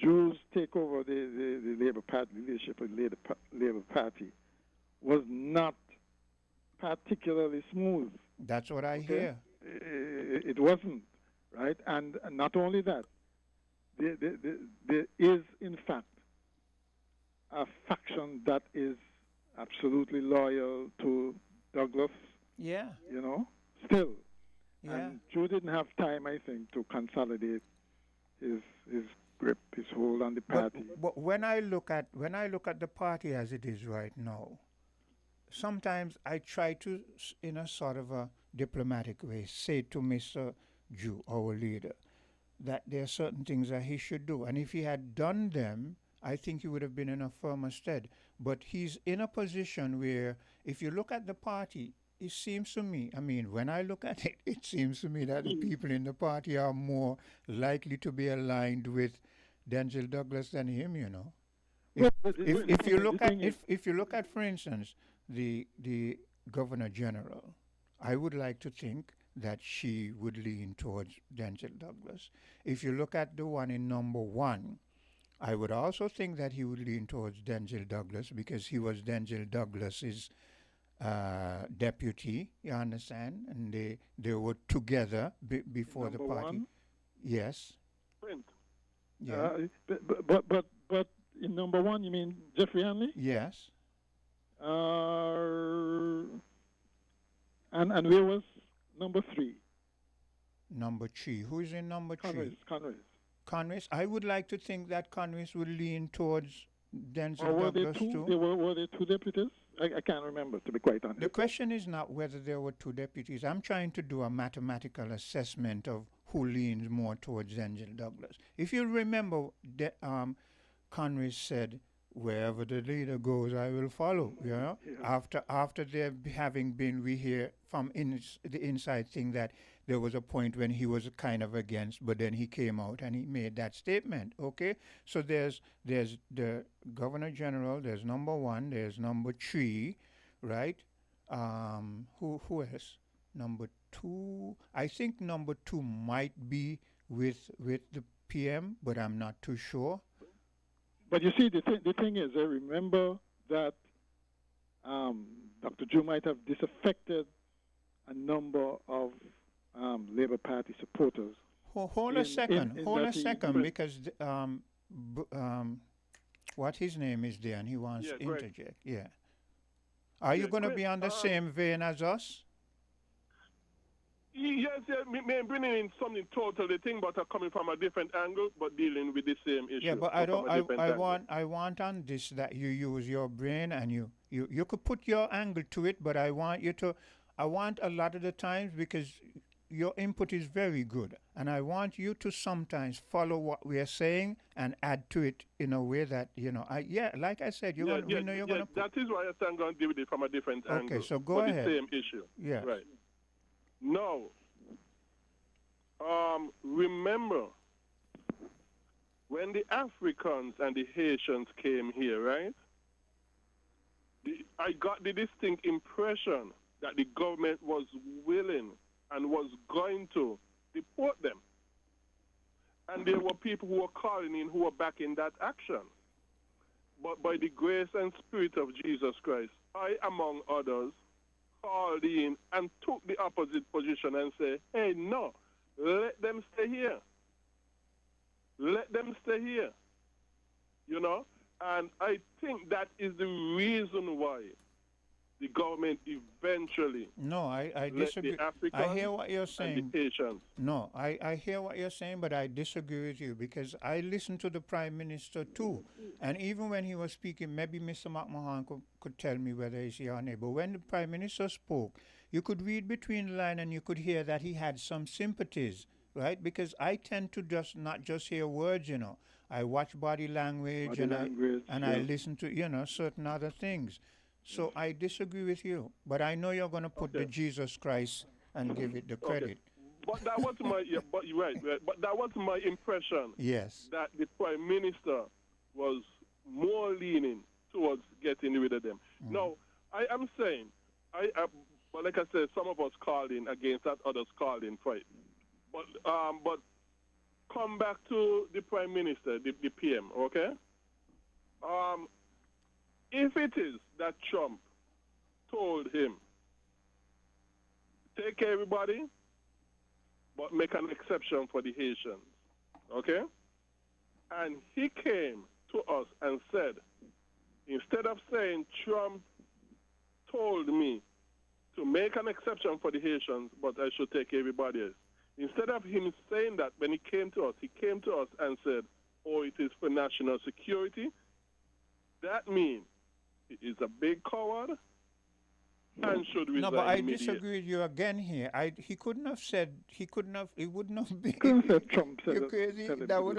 Jews take over the Labour Party, leadership of the Labour Party, was not particularly smooth. That's what I hear. It wasn't, right? And not only that, there is, in fact, a faction that is absolutely loyal to Douglas. Yeah. Still. Yeah. And Joe didn't have time, I think, to consolidate his grip, his hold on the party. But when I look at the party as it is right now, sometimes I try to, in a sort of a diplomatic way, say to Mr. Jew, our leader, that there are certain things that he should do. And if he had done them, I think he would have been in a firmer stead. But he's in a position where, if you look at the party, it seems to me, I mean, when I look at it, it seems to me that the people in the party are more likely to be aligned with Denzel Douglas than him, you know. If you look at, for instance, the Governor General, I would like to think that she would lean towards Denzel Douglas. If you look at the one in number 1, I would also think that he would lean towards Denzel Douglas because he was Denzel Douglas's deputy, you understand? And they were together before the Number party. one? Yes. Print. Yeah. But in number one, you mean Jeffrey Hanley? Yes. And where was number three? Number three. Who is in number three? Conrays. I would like to think that Conrays would lean towards Denzel Or were Douglas there two? too. Were there two deputies? I can't remember, to be quite honest. The question is not whether there were two deputies. I'm trying to do a mathematical assessment of who leans more towards Denzel Douglas. If you remember, Conrays said, "Wherever the leader goes, I will follow." You know, after there having been, we hear from the inside thing that there was a point when he was kind of against, but then he came out and he made that statement. Okay, so there's the Governor General, there's number one, there's number three, right? Who else? Number two. I think number two might be with the PM, but I'm not too sure. But you see, the thing is, I remember that Dr. Drew might have disaffected a number of Labour Party supporters. Hold a second, because what his name is there, and he wants to interject. Yeah. Are you going to be on the same vein as us? Yes, me bringing in something totally thing, but coming from a different angle, but dealing with the same issue. Yeah, but I want on this that you use your brain and you could put your angle to it, but I want a lot of the times, because your input is very good, and I want you to sometimes follow what we are saying and add to it in a way that, like I said, you're going to. That is why I'm going to deal with it from a different angle. Okay, so go ahead. For the same issue. Yeah. Right. Now, remember when the Africans and the Haitians came here, right? I got the distinct impression that the government was willing and was going to deport them. And there were people who were calling in who were backing that action. But by the grace and spirit of Jesus Christ, I, among others, called in and took the opposite position and said, hey, no, let them stay here. Let them stay here. You know? And I think that is the reason why the government eventually I let disagree. the Africans I hear what you're saying. and the Haitians. No, I hear what you're saying, but I disagree with you, because I listened to the Prime Minister too. And even when he was speaking, maybe Mr. McMahon could tell me whether he's here or not, but when the Prime Minister spoke, you could read between the line and you could hear that he had some sympathies, right? Because I tend to not just hear words, I watch body language, I listen to, certain other things. So I disagree with you, but I know you're going to put the Jesus Christ and give it the credit. But that was my but you're right. But that was my impression. Yes. That the Prime Minister was more leaning towards getting rid of them. Now, I am saying, but like I said, some of us called in against that, others called in for it. But come back to the Prime Minister, the PM, okay? If it is that Trump told him, take care everybody, but make an exception for the Haitians, okay? And he came to us and said, instead of saying Trump told me to make an exception for the Haitians, but I should take everybody else. Instead of him saying that, when he came to us and said, oh, it is for national security, that means he is a big coward and should resign. No, but I immediately. disagree with you again here. He wouldn't have been. Couldn't have Trump said You're crazy. That would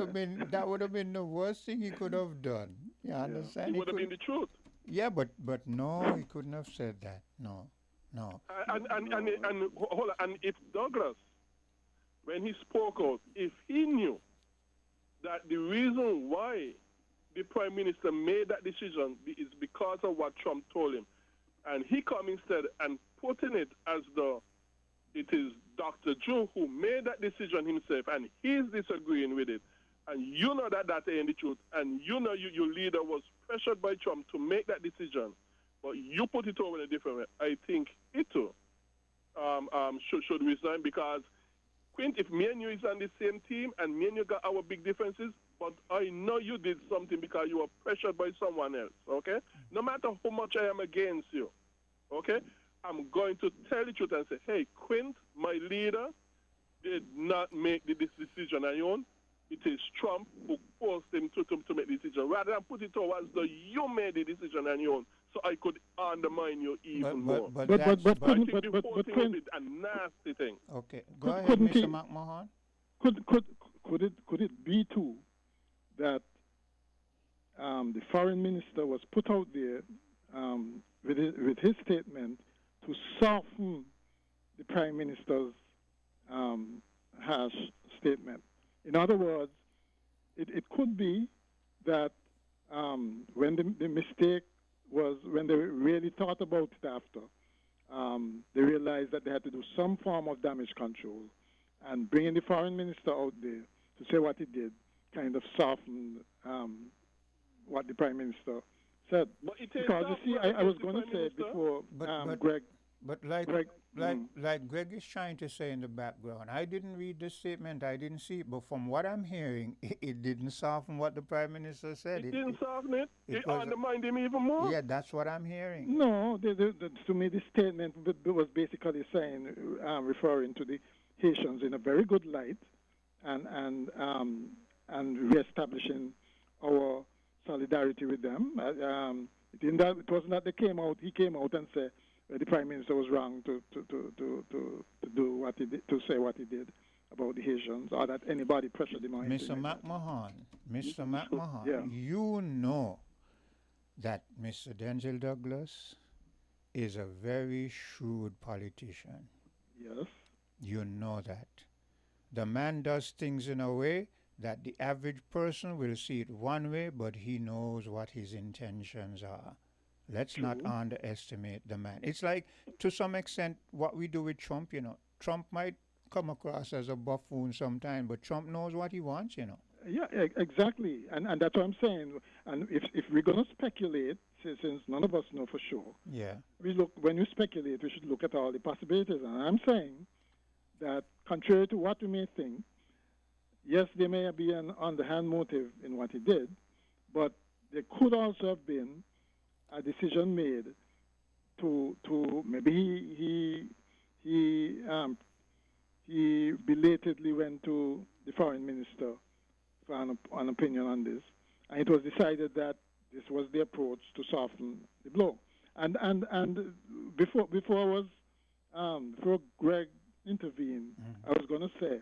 have been the worst thing he could have done. You understand? It would have been the truth. Yeah, but no, he couldn't have said that. No. And hold on. And if Douglas, when he spoke out, if he knew that the reason why the Prime Minister made that decision is because of what Trump told him, and he come instead and putting it as though it is Dr. Drew who made that decision himself, and he's disagreeing with it, and you know that ain't the truth, and you know your leader was pressured by Trump to make that decision, but you put it over in a different way. I think it too should resign because Quint, if me and you is on the same team and me and you got our big differences, but I know you did something because you were pressured by someone else, okay? No matter how much I am against you, okay? I'm going to tell the truth and say, hey, Quint, my leader, did not make this decision on your own. It is Trump who forced him to make the decision, rather than put it towards the you made the decision on your own, so I could undermine you even more. But I think the whole but thing would be a nasty thing. Okay, go ahead, Mr. McMahon. Could it be too that the foreign minister was put out there with his statement to soften the prime minister's harsh statement? In other words, it could be that when the mistake was, when they really thought about it after, they realized that they had to do some form of damage control, and bringing the foreign minister out there to say what he did kind of softened what the prime minister said. Because you see, I was going to say it before, Greg. But like Greg is trying to say in the background, I didn't read the statement, I didn't see it, but from what I'm hearing, it didn't soften what the prime minister said. It didn't soften it. It undermined him even more. Yeah, that's what I'm hearing. No, to me, the statement was basically saying, referring to the Haitians in a very good light, and reestablishing our solidarity with them. It wasn't that he came out and said the prime minister was wrong to do what he did, to say what he did about the Haitians, or that anybody pressured him on. Mr. McMahon, yeah. You know that Mr. Denzel Douglas is a very shrewd politician. Yes. You know that. The man does things in a way that the average person will see it one way, but he knows what his intentions are. Let's not underestimate the man. It's like, to some extent, what we do with Trump, Trump might come across as a buffoon sometime, but Trump knows what he wants, Yeah, exactly. And that's what I'm saying. And if we're going to speculate, since none of us know for sure, when you speculate, we should look at all the possibilities. And I'm saying that contrary to what we may think, yes, there may be an underhand motive in what he did, but there could also have been a decision made to maybe he belatedly went to the foreign minister for an opinion on this, and it was decided that this was the approach to soften the blow. And before Greg intervened, I was going to say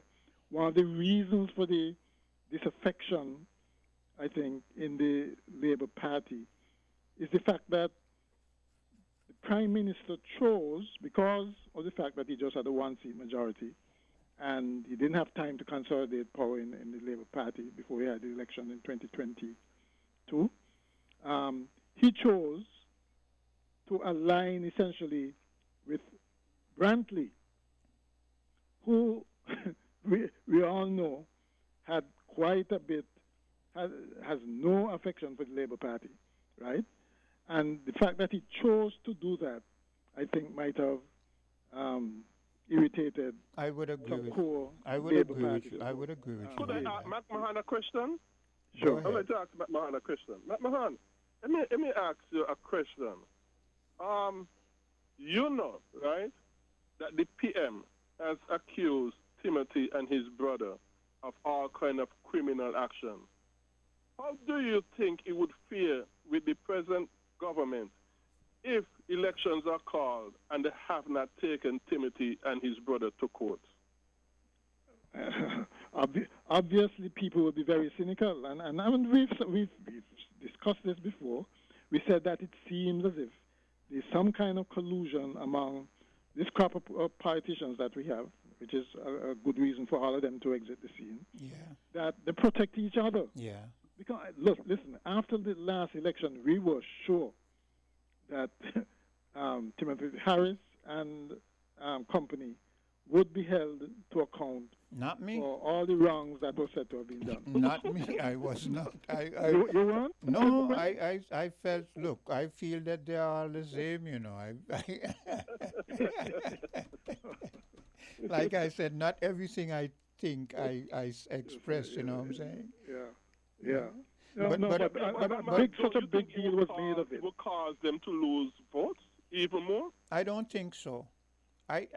one of the reasons for the disaffection, I think, in the Labour Party is the fact that the Prime Minister chose, because of the fact that he just had a one-seat majority, and he didn't have time to consolidate power in the Labour Party before he had the election in 2022, he chose to align essentially with Brantley, who we all know had quite a bit, has no affection for the Labour Party, right? And the fact that he chose to do that, I think, might have irritated. I would agree with you. I would agree with you. I would agree with you. Could I ask McMahon a question? Sure. I'd like to ask McMahon a question. McMahon, let me ask you a question. You know, right, that the PM has accused Timothy and his brother of all kind of criminal action. How do you think it would fare with the present government if elections are called and they have not taken Timothy and his brother to court? Obviously, people will be very cynical, and we've discussed this before. We said that it seems as if there's some kind of collusion among this crop of politicians that we have, which is a good reason for all of them to exit the scene. Yeah. That they protect each other. Yeah. Because, look, listen, after the last election, we were sure that Timothy Harris and company would be held to account Not me. for all the wrongs that were said to have been done. Not me. I was not. You weren't? No, I felt. Look, I feel that they are all the same. You know, like I said, not everything I think I express. You know what I'm saying? Yeah. But Such a big deal was made of it. It will cause them to lose votes even more? I don't think so. Well,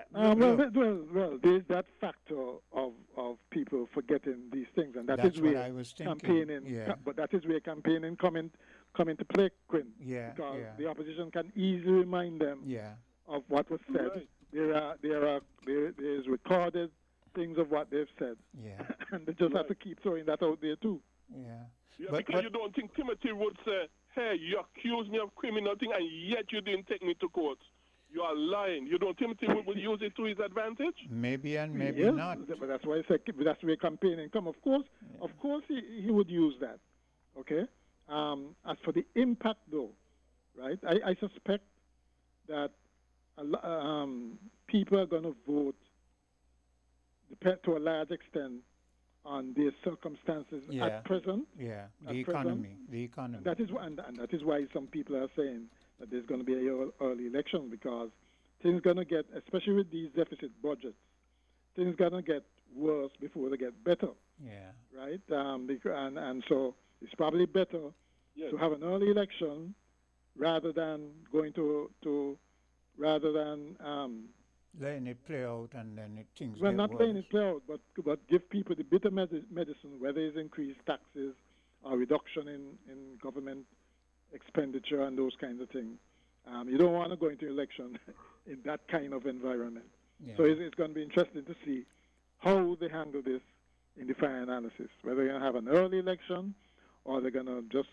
there's that factor of people forgetting these things, and that's is where what I was thinking. Campaigning. Yeah. But that is where campaigning come into play, Quinn. Yeah. Because the opposition can easily remind them. Yeah. Of what was said. Right. There's recorded things of what they've said. Yeah. And they just have to keep throwing that out there too. Yeah. Because you don't think Timothy would say, "Hey, you accuse me of criminal thing, and yet you didn't take me to court. You are lying." You don't think Timothy would use it to his advantage? Maybe and maybe not. But that's why I said that's where campaigning come. Of course, he would use that. Okay. As for the impact, though, right? I suspect that people are going to vote to a large extent on their circumstances at present. Yeah, the economy. That is and that is why some people are saying that there's going to be an early election, because things going to get, especially with these deficit budgets, things going to get worse before they get better. Yeah. Right. And so it's probably better to have an early election rather than letting it play out and then things well, get not worse. letting it play out, but give people the bitter medicine, whether it's increased taxes or reduction in government expenditure and those kinds of things. You don't want to go into election in that kind of environment. Yeah. So it's going to be interesting to see how they handle this in the final analysis, whether they're going to have an early election or they're going to just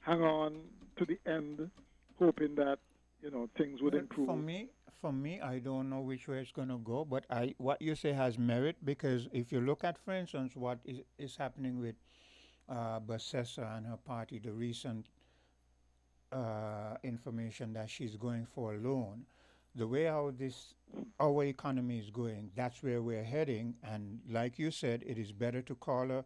hang on to the end, hoping that things would improve. For me, I don't know which way it's going to go, but what you say has merit, because if you look at, for instance, what is happening with Bessessa and her party, the recent information that she's going for a loan, the way how our economy is going, that's where we're heading. And like you said, it is better to call a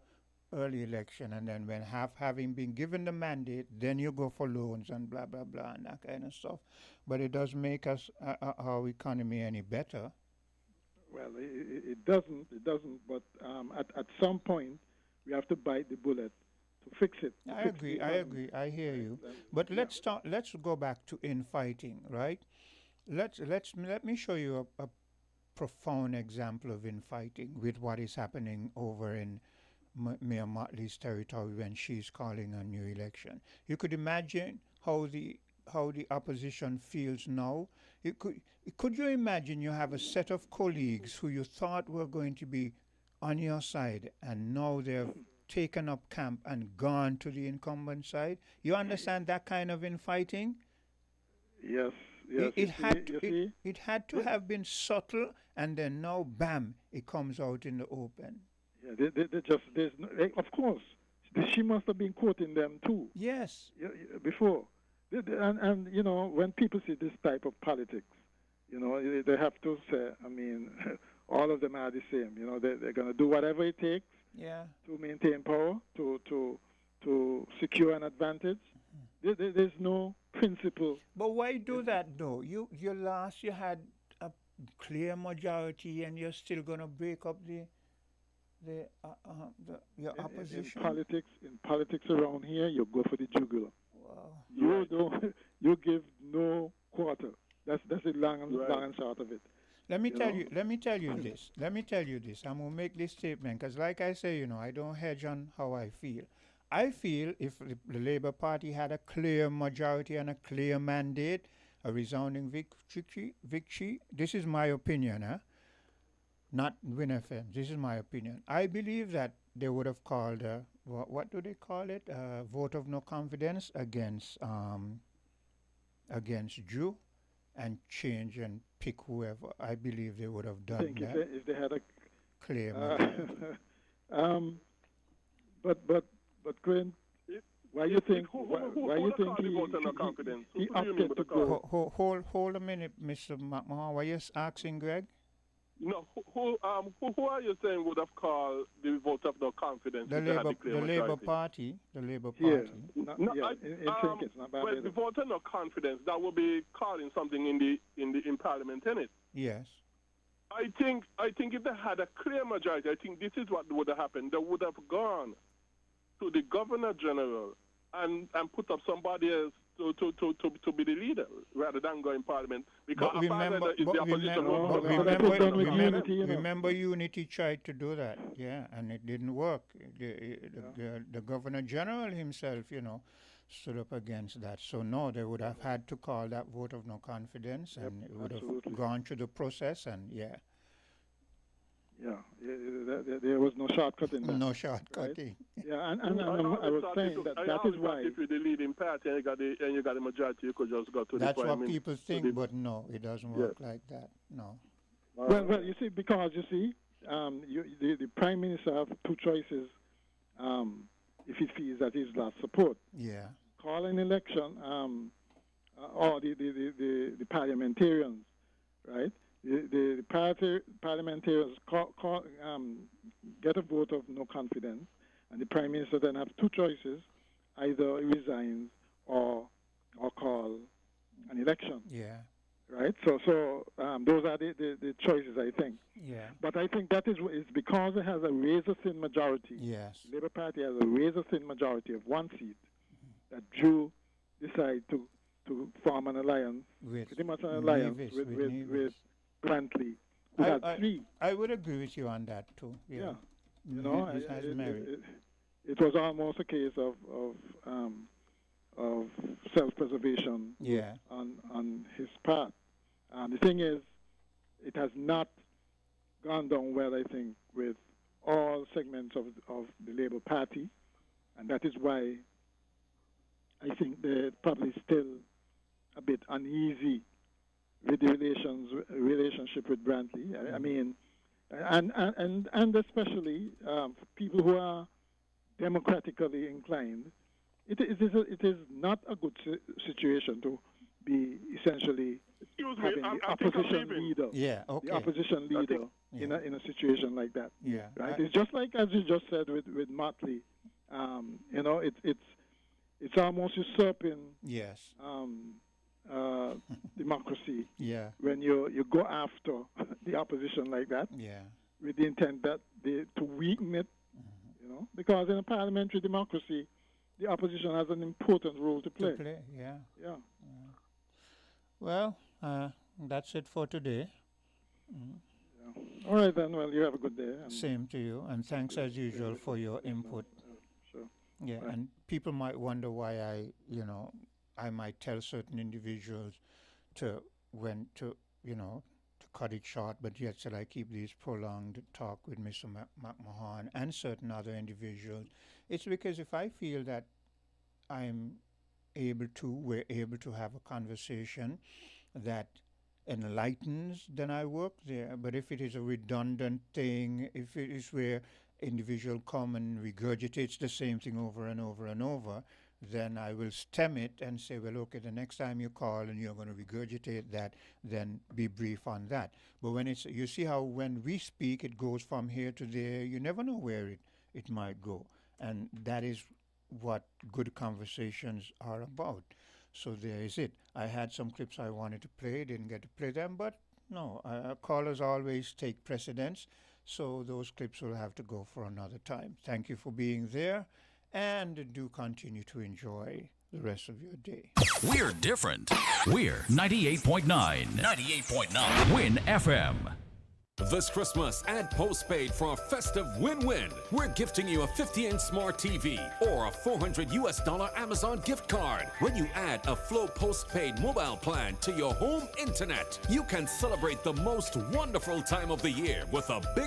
early election, and then when having been given the mandate, then you go for loans and blah blah blah and that kind of stuff. But it does make us our economy any better. Well, it doesn't. But at some point, we have to bite the bullet to fix it. I agree. I hear you. But let's go back to infighting, right? Let me show you a profound example of infighting with what is happening over in Mayor Motley's territory when she's calling a new election. You could imagine how the opposition feels now. Could you imagine you have a set of colleagues who you thought were going to be on your side, and now they've taken up camp and gone to the incumbent side? You understand that kind of infighting? Yes. It had to have been subtle, and then now, bam, it comes out in the open. Yeah, of course, she must have been quoting them too. Yes. Before. And when people see this type of politics, they have to say, I mean, all of them are the same. They're going to do whatever it takes to maintain power, to secure an advantage. There's no principle. But why do that, though? You had a clear majority, and you're still going to break up your opposition. In politics around here, you go for the jugular. Wow. You give no quarter. That's the long and short of it. Let me tell you this. I'm gonna make this statement because, like I say, I don't hedge on how I feel. I feel if the Labour Party had a clear majority and a clear mandate, a resounding victory. This is my opinion, not WinFM. This is my opinion. I believe that they would have called what do they call it? Vote of no confidence against Drew, and change and pick whoever. I believe they would have done that. If they had a clear but Gwen, why you think he opted to go? Hold a minute, Mr. McMahon. Why you asking, Greg? No, who are you saying would have called the vote of no confidence? The if they had Labour, declared the Labour majority? Party, the Labour Yeah, Party. in St. Kitts, not well, Barbados. the vote of no confidence, that would be calling something in Parliament, isn't it? Yes. I think if they had a clear majority, I think this is what would have happened. They would have gone to the Governor General and put up somebody else to be the leader rather than go in Parliament. Because But remember, remember Unity tried to do that, yeah, and it didn't work. The Governor General himself, stood up against that. So no, they would have had to call that vote of no confidence, and it would have gone through the process, and Yeah, there was no shortcut in that. No shortcutting. Right? Yeah, and I was saying that is why. If you're the leading party and you got the majority, you could just go to That's the Prime what Minister. people think, but no, it doesn't work like that. No. Well, you see, because the Prime Minister have two choices. If he feels that he's lost support, call an election, or the parliamentarians, right? The parliamentarians get a vote of no confidence, and the Prime Minister then have two choices: either he resigns or call an election. Yeah. Right. So those are the choices, I think. Yeah. But I think that is because it has a razor-thin majority. Yes. The Labour Party has a razor-thin majority of one seat that Drew decided to form an alliance, pretty much an alliance Nevis, with Brantley, who had three. I would agree with you on that too. Yeah. It has merit. It was almost a case of self-preservation on his part. The thing is, it has not gone down well, I think, with all segments of the Labour Party, and that is why I think they're probably still a bit uneasy with the relationship with Brantley. I mean, and especially people who are democratically inclined. It is not a good situation to be essentially having the opposition leader. Yeah, okay. The opposition leader in a situation like that. Yeah. Right. It's just like as you just said with Motley. It's almost usurping. Yes. Democracy. Yeah. When you go after the opposition like that. Yeah. With the intent that to weaken it. Because in a parliamentary democracy, the opposition has an important role to play. Yeah. Well, that's it for today. All right, then. Well, you have a good day. Same to you, and thanks as usual for your input. Sure. Yeah, Right. and people might wonder why I might tell certain individuals to cut it short, but yet still I keep these prolonged talk with Mr. McMahon and certain other individuals. It's because if I feel that we're able to have a conversation that enlightens, then I work there. But if it is a redundant thing, if it is where individual come and regurgitates the same thing over and over and over, then I will stem it and say, well, okay, the next time you call and you're going to regurgitate that, then be brief on that. But you see how when we speak, it goes from here to there. You never know where it might go. And that is what good conversations are about. So there is it. I had some clips I wanted to play, didn't get to play them, but no, callers always take precedence. So those clips will have to go for another time. Thank you for being there. And do continue to enjoy the rest of your day. We're different. We're 98.9. 98.9. Win FM. This Christmas, add postpaid for a festive win-win. We're gifting you a 50-inch smart TV or a $400 Amazon gift card. When you add a Flow postpaid mobile plan to your home internet, you can celebrate the most wonderful time of the year with a big